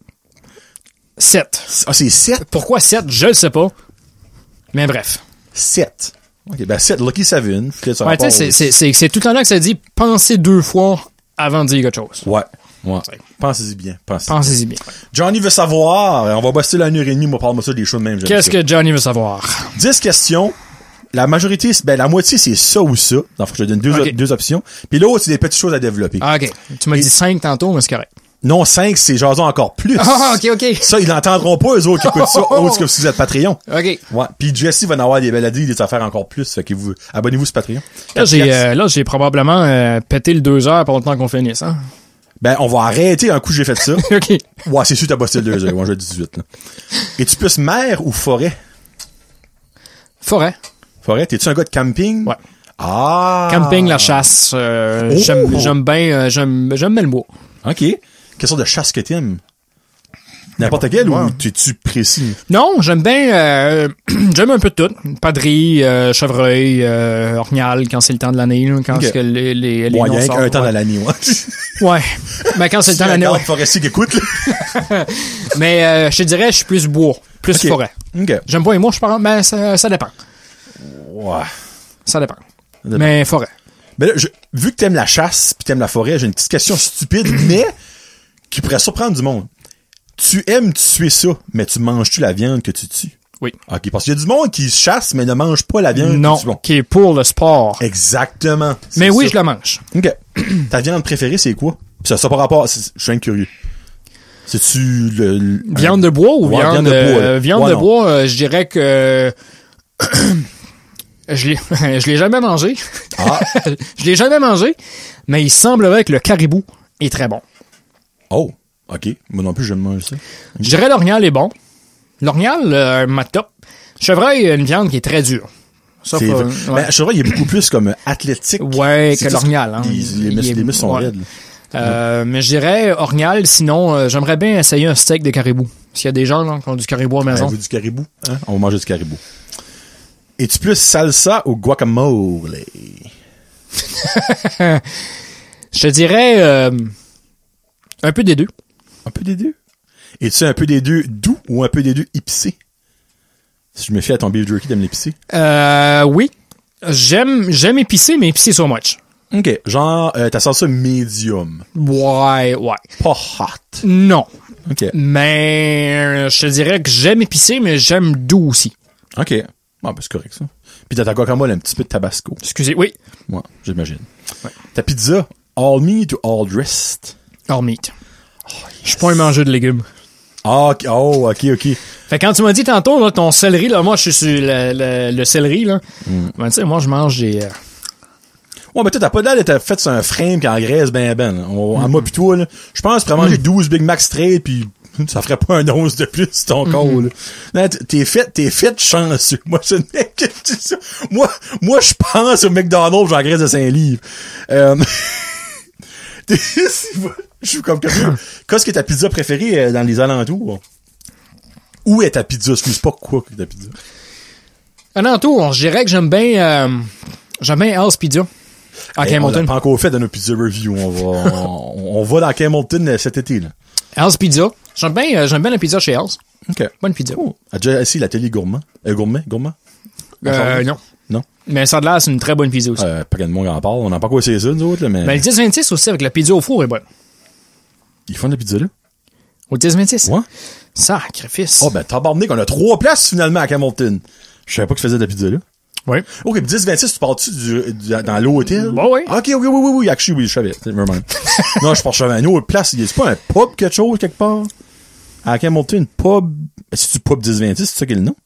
7. Ah, c'est 7? Pourquoi 7? Je le sais pas. Mais bref. 7. OK, ben 7, Lucky Savune. Ouais, tu sais, c'est tout le temps là que ça dit pensez 2 fois avant de dire quelque chose. Ouais. Pensez-y bien. Pensez-y bien. Johnny veut savoir. On va bosser la 1h30, moi, parle-moi ça des choses de même. Qu'est-ce que Johnny veut savoir? 10 questions. La majorité, la moitié, c'est ça ou ça. Donc, je te donne deux options. Puis l'autre, c'est des petites choses à développer. Ah, OK. Tu m'as dit 5 tantôt, mais c'est correct. Non, 5, c'est jason encore plus. Ah, OK. Ça, ils l'entendront pas, eux autres, qui écoutent ça, autres que si vous êtes Patreon. OK. Ouais. Puis Jesse va en avoir des baladies, des affaires encore plus. Fait que abonnez-vous sur Patreon. Là, j'ai probablement pété le 2 heures pour le temps qu'on finisse, hein. Ben, on va arrêter un coup j'ai fait ça. OK. Ouais, c'est sûr t'as bossé le 2 heures. Moi, je 18, là. Es-tu plus mer ou forêt? Forêt. Forêt? T'es-tu un gars de camping? Ouais. Ah! Camping, la chasse. J'aime bien, j'aime bien le bois. OK. Quelle sorte de chasse que t'aimes? N'importe quelle ou t'es-tu précis? Non, j'aime bien, j'aime un peu de tout. Padrie, chevreuil, orignal, quand c'est le temps de l'année, là, quand Ok. c'est que les Ouais, il y a sortent, un temps ouais. dans l'année, ouais. Ouais. Mais quand c'est le temps de l'année, ouais. forestier qui écoute, là. Mais je te dirais, je suis plus bois, plus Ok. forêt. OK. J'aime pas les mots, je parle, mais ça dépend. Ouais. Ça dépend. dépend. Mais forêt. Ben là, vu que t'aimes la chasse pis t'aimes la forêt, j'ai une petite question stupide, mais qui pourrait surprendre du monde. Tu aimes tuer ça, mais tu manges-tu la viande que tu tues? Oui. OK, parce qu'il y a du monde qui chasse, mais ne mange pas la viande Non, que tu tues. qui est pour le sport. Exactement. Mais C'est oui, ça. je la mange. OK. Ta viande préférée, c'est quoi? Pis ça par rapport... Je suis un curieux. C'est-tu le... Viande de bois ou Ouais, viande viande de bois, là. viande Ouais, de non. bois, je dirais que je l'ai jamais mangé. Ah. Je l'ai jamais mangé, mais il semblerait que le caribou est très bon. Oh. OK. Moi non plus, j'aime manger ça. Je dirais l'orignal est bon. L'orignal, ma top. Chevreuil, une viande qui est très dure. Ça, C'est faut- vrai. ouais. Ben, je sais, il est beaucoup plus comme athlétique. Ouais, C'est que tout- l'orignal. Hein. Les muscles sont ouais. raides, là. Mais je dirais orignal, sinon, j'aimerais bien essayer un steak de caribou. S'il y a des gens là, qui ont du caribou à la maison. Vous du caribou? Hein? On va manger du caribou. Es-tu plus salsa ou guacamole? Je te dirais un peu des deux. Un peu des deux. Es-tu un peu des deux doux ou un peu des deux épicé? Si je me fie à ton beef jerky, t'aimes l'épicé? Oui. J'aime épicé, mais épicé so much. OK. Genre, ta salsa medium. Ouais. Pas hot. Non. OK. Mais je te dirais que j'aime épicé, mais j'aime doux aussi. OK. Ah, ben, c'est correct, ça. Puis dans ta guacamole, un petit peu de tabasco. Excusez, oui. Ouais, j'imagine. Ouais. Ta pizza, all meat ou all dressed? Hors meat. Je suis pas un mangeur de légumes. Ah, OK. Oh, OK. Fait que quand tu m'as dit tantôt, là, ton céleri, là, moi, je suis sur le céleri, là. Ben, tu sais, moi, je mange des... Ouais, mais toi, t'as pas l'air d'être fait sur un frame qui engraisse ben. En moi pis toi, là, je pense que tu pourrais manger 12 Big Mac straight pis ça ferait pas un once de plus sur ton corps, là. Non, t'es fait chanceux. Moi, je mec que je dis ça. Moi, je pense au McDonald's, j'engraisse de 5 livres. Je suis comme qu'est-ce que ta pizza préférée dans les alentours? Où est ta pizza? Excuse pas quoi que ta pizza. Alentour, je dirais que j'aime bien Hell's Pizza. À Hey, on Campbellton. l'a pas encore fait dans nos pizza review. On va dans Campbellton cet été, là. Hell's Pizza. J'aime bien la pizza chez Hell's. OK. Bonne pizza. Oh. A déjà essayé la télé gourmand? Gourmet? Non. Non? Mais ça a l'air, c'est une très bonne pizza aussi. Pas de monde en parle. On n'a pas quoi essayer ça, nous autres, là, mais... Mais le 10-26 aussi, avec la pizza au four, est bonne. Ils font de la pizza, là? Au 10-26? Ouais. Sacrifice. Oh, ben, tabarnak, on a 3 places, finalement, à Campbellton. Je savais pas qu'ils faisaient de la pizza, là. Oui. OK, 10-26, tu pars-tu dans l'hôtel? Bah oui. OK, oui, actually, oui, je savais. Nevermind. Non, je pars chez une autre place. C'est pas un pub, quelque chose, quelque part? À Campbellton, pub... C'est-tu pub 10-26, c'est ça qui est le nom?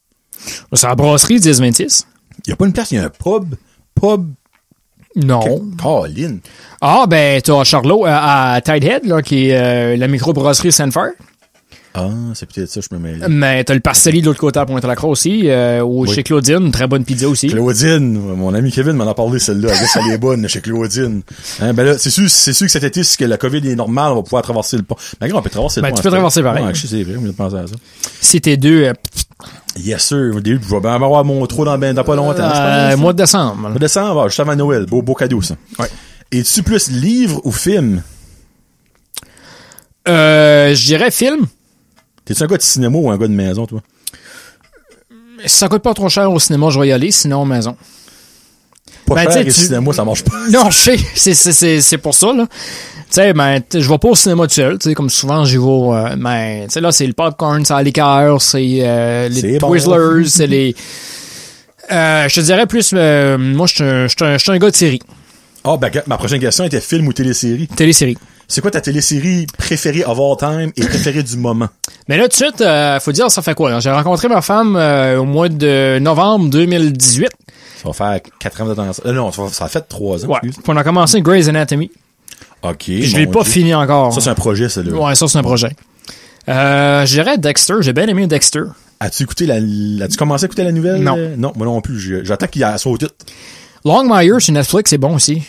C'est la brasserie 10-26. Il y a pas une place, il y a un pub. Non. Colin. Ah, ben, t'as Charlot à Tidehead, là, qui est la microbrasserie Sanford. Ah, c'est peut-être ça, je me mêle. Mais t'as le Pastelli de l'autre côté à Pointe-à-la-Croix aussi, chez Claudine, une très bonne pizza aussi. Claudine, mon ami Kevin m'en a parlé celle-là. Elle est bonne chez Claudine. Hein, ben là, c'est sûr que cet été, si que la COVID est normale, on va pouvoir traverser le pont. Mais regarde, on peut traverser le pont. Tu peux traverser pareil. Ouais, c'est vrai, on vient de penser à ça. Si t'es deux, Yes, sir. Au début, je vais bien avoir mon trou dans pas longtemps. mois de décembre. Mois de décembre, juste avant Noël. Beau cadeau, ça. Ouais. Es-tu plus livre ou film? Je dirais film. T'es-tu un gars de cinéma ou un gars de maison, toi? Si ça coûte pas trop cher au cinéma, je vais y aller, sinon maison. Pas Ben, cher t'sais, et cinéma, ça marche pas. Non, je sais, c'est pour ça, là. Tu sais, ben, je vais pas au cinéma tout seul, tu sais, comme souvent, j'y vais, mais, tu sais, là, c'est le popcorn, c'est la liqueur, c'est les bon. Twizzlers, c'est les... je te dirais plus, moi, je suis un gars de série. Ah, ben, ma prochaine question était film ou télésérie. Télésérie. C'est quoi ta télésérie préférée of all time et préférée du moment? Mais là, tout de suite, faut dire, ça fait quoi, là? J'ai rencontré ma femme au mois de novembre 2018. Ça va faire 4 ans de temps. Non, ça a fait 3 ans. Ouais. Excuse. Puis on a commencé Grey's Anatomy. OK. Je l'ai pas fini encore. Ça, c'est un projet, ça, là. Ouais, ça, c'est un projet. Je dirais Dexter. J'ai bien aimé Dexter. As-tu commencé à écouter la nouvelle? Non. Non, moi non plus. J'attends qu'il y ait son titre. Longmire sur Netflix, c'est bon aussi.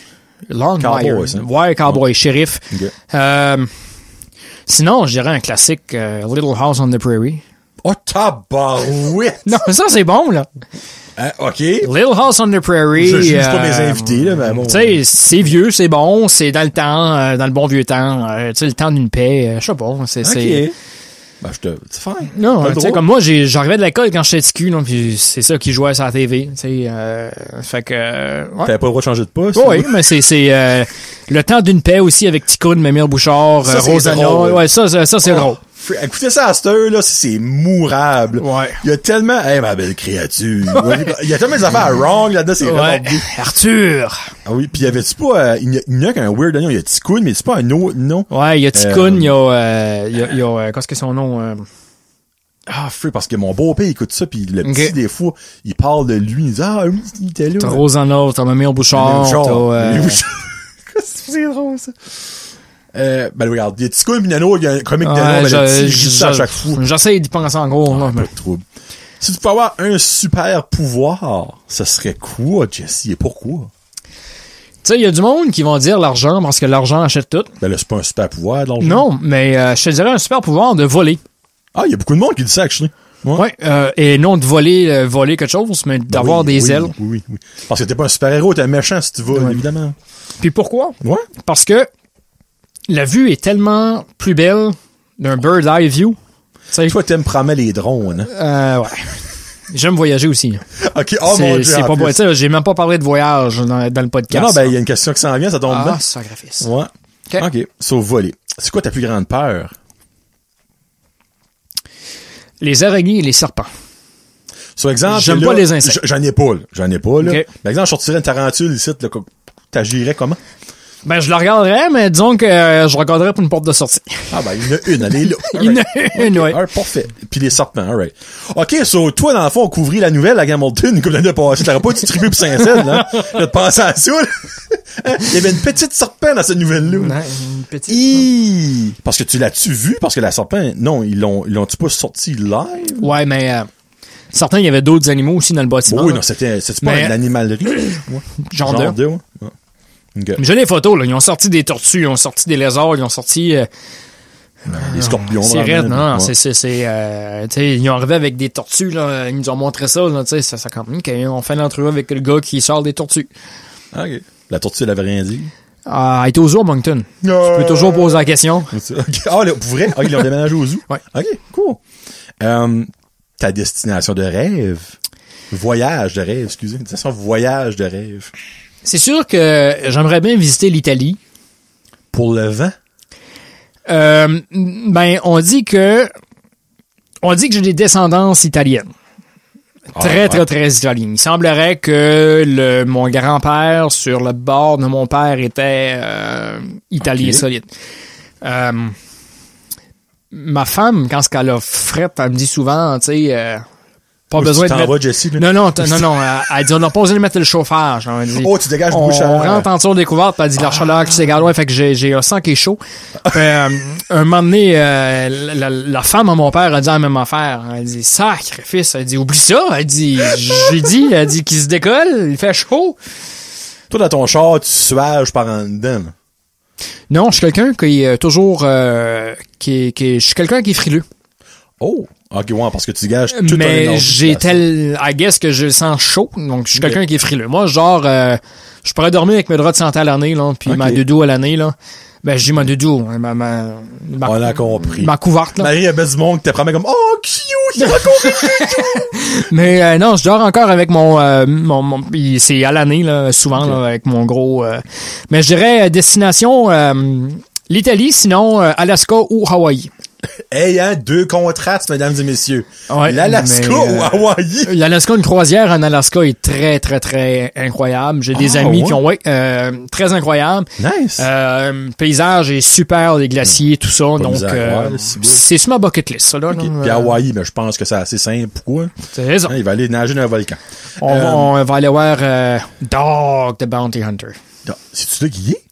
Longmire. Cowboy, ça. Ouais, Cowboy, shérif. Okay. Sinon, je dirais un classique, Little House on the Prairie. Oh, tabarouette! Non, ça, c'est bon, là. OK. Little House on the Prairie. Je juge pas mes invités, là, mais bon. Tu sais, c'est vieux, c'est bon, c'est dans le temps, dans le bon vieux temps, tu sais, le temps d'une paix, je sais pas, c'est... Ben, c'est fine. Non, tu sais, comme moi, j'arrivais de l'école quand j'étais TQ, non, puis c'est ça qui jouait sur la TV, tu sais, fait que... Ouais. T'avais pas le droit de changer de poste? Oui, mais c'est le temps d'une paix aussi avec Ticoun, Mamie Bouchard, Rosanna. Ouais, ça c'est drôle. Écoutez ça à cette heure, là, c'est mourable. Ouais. Il y a tellement, ma belle créature. Il y a tellement des affaires wrong là-dedans, c'est vraiment bien. Arthur. Ah oui, puis y avait-tu pas, il y a qu'un weird nom, il y a Ticoun, mais c'est pas un autre nom. Ouais, il y a Ticoun, il y a, qu'est-ce que son nom, parce que mon beau-père écoute ça, puis le petit, des fois, il parle de lui, il dit, il était là. T'as Rosanna, t'as Mamie Bouchard, c'est drôle, ça. Ben regarde, il y a Ticoun pis Nano, il y a un comique de nom, mais le petit, ça à chaque fois. J'essaie d'y penser en gros, là. Pas de trouble. Si tu peux avoir un super pouvoir, ce serait quoi, Jesse, et pourquoi? Tu sais, il y a du monde qui vont dire l'argent, parce que l'argent achète tout. Ben là, c'est pas un super pouvoir, l'argent. Non, mais je te dirais un super pouvoir de voler. Ah, il y a beaucoup de monde qui dit ça, actually. Ouais, et non de voler quelque chose, mais d'avoir des ailes. Oui. Parce que t'es pas un super-héros, t'es un méchant si tu voles, évidemment. Puis pourquoi? Ouais. Parce que la vue est tellement plus belle d'un bird eye view. T'sais, toi, t'aimes promener les drones. Ouais. J'aime voyager aussi. OK, mon Dieu. C'est pas bon. J'ai même pas parlé de voyage dans le podcast. Non, ben, il y a une question qui s'en vient, ça tombe bien. Ah, sacrifice. Ouais. OK. Sauf voler. C'est quoi ta plus grande peur? Les araignées et les serpents. Sur exemple, j'aime pas les insectes. J'en ai pas, là. Okay. Par exemple, je sortirais une tarentule ici, là, t'agirais comment? Ben, je la regarderais, mais disons que je regarderais pour une porte de sortie. Ah, ben, il y en a une, elle est là. Il y en a une, ouais. Parfait. Puis les serpents, alright. OK, toi, dans le fond, on couvrit la nouvelle à Hamilton, une couple d'années passée. T'aurais pas dû triper pour Saint-Saëns, là. Là, de penser à ça, là. Il y avait une petite serpent dans cette nouvelle-là. Ouais, une petite. Parce que tu l'as-tu vu? Parce que la serpent, non, ils l'ont-tu pas sorti live? Ouais, mais, certains, il y avait d'autres animaux aussi dans le bâtiment. Oui, non, c'était pas une animalerie. Ouais. Genre de. Ouais. Okay. J'ai les photos, là. Ils ont sorti des tortues, ils ont sorti des lézards, ils ont sorti... des scorpions. C'est raide, non? Ouais. Tu sais, ils ont arrivé avec des tortues, là. Ils nous ont montré ça, là. Tu sais, ça comme, on fait l'entrevue avec le gars qui sort des tortues. OK. La tortue, elle avait rien dit. Elle est au zoo à Moncton. Tu peux toujours poser la question. Okay. Ah, là, pour vrai? Ah, ils l'ont déménagé au zoo? Ouais. OK, cool. Ta destination de rêve. Voyage de rêve, excusez. Destination voyage de rêve. C'est sûr que j'aimerais bien visiter l'Italie. Pour le vent? Ben, on dit que j'ai des descendances italiennes. Très italiennes. Il semblerait que mon grand-père, sur le bord de mon père, était italien solide. Ma femme, quand elle a frette, elle me dit souvent, tu sais... pas besoin de mettre... Jessie, non, elle dit, on n'a pas besoin de mettre le chauffage. Elle dit, tu dégages beaucoup cher. On rentre en dessous découverte, puis elle dit, la chaleur qui s'égale, ouais, fait que j'ai un sang qui est chaud. Un moment donné, la femme à mon père a dit la même affaire. Elle dit, sacrifice. Elle dit, oublie ça. Elle dit, elle dit qu'il se décolle, il fait chaud. Toi, dans ton char, tu suages par en dedans. Non, je suis quelqu'un qui est toujours, je suis quelqu'un qui est frileux. Oh! Ok, ouais, parce que tu dégages tout mais I guess que je le sens chaud, donc je suis quelqu'un qui est frileux. Moi, genre, je pourrais dormir avec mes draps de santé à l'année, là, puis ma doudou à l'année, là. Ben, je dis ma doudou, on a compris. Ma couverte, là. Marie, il y a du monde qui te promet comme, oh, cute, il a compris. Mais, non, je dors encore avec mon c'est à l'année, là, souvent, là, avec mon gros, mais je dirais, destination, l'Italie, sinon, Alaska ou Hawaï. Hey, deux contrastes, mesdames et messieurs. Ouais, L'Alaska ou Hawaï? L'Alaska, une croisière en Alaska est très, très, très incroyable. J'ai des amis qui ont, très incroyable. Nice. Paysage est super, les glaciers, tout ça. Donc, c'est sur ma bucket list, ça, là. Okay. Puis Hawaï, mais je pense que c'est assez simple. Pourquoi? C'est ça. Il va aller nager dans un volcan. On va aller voir, Dog the Bounty Hunter. C'est-tu là qui est?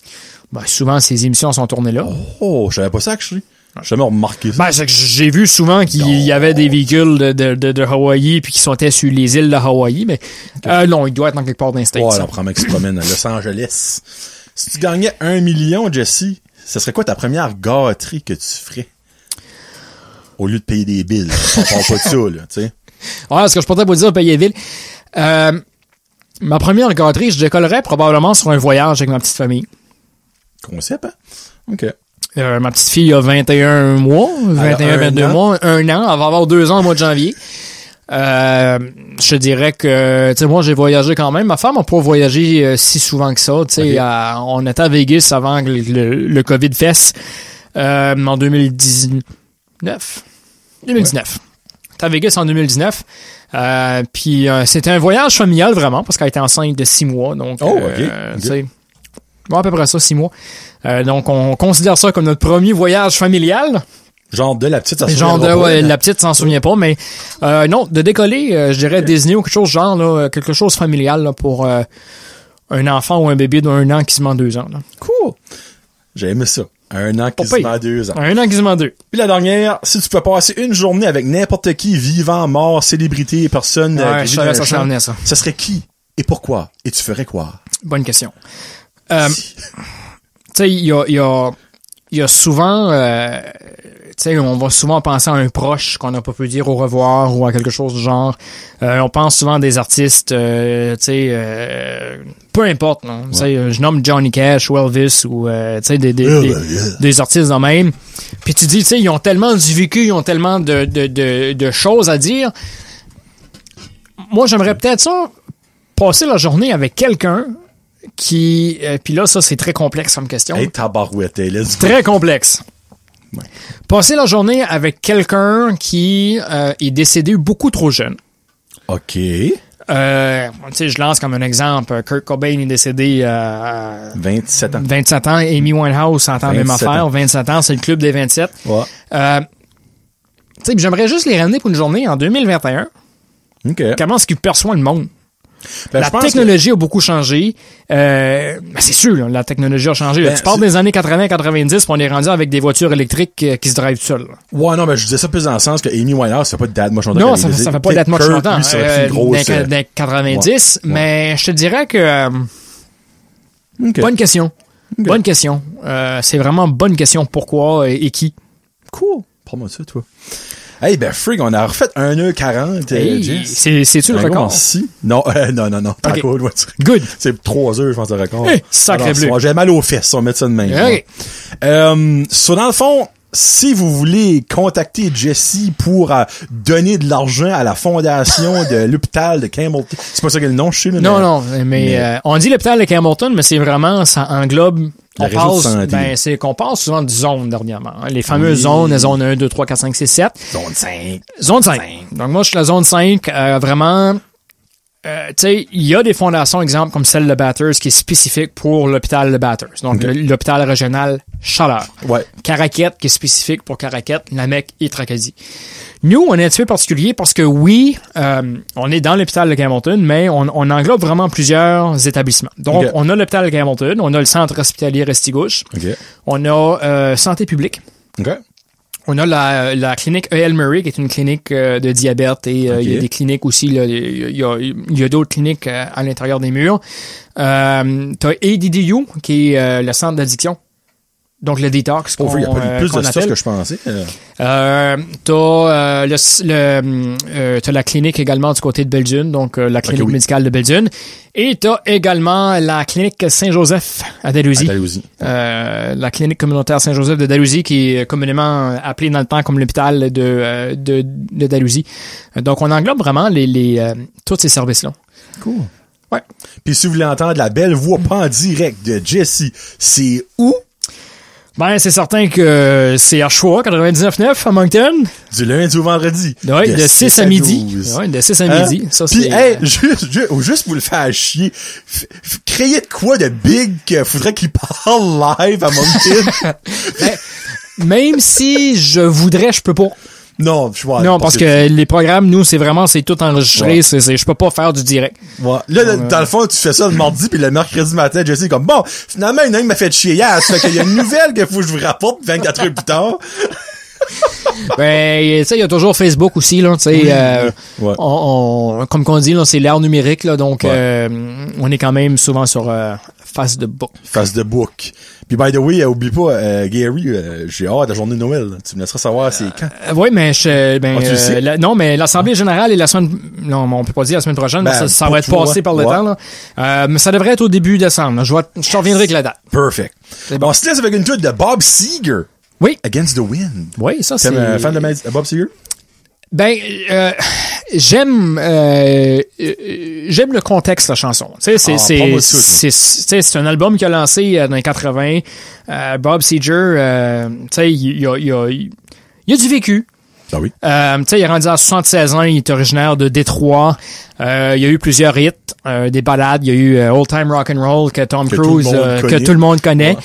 Ben, souvent, ces émissions sont tournées là. Oh, je savais pas ça, actually. J'ai jamais remarqué ça. Ben, c'est que j'ai vu souvent qu'il y avait des véhicules de Hawaï puis qui sont sur les îles de Hawaï, mais non, il doit être dans quelque part dans les States. Ouais, on prend un mec qui se promène à Los Angeles. Si tu gagnais 1 million, Jesse, ce serait quoi ta première gâterie que tu ferais? Au lieu de payer des billes. On parle pas de ça, là, tu sais. Ouais, ce que je pourrais pas dire payer des billes. Ma première gâterie, je décollerais probablement sur un voyage avec ma petite famille. Concept, hein? OK. Ma petite fille a 21 mois, 22 mois, 1 an. Elle va avoir 2 ans au mois de janvier. Je te dirais que, tu sais, moi, j'ai voyagé quand même. Ma femme n'a pas voyagé si souvent que ça. Tu sais, on était à Vegas avant que le COVID fesse, en 2019. 2019. T'es à Vegas en 2019. Puis c'était un voyage familial vraiment parce qu'elle était enceinte de 6 mois. Donc, tu sais, à peu près ça, 6 mois. Donc, on considère ça comme notre premier voyage familial. Genre de la petite, ça se souvient pas. La petite s'en souvient pas, mais non, de décoller, je dirais Disney ou quelque chose genre là, quelque chose familial là, pour un enfant ou un bébé d'1 an qui se ment 2 ans. Là. Cool. J'ai aimé ça. 1 an qui se ment 2 ans. 1 an qui se ment 2. Puis la dernière, si tu peux passer une journée avec n'importe qui, vivant, mort, célébrité, personne, je savais ça s'en venait, ça. Ce serait qui et pourquoi? Et tu ferais quoi? Bonne question. Tu sais, il y a souvent, tu sais, on va souvent penser à un proche qu'on n'a pas pu dire au revoir ou à quelque chose du genre. On pense souvent à des artistes, tu sais, peu importe, non. Tu sais, je nomme Johnny Cash ou Elvis ou, tu sais, des artistes de même. Puis tu dis, tu sais, ils ont tellement du vécu, ils ont tellement de choses à dire. Moi, j'aimerais peut-être ça, passer la journée avec quelqu'un qui, puis là, ça, c'est très complexe comme question. Hey, tabarouette, let's go. Très complexe. Ouais. Passer la journée avec quelqu'un qui est décédé beaucoup trop jeune. OK. Tu sais, je lance comme un exemple. Kurt Cobain est décédé à 27 ans. 27 ans. Amy Winehouse entend la même affaire. 27 ans, c'est le club des 27. Ouais. Tu sais, j'aimerais juste les ramener pour une journée en 2021. OK. Comment est-ce qu'ils perçoivent le monde? Ben, la technologie a beaucoup changé. Ben c'est sûr, là, la technologie a changé. Ben, tu parles des années 80-90, puis on est rendu avec des voitures électriques qui se drivent tout seuls. Ouais, non, mais je disais ça plus dans le sens que Amy Winehouse, ça fait pas de date much longtemps. Non, ça fait pas de date much longtemps. Dans 90, ouais. Mais je te dirais que... Okay. Bonne question. Okay. Bonne question. C'est vraiment bonne question. Pourquoi et qui? Cool. Prends-moi ça, toi. Hey, ben, frig, on a refait 1h40. Hey, c'est-tu le record? Si. Non, non. Pas okay. cool. Good. C'est 3 heures, je pense, le record. Hey, sacré bleu. J'ai mal aux fesses, on va mettre ça de même. Okay. Dans le fond, si vous voulez contacter Jesse pour donner de l'argent à la fondation de l'hôpital de Campbellton, c'est pas ça que le nom, je sais, Non, mais on dit l'hôpital de Campbellton, mais c'est vraiment, ça englobe, c'est qu'on parle souvent de zones dernièrement. Hein. Les fameuses zones, zone 1, 2, 3, 4, 5, 6, 7. Zone 5. Zone 5. Donc moi, je suis la zone 5, vraiment... tu sais, il y a des fondations, exemple, comme celle de Bathurst, qui est spécifique pour l'hôpital de Bathurst. Donc, l'hôpital régional Chaleur. Ouais. Caraquette, qui est spécifique pour Caraquette, Lamec et Tracadie. Nous, on est un petit peu particulier parce que oui, on est dans l'hôpital de Campbellton, mais on englobe vraiment plusieurs établissements. Donc, on a l'hôpital de Campbellton, on a le centre hospitalier Restigouche, on a santé publique. On a la clinique E.L. Murray, qui est une clinique de diabète, et il y a des cliniques aussi, il y a d'autres cliniques à l'intérieur des murs. T'as ADDU, qui est le centre d'addiction. Donc, le détox. Il y a pas plus de ça que je pensais. T'as la clinique également du côté de Belledune, donc la clinique médicale de Belledune. Et t'as également la clinique Saint-Joseph à Dalhousie. La clinique communautaire Saint-Joseph de Dalhousie, qui est communément appelée dans le temps comme l'hôpital de Dalhousie. Donc, on englobe vraiment tous ces services-là. Cool. Ouais. Puis si vous voulez entendre la belle voix pas en direct de Jesse, c'est où? Ben, c'est certain que c'est à Choix, 99.9 à Moncton. Du lundi au vendredi. Oui, de 6 à midi. Oui, de 6 à midi. Ça, puis, juste pour le faire chier, créer de quoi de big qu'il faudrait qu'il parle live à Moncton? Même si je voudrais, je peux pas. Non, je vois. Non, parce que les programmes, nous, c'est tout enregistré. Ouais. Je peux pas faire du direct. Ouais. Là, dans le fond, tu fais ça le mardi, puis le mercredi matin, Jesse est comme, bon, finalement, une m'a fait chier hier, ça fait qu'il y a une nouvelle qu'il faut que je vous rapporte 24 heures plus tard. Ben, tu sais, il y a toujours Facebook aussi, là, tu sais, Ouais. comme qu'on dit, là, c'est l'ère numérique, là, donc, Ouais. on est quand même souvent sur, Facebook. Face de book. Puis, by the way, oublie pas, Gary, j'ai hâte de la journée de Noël. Là. Tu me laisseras savoir c'est quand. Oui, mais tu le sais? non, mais l'Assemblée générale est la semaine, non, on peut pas dire la semaine prochaine, Ben, ça pour va être toi, passé par le ouais. temps, là. Mais ça devrait être au début décembre, là. Je te reviendrai avec la date. Perfect. bon. On se laisse avec une toute de Bob Seger. Oui. Against the Wind. Oui, ça, T'es c'est... un fan de Bob Seger? Ben, j'aime le contexte de la chanson. Tu sais, c'est un album qu'il a lancé dans les 80. Bob Seger, tu sais, il a du vécu. Ah oui. Tu sais, il est rendu à 76 ans, il est originaire de Détroit. Il y a eu plusieurs hits, des ballades. Il y a eu Old Time Rock and Roll que Tom Cruise, que tout le monde connaît. Ouais.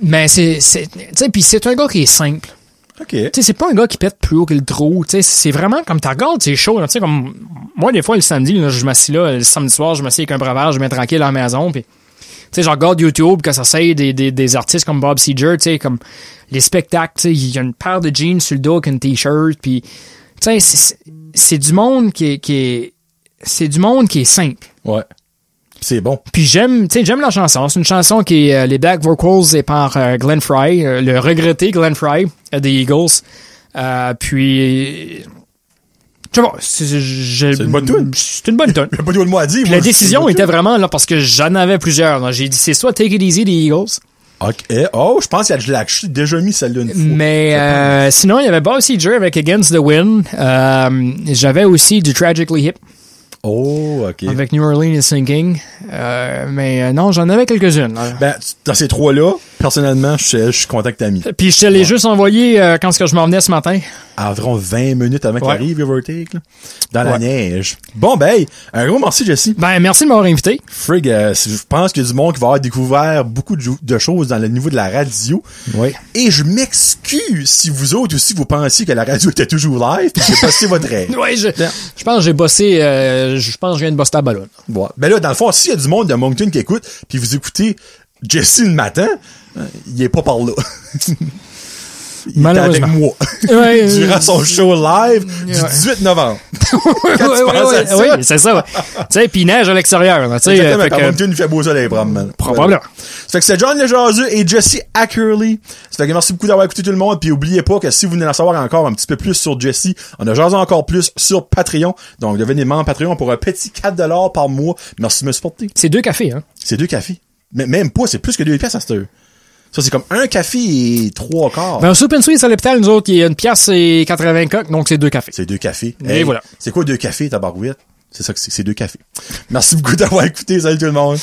Mais tu sais, puis c'est un gars qui est simple. OK. Tu sais, c'est pas un gars qui pète plus haut que le trou. Tu sais, c'est vraiment comme tu regardes, c'est chaud. Tu sais, comme moi, des fois, le samedi, là, je m'assis là, le samedi soir, je m'assis avec un breuvage, je me mets tranquille à la maison. Puis, tu sais, je regarde YouTube quand ça s'aide des artistes comme Bob Seger, tu sais, comme les spectacles. Tu sais, il y a une paire de jeans sur le dos avec une t-shirt. Puis, tu sais, c'est du monde c'est du monde qui est simple. Ouais. C'est bon. Puis j'aime la chanson. C'est une chanson qui est les back vocals est par Glenn Frey, le regretté Glenn Frey des Eagles. Puis je sais pas, c'est une bonne tune. C'est une bonne tune. J'ai pas de mot à dire. La décision était vraiment là parce que j'en avais plusieurs. Là. J'ai dit c'est soit Take It Easy des Eagles. OK. Oh, je pense que j'ai déjà mis celle-là une fois. Mais sinon il y avait Bob Seger avec Against the Wind. J'avais aussi du Tragically Hip. Oh, OK. Avec New Orleans is Sinking. Mais non, j'en avais quelques-unes. Ben, dans ces trois-là, personnellement, je suis content que t'as mis. Puis je te l'ai juste envoyé quand je m'en venais ce matin. À environ 20 minutes avant qu'il arrive, Overtake, là, dans la Ouais. neige. Bon, ben, un gros merci, Jesse. Ben, merci de m'avoir invité. Frig, je pense qu'il y a du monde qui va avoir découvert beaucoup de choses dans le niveau de la radio. Oui. Et je m'excuse si vous autres aussi, vous pensiez que la radio était toujours live puis que j'ai posté votre rêve. Oui, je pense que j'ai bossé, je pense que je viens de bosser ta ballonne. Bon. Ben là, dans le fond, s'il y a du monde de Moncton qui écoute puis vous écoutez Jesse le matin, il est pas par là. Il est avec moi. Ouais, durant son show live du 18 novembre. Oui, c'est ça. Ouais. Tu sais, puis il neige à l'extérieur. Tu sais, Exactement, quand Moncton, il fait beau soleil, probablement. Probablement. Ça fait que c'est John Lesjaseux et Jesse Ackerley. Ça fait que merci beaucoup d'avoir écouté tout le monde. Puis oubliez pas que si vous voulez en savoir encore un petit peu plus sur Jesse, on a jasé encore plus sur Patreon. Donc devenez membre Patreon pour un petit 4$ par mois. Merci de me supporter. C'est 2 cafés, hein? C'est 2 cafés. Mais même pas, c'est plus que 2 pièces à cette heure. Ça, c'est comme un café et 3 quarts. Ben, au Soup and Sweets à l'hôpital, nous autres, il y a une pièce et 80 coques, donc c'est 2 cafés. C'est 2 cafés. Et voilà. C'est quoi 2 cafés, tabarouette? C'est ça que c'est 2 cafés. Merci beaucoup d'avoir écouté. Salut tout le monde.